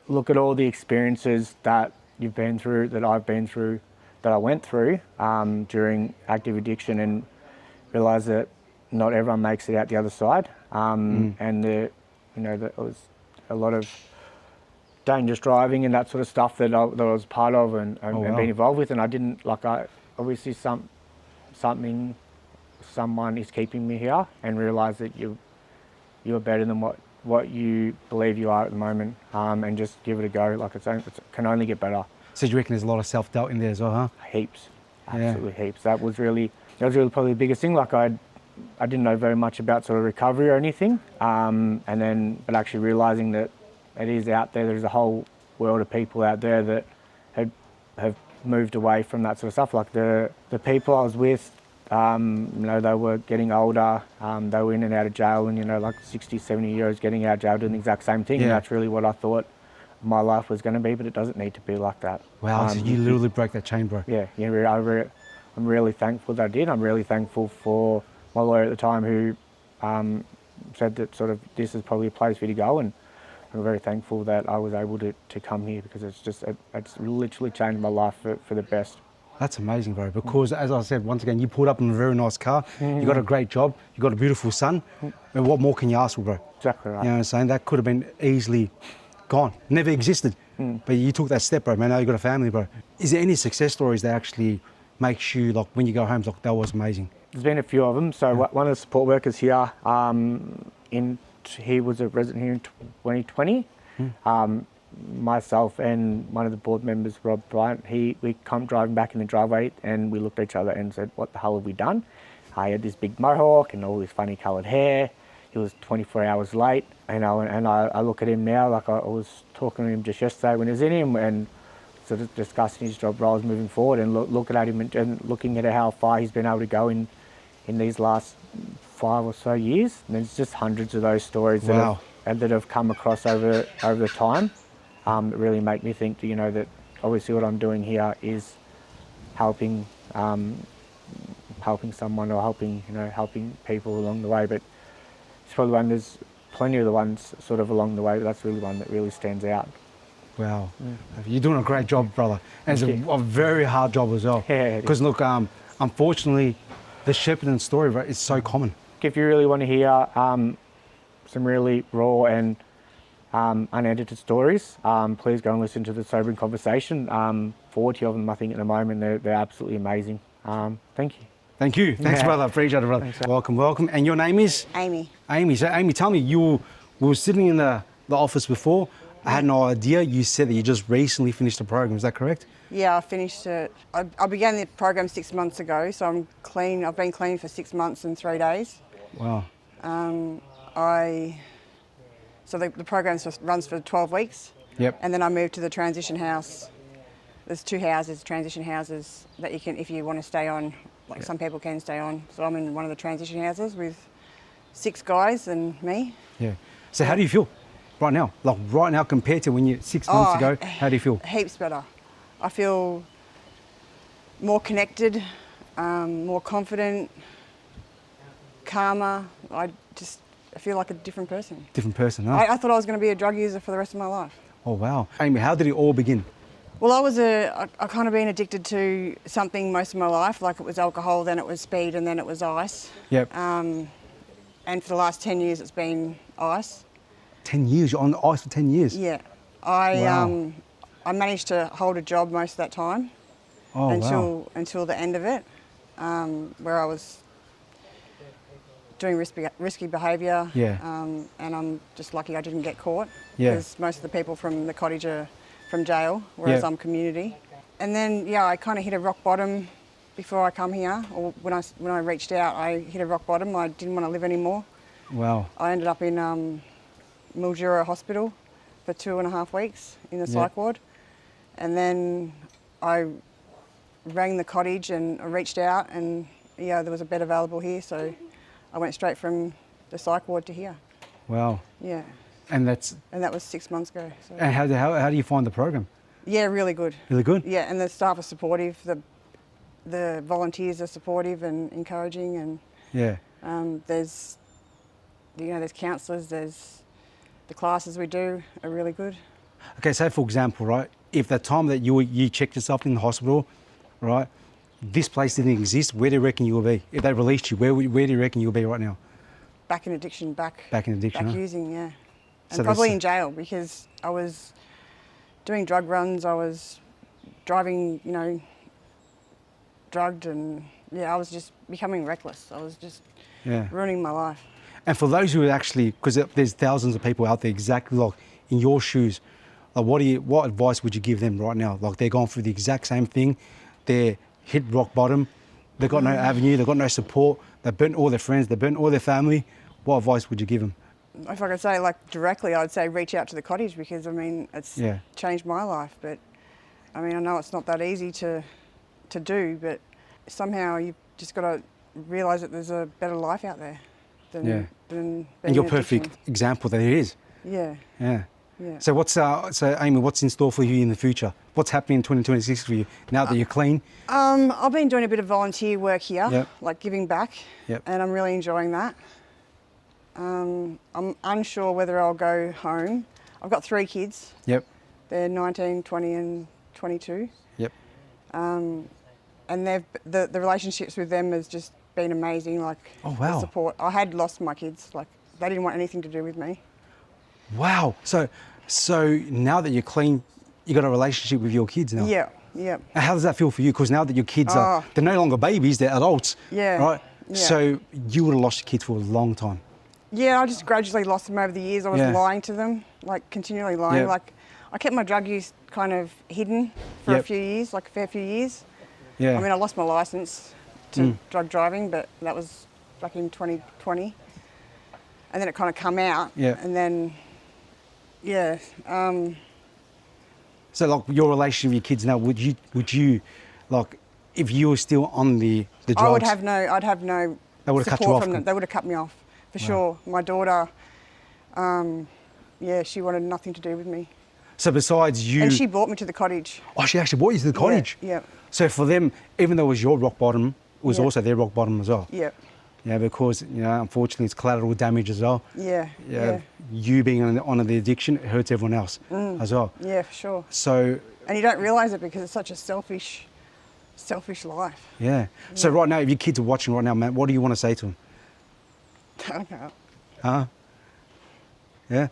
look at all the experiences that you've been through, that I've been through, that I went through during active addiction, and realise that not everyone makes it out the other side. And there was a lot of dangerous driving and that sort of stuff that I was part of and been involved with, and I didn't obviously someone is keeping me here, and realise that you're better than what you believe you are at the moment, and just give it a go. Like it can only get better. So do you reckon there's a lot of self-doubt in there as well, huh? Heaps, absolutely heaps. That was really probably the biggest thing. Like I didn't know very much about sort of recovery or anything, but actually realising that it is out there. There's a whole world of people out there that have moved away from that sort of stuff. Like the people I was with, they were getting older. They were in and out of jail, and like 60, 70 years getting out of jail doing the exact same thing. And that's really what I thought my life was going to be, but it doesn't need to be like that. Wow, so you literally broke that chain, bro. I'm really thankful that I did. I'm really thankful for my lawyer at the time, who said that sort of this is probably a place for you to go, and I'm very thankful that I was able to come here, because it's literally changed my life for the best. That's amazing, bro, because as I said, once again, you pulled up in a very nice car, you got a great job, you got a beautiful son, and what more can you ask for, bro? Exactly right. You know what I'm saying? That could have been easily gone, never existed, but you took that step, bro, man. Now you got a family, bro. Is there any success stories that actually makes you, like, when you go home, like, that was amazing? There's been a few of them. So one of the support workers here, he was a resident here in 2020. Myself and one of the board members, Rob Bryant, we come driving back in the driveway, and we looked at each other and said, what the hell have we done? He had this big mohawk and all this funny coloured hair. he was 24 hours late, you know, and I look at him now, like I was talking to him just yesterday when he was in him, and sort of discussing his job roles moving forward, and looking at him and looking at how far he's been able to go in these last 5 or so years. And there's just hundreds of those stories that have come across over the time that really make me think, you know, that obviously what I'm doing here is helping someone, or helping people along the way. But it's probably one, there's plenty of the ones sort of along the way, but that's really one that really stands out. Wow, you're doing a great job, brother. And it's a very hard job as well. Yeah, because look, unfortunately, the Shepparton story, right, is so common. If you really want to hear some really raw and unedited stories, please go and listen to the Sobering Conversation. 40 of them, I think, at the moment. They're absolutely amazing. Thank you. Thank you. Thanks, brother. Appreciate it, brother. Thanks, welcome, welcome. And your name is? Amy. Amy. So, Amy, tell me, we were sitting in the office before. I had no idea. You said that you just recently finished the program. Is that correct? Yeah, I finished it. I began the program 6 months ago, so I'm clean. I've been clean for 6 months and 3 days. Wow. So the program runs for 12 weeks. Yep. And then I moved to the transition house. There's 2 houses, transition houses, that you can, if you want to stay on, like some people can stay on. So I'm in one of the transition houses with 6 guys and me. Yeah. So how do you feel right now? Like right now compared to when you 6 months ago, how do you feel? Heaps better. I feel more connected, more confident, calmer. I feel like a different person. Different person, huh? I thought I was going to be a drug user for the rest of my life. Oh, wow. Amy, how did it all begin? Well, I kind of been addicted to something most of my life, like it was alcohol, then it was speed, and then it was ice. Yep. And for the last 10 years, it's been ice. 10 years? You're on the ice for 10 years? Yeah. I managed to hold a job most of that time until the end of it, where I was doing risky behaviour. Yeah. And I'm just lucky I didn't get caught. Yeah. Because most of the people from the Cottage are from jail, whereas I'm community. And then, I kind of hit a rock bottom before I come here, or when I reached out, I hit a rock bottom. I didn't want to live anymore. Wow. I ended up in Mildura Hospital for 2.5 weeks in the psych ward. And then I rang the Cottage and I reached out, and there was a bed available here, so I went straight from the psych ward to here. Wow. Yeah. And that was 6 months ago. So. And how do you find the program? Yeah, really good. Really good? Yeah, and the staff are supportive. The volunteers are supportive and encouraging, and there's counsellors. There's the classes we do are really good. Okay, so for example, right, if the time that you checked yourself in the hospital, right, this place didn't exist, where do you reckon you will be? If they released you, where do you reckon you'll be right now? Back in addiction, back using, yeah. And So probably in jail, because I was doing drug runs, I was driving, drugged, and I was just becoming reckless. I was just ruining my life. And for those who are actually, because there's thousands of people out there exactly like in your shoes, like what advice would you give them right now? Like they're going through the exact same thing, they're hit rock bottom, they've got no avenue, they've got no support, they've burnt all their friends, they've burnt all their family. What advice would you give them? If I could say directly, I'd say reach out to the Cottage, because it's changed my life. But I know it's not that easy to do, but somehow you've just got to realise that there's a better life out there than being and you're an perfect addiction. example that it is. Yeah. Yeah. Yeah. So Amy, what's in store for you in the future? What's happening in 2026 for you now that you're clean? I've been doing a bit of volunteer work here, like giving back, and I'm really enjoying that. I'm unsure whether I'll go home. I've got 3 kids. Yep. They're 19, 20 and 22. Yep. And the relationships with them has just been amazing, like the support. I had lost my kids, like they didn't want anything to do with me. Wow. So now that you're clean, you got a relationship with your kids now? Yeah, yeah. And how does that feel for you? Because now that your kids they're no longer babies, they're adults. Yeah. Right? Yeah. So you would have lost your kids for a long time. Yeah, I just gradually lost them over the years. I was lying to them, like continually lying. Yep. Like I kept my drug use kind of hidden for a few years, like a fair few years. Yeah. I lost my licence to drug driving, but that was back in 2020. and then it kind of come out. Yeah. And then, yeah. So like your relationship with your kids now, would you like, if you were still on the drugs? I'd have no They would have cut you support off. from them. They would have cut me off, for sure. My daughter, yeah, she wanted nothing to do with me. So besides you... And she brought me to the cottage. Oh, she actually brought you to the cottage? Yeah. So for them, even though it was your rock bottom, it was Yeah. also their rock bottom as well? Yeah. Yeah, because, you know, unfortunately it's collateral damage as well. Yeah, Yeah. yeah. You being on the addiction, it hurts everyone else as well. Yeah, for sure. So... And you don't realise it because it's such a selfish life. Yeah. So right now, if your kids are watching right now, man, what do you want to say to them? I can't. Huh? Yeah?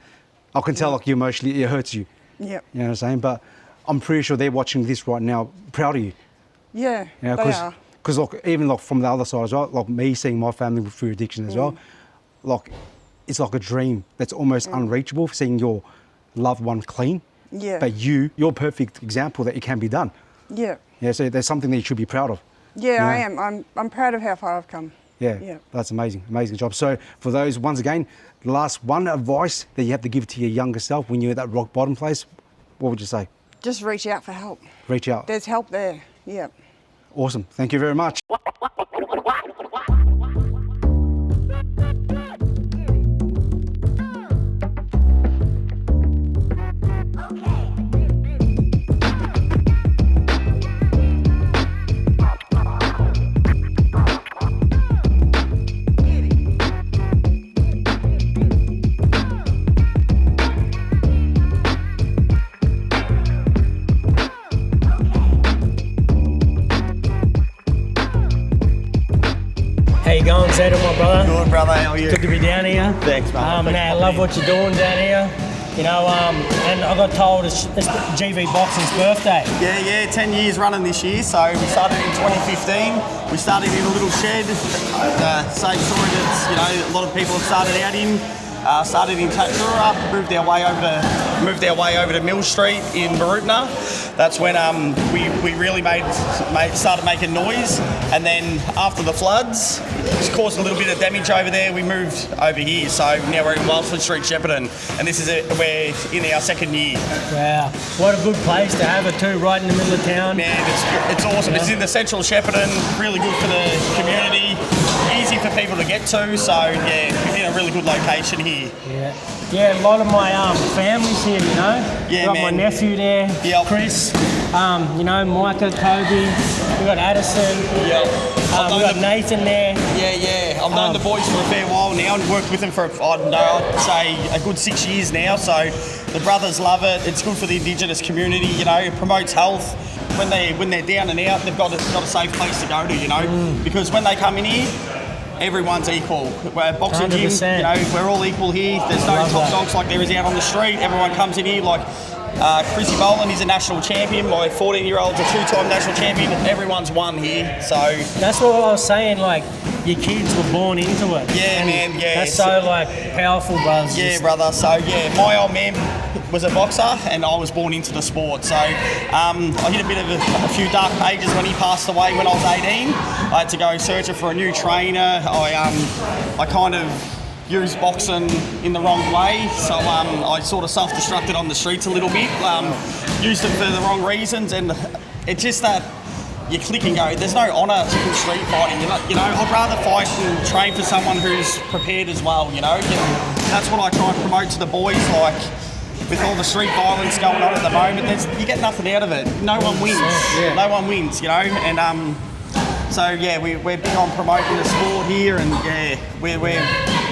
I can tell, like, you emotionally, it hurts you. Yep. You know what I'm saying? But I'm pretty sure they're watching this right now, proud of you. Yeah, You know, they are. Because, like, even like from the other side as well, like me seeing my family through addiction as well, like, it's like a dream that's almost unreachable, seeing your loved one clean. Yeah. But you're a perfect example that it can be done. Yeah. Yeah, so there's something that you should be proud of. Yeah, I Yeah. am. I'm proud of how far I've come. Yeah, Yeah. that's amazing, amazing job. So for those, once again, the last one advice that you have to give to your younger self when you're at that rock bottom place, what would you say? Just reach out for help. Reach out. There's help there. Yeah. Awesome, thank you very much. How you going, Zed, my brother? Good, brother. How are you? Good to be down here. Thanks, man. I love what you're doing down here. You know, and I got told it's GV Boxing's birthday. Yeah, 10 years running this year. So we started in 2015. We started in a little shed. Same story that, you know, a lot of people have started out in. Started in Tatura, moved our way over to Mill Street in Boredom. That's when we really started making noise. And then after the floods, it's caused a little bit of damage over there. We moved over here, so now we're in Wellsford Street, Shepparton, and this is we're in our second year. Wow, what a good place to have it too, right in the middle of town. Man, it's awesome. Yeah. It's in the central Shepparton, really good for the community, easy for people to get to. So yeah, we're in a really good location here. Yeah, a lot of my family's here, you know. Yeah, got man. my nephew there, Chris. You know, Micah, Kobe. We got Addison. Yeah. We got Nathan there. Yeah. I've known the boys for a fair while now and worked with them for, I don't know, I'd say a good 6 years now. So the brothers love it. It's good for the Indigenous community, you know, it promotes health. When they're down and out, they've got a safe place to go to, you know, because when they come in here, everyone's equal. We're a boxing gym, 100%. you know, we're all equal here. There's no Love top that. dogs like there is out on the street. Everyone comes in here like Chrissy Boland, he's a national champion. My 14-year-old's a two-time national champion. Everyone's won here, so... That's what I was saying, like, your kids were born into it. Yeah, And man, yeah. That's so, like, powerful, brothers. Yeah, brother. So, yeah, my old man was a boxer and I was born into the sport. So, I hit a bit of a few dark pages when he passed away when I was 18. I had to go searching for a new trainer. I kind of used boxing in the wrong way, so I sort of self-destructed on the streets a little bit, used it for the wrong reasons, and it's just that you click and go, there's no honour in street fighting, you know, I'd rather fight and train for someone who's prepared as well, you know. That's what I try and promote to the boys, like, with all the street violence going on at the moment, you get nothing out of it. No one wins. Yeah. No one wins, you know, and so yeah, we're big on promoting the sport here, and yeah, we're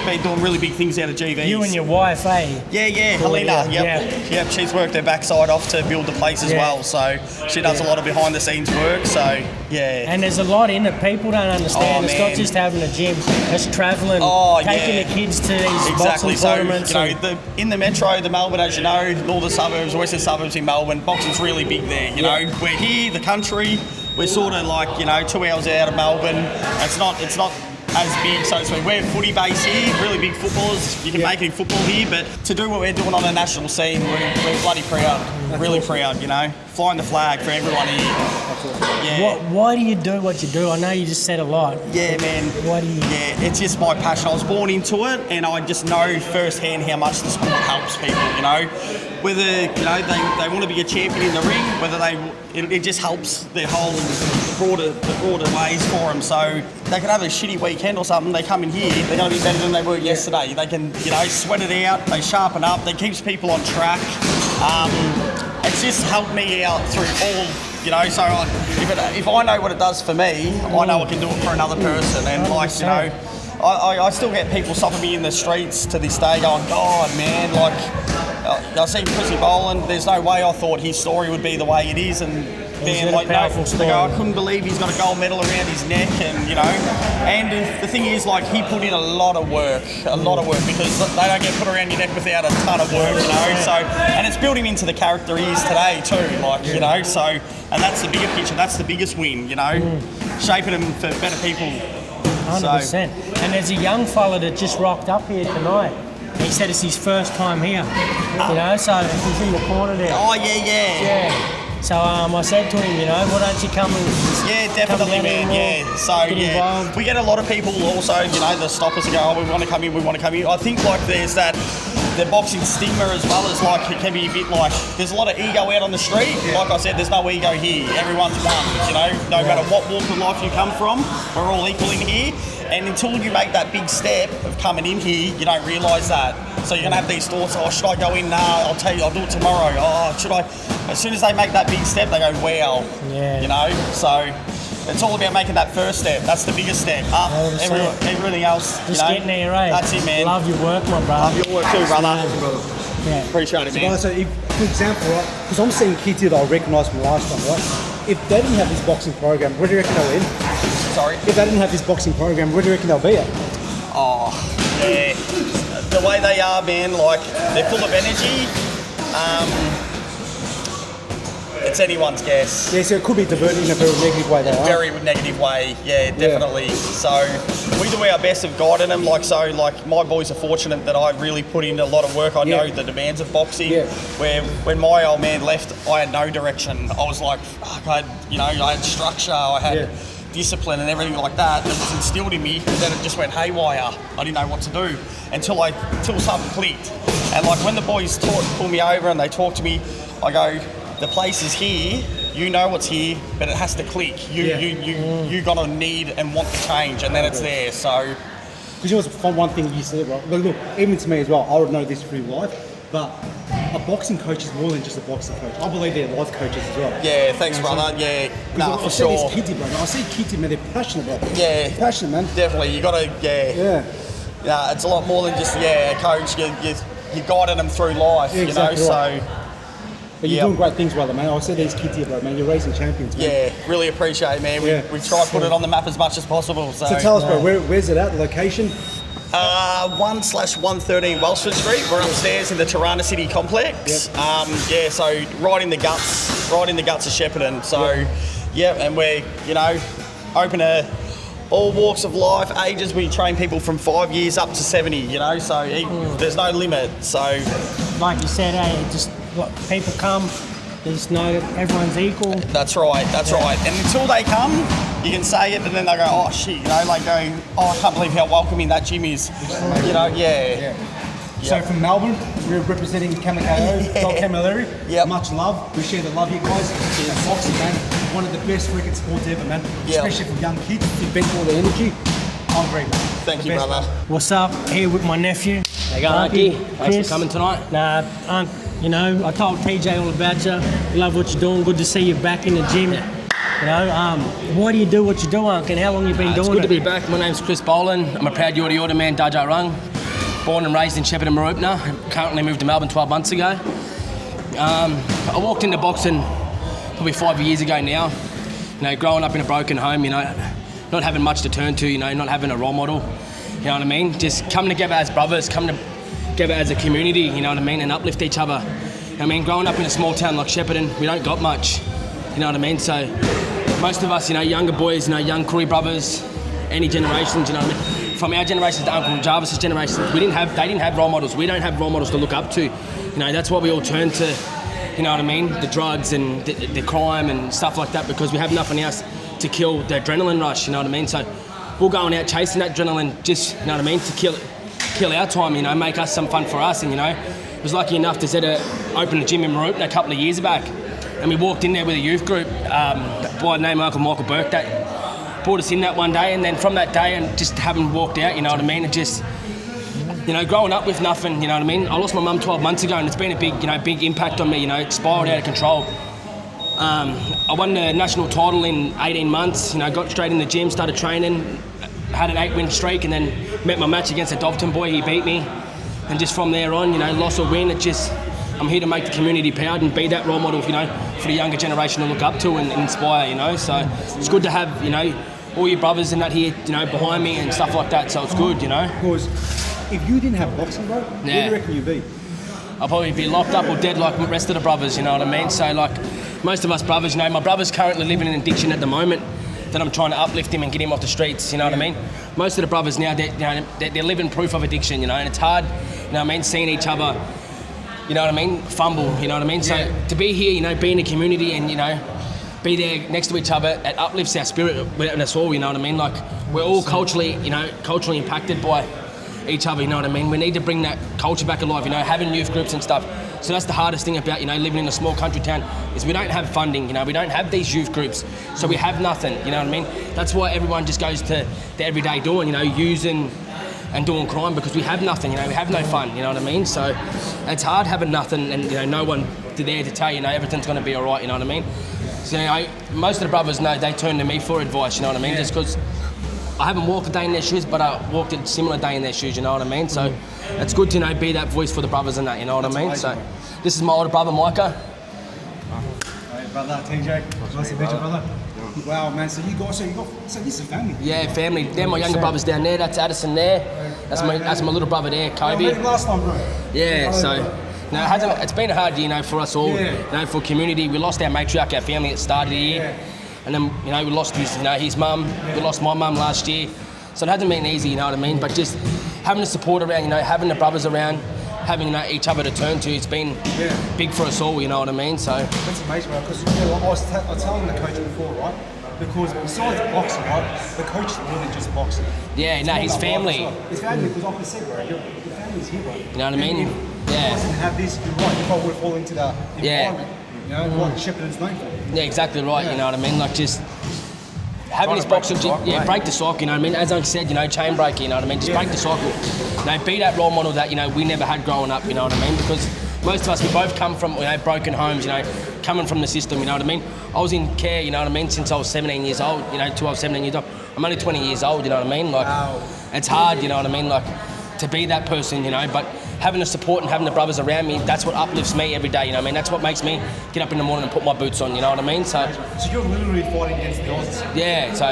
been doing really big things out of GVs. You and your wife, eh? Yeah, Helena. Yep, she's worked her backside off to build the place as well. So she does a lot of behind the scenes work. So yeah. And there's a lot in it. People don't understand. It's not just having a gym. It's travelling, taking the kids to these boxing tournaments. So, you know, in the metro, the Melbourne, as you know, northern suburbs, western suburbs in Melbourne, boxing's really big there. You know, we're here, the country. We're sort of like, you know, 2 hours out of Melbourne. It's not as big, so to speak. We're footy base here, really big footballers. You can make it in football here, but to do what we're doing on a national scene, we're bloody proud. Really proud, you know. Flying the flag for everyone here. Yeah. Why do you do what you do? I know you just said a lot. Yeah, man. Why do you? Yeah, it's just my passion. I was born into it, and I just know firsthand how much the sport helps people. You know, whether they want to be a champion in the ring, whether it just helps their whole the broader ways for them. So they can have a shitty weekend or something. They come in here, they're going to be better than they were yesterday. They can sweat it out. They sharpen up. They keeps people on track. It's just helped me out through all. So if I know what it does for me, I know I can do it for another person. And I still get people stopping me in the streets to this day going, God, man, I see Chrissy Boland, there's no way I thought his story would be the way it is. And then, they go, I couldn't believe he's got a gold medal around his neck, and the thing is, he put in a lot of work, because they don't get put around your neck without a ton of work, So, and it's built him into the character he is today too, so, and that's the bigger picture, that's the biggest win, shaping him for better people. 100%. And there's a young fella that just rocked up here tonight. He said it's his first time here, so he's in the corner there. Oh, yeah. So I said to him, why don't you come and definitely, man. Yeah. So involved. We get a lot of people also, that stop us and go, oh, we want to come in. I think there's that the boxing stigma as well as it can be a bit there's a lot of ego out on the street. Like I said, there's no ego here. Everyone's one. No matter what walk of life you come from, we're all equal in here. And until you make that big step of coming in here, you don't realise that. So you're going to have these thoughts, oh, should I go in? Nah, I'll tell you, I'll do it tomorrow. Oh, should I? As soon as they make that big step, they go, wow. Yeah. So it's all about making that first step. That's the biggest step. Everything else, just getting there, right? That's it, man. Love your work, my brother. Love your work too, brother. Yeah. Appreciate it, man. So if, for example, right, because I'm seeing kids here that I recognise from last time, right? If they didn't have this boxing program, where do you reckon they'll end? Sorry? If they didn't have this boxing program, where do you reckon they'll be at? Oh, yeah. The way they are, man, they're full of energy. It's anyone's guess. Yeah, so it could be diverted in a very negative way. Very negative way, yeah, definitely. Yeah. So we do our best of guiding them. My boys are fortunate that I really put in a lot of work. I know the demands of boxing. Yeah. Where when my old man left, I had no direction. I was I had structure. I had discipline and everything like that. It was instilled in me. And then it just went haywire. I didn't know what to do until something clicked. And when the boys pull me over and they talk to me, I go, the place is here, you know what's here, but it has to click. You gotta need and want the change, and then it's there, so. Because one thing you said, right? Look, even to me as well, I would know this through life, but a boxing coach is more than just a boxing coach. I believe they're life coaches as well. Yeah, thanks, brother. Yeah, no, for sure. I see these kids, bro. I see kids, man, they're passionate, bro. Yeah. They're passionate, man. Definitely, you gotta, Yeah, it's a lot more than just, a coach. You're guiding them through life, exactly right. So. But you're doing great things, brother, man. I see these kids here, bro, man. You're raising champions, man. Yeah, really appreciate it, man. We try to put it on the map as much as possible. So tell us, bro, where's it at, the location? 1/113 Wellsford Street. We're upstairs in the Tirana City complex. Yep. So right in the guts of Shepparton. So, and we're, open to all walks of life, ages. We train people from 5 years up to 70, so there's no limit. So, like you said, people come, they just know that everyone's equal. That's right. And until they come, you can say it, and then they go, oh shit, I can't believe how welcoming that gym is. So from Melbourne, we're representing Kamikaze, Dog Camilleri. Much love. We share the love, you guys. Boxing, man, one of the best freaking sports ever, man. Especially for young kids. You bent all the energy. I'm great, man. Thank you, brother. What's up? Here with my nephew. How you going, Unky? Thanks for coming tonight. I told TJ all about you. Love what you're doing. Good to see you back in the gym. Why do you do what you do, Unc? And how long you been doing it? It's good to be back. My name's Chris Boland. I'm a proud Yorta man, Dajah Rung. Born and raised in Shepparton, Marupna. Currently moved to Melbourne 12 months ago. I walked into boxing probably 5 years ago now. Growing up in a broken home, not having much to turn to, not having a role model. You know what I mean? Just come together as brothers, come together as a community, you know what I mean, and uplift each other. Growing up in a small town like Shepparton, we don't got much, you know what I mean? So most of us, younger boys, young Koori brothers, any generations, you know what I mean? From our generation to Uncle Jarvis's generation, they didn't have role models. We don't have role models to look up to. You know, that's why we all turn to, you know what I mean, the drugs and the crime and stuff like that, because we have nothing else to kill the adrenaline rush, you know what I mean? So we're going out chasing that adrenaline, just, you know what I mean, to kill our time, you know, make us some fun for us. And, you know, I was lucky enough to open a gym in Maroopna a couple of years back, and we walked in there with a youth group by the name of Uncle Michael Burke that brought us in that one day, and then from that day and just haven't walked out, you know what I mean? It just, you know, growing up with nothing, you know what I mean? I lost my mum 12 months ago, and it's been a big impact on me, you know, it spiraled out of control. I won the national title in 18 months, you know, got straight in the gym, started training, had an 8-win streak, and then met my match against a Dovton boy. He beat me, and just from there on, you know, loss or win, I'm here to make the community proud and be that role model, you know, for the younger generation to look up to and inspire, you know. So it's good to have, you know, all your brothers and that here, you know, behind me and stuff like that. So it's good, you know. Because if you didn't have boxing, bro, where do you reckon you'd be? I'll probably be locked up or dead like the rest of the brothers, you know what I mean? So like most of us brothers, you know, my brother's currently living in addiction at the moment, that I'm trying to uplift him and get him off the streets, you know what I mean? Most of the brothers now, they're living proof of addiction, you know, and it's hard, you know what I mean, seeing each other, you know what I mean, fumble, you know what I mean? So to be here, you know, be in a community and, you know, be there next to each other, it uplifts our spirit and us all, you know what I mean? Like, we're all culturally impacted by each other, you know what I mean? We need to bring that culture back alive, you know, having youth groups and stuff. So that's the hardest thing about, you know, living in a small country town, is we don't have funding, you know, we don't have these youth groups, so we have nothing, you know what I mean? That's why everyone just goes to the everyday doing, you know, using and doing crime, because we have nothing, you know, we have no fun, you know what I mean? So it's hard having nothing and, you know, no one there to tell you, you know, everything's going to be all right, you know what I mean? So, you know, most of the brothers know, they turn to me for advice, you know what I mean? Just because I haven't walked a day in their shoes, but I walked a similar day in their shoes, you know what I mean? So it's good to, you know, be that voice for the brothers and that, you know what I mean? So this is my older brother, Micah. Hey, brother, TJ. Nice to meet you, brother. Wow, man, so this is a family. Yeah, family. They're my younger brothers down there. That's Addison there. That's my little brother there, Kobe. I met him last time, bro. Yeah, so it's been a hard year, you know, for us all, you know, for community. We lost our matriarch, our family that started the year. And then, you know, we lost his mum. We lost my mum last year. So it hasn't been easy, you know what I mean? But just having the support around, you know, having the brothers around, having, you know, each other to turn to, it's been big for us all, you know what I mean? So that's amazing, bro, because, you know, I was telling the coach before, right? Because besides boxing, right, the coach is more than just boxing. Yeah, no, his family. Well. His family, because like I said, bro, your family's here, bro. You know what I mean? If he doesn't have this, you're right, you probably would fall into the environment. You know, what Shepparton's known for. Yeah, exactly right, you know what I mean? Like, just having this boxing gym, break the cycle, you know what I mean? As I said, you know, chain breaker, you know what I mean? Just break the cycle. You know, be that role model that, you know, we never had growing up, you know what I mean? Because most of us, we both come from, you know, broken homes, you know, coming from the system, you know what I mean? I was in care, you know what I mean, since I was 17 years old, you know, till I was 17 years old. I'm only 20 years old, you know what I mean? Like, it's hard, you know what I mean? Like, to be that person, you know, but having the support and having the brothers around me, that's what uplifts me every day, you know what I mean? That's what makes me get up in the morning and put my boots on, you know what I mean? So you're literally fighting against the odds. Yeah, so...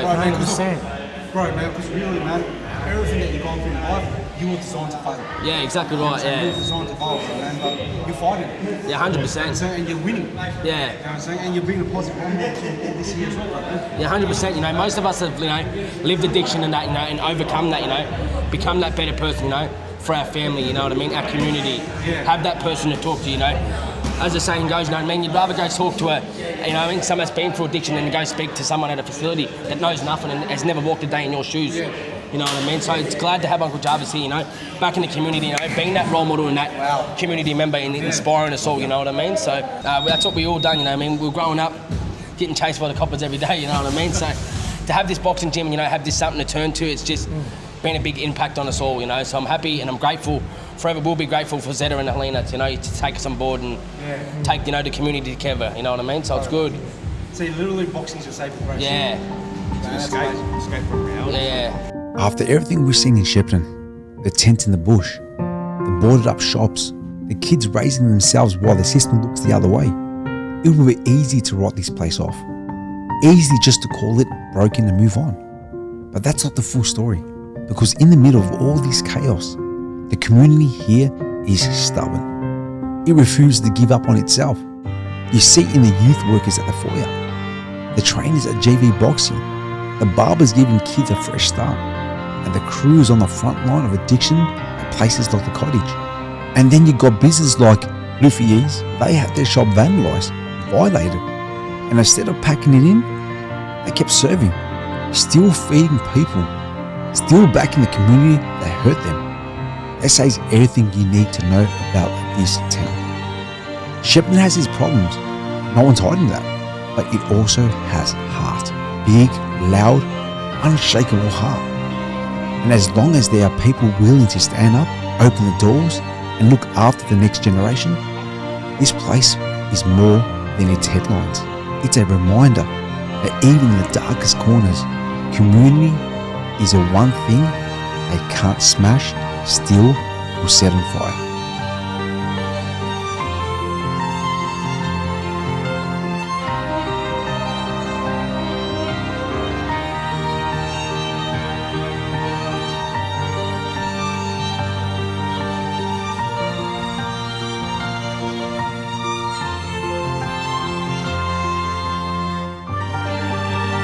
Bro, man, because really, man, everything that you've gone through in life, you were designed to fail. Yeah, exactly right, yeah. You were designed to fail, man, but you're fighting. Yeah, 100%. And you're winning. Yeah. You know what I'm saying? And you're being a positive role this year as well, right? Yeah, 100%. You know, most of us have, you know, lived addiction and that, you know, and overcome that, you know, become that better person, you know, for our family, you know what I mean, our community. Have that person to talk to, you know. As the saying goes, you know what I mean, you'd rather go talk to you know, someone that's been through addiction than go speak to someone at a facility that knows nothing and has never walked a day in your shoes. You know what I mean? So it's glad to have Uncle Jarvis here, you know, back in the community, you know, being that role model and that community member and inspiring us all, you know what I mean? So that's what we all done, you know what I mean? We were growing up, getting chased by the coppers every day, you know what I mean? So to have this boxing gym, you know, have this something to turn to, it's just been a big impact on us all, you know. So I'm happy and I'm grateful, forever will be grateful for Zeta and Helena, you know, to take us on board and take, you know, the community together, you know what I mean? So it's good. So literally boxing's your saving grace. Yeah. Escape from reality. Yeah. After everything we've seen in Shepparton, the tent in the bush, the boarded up shops, the kids raising themselves while the system looks the other way, it would be easy to write this place off. Easy just to call it broken and move on. But that's not the full story, because in the middle of all this chaos, the community here is stubborn. It refuses to give up on itself. You see it in the youth workers at the foyer, the trainers at GV Boxing, The Barbers giving kids a fresh start, and the crews on the front line of addiction at places like the Cottage. And then you got businesses like Lutifyes. They had their shop vandalised, violated, and instead of packing it in, they kept serving, still feeding people, still back in the community that hurt them. That says everything you need to know about this town. Shepparton has its problems, no one's hiding that, but it also has heart. Big, loud, unshakable heart. And as long as there are people willing to stand up, open the doors, and look after the next generation, this place is more than its headlines. It's a reminder that even in the darkest corners, community is the one thing they can't smash, steal, or set on fire.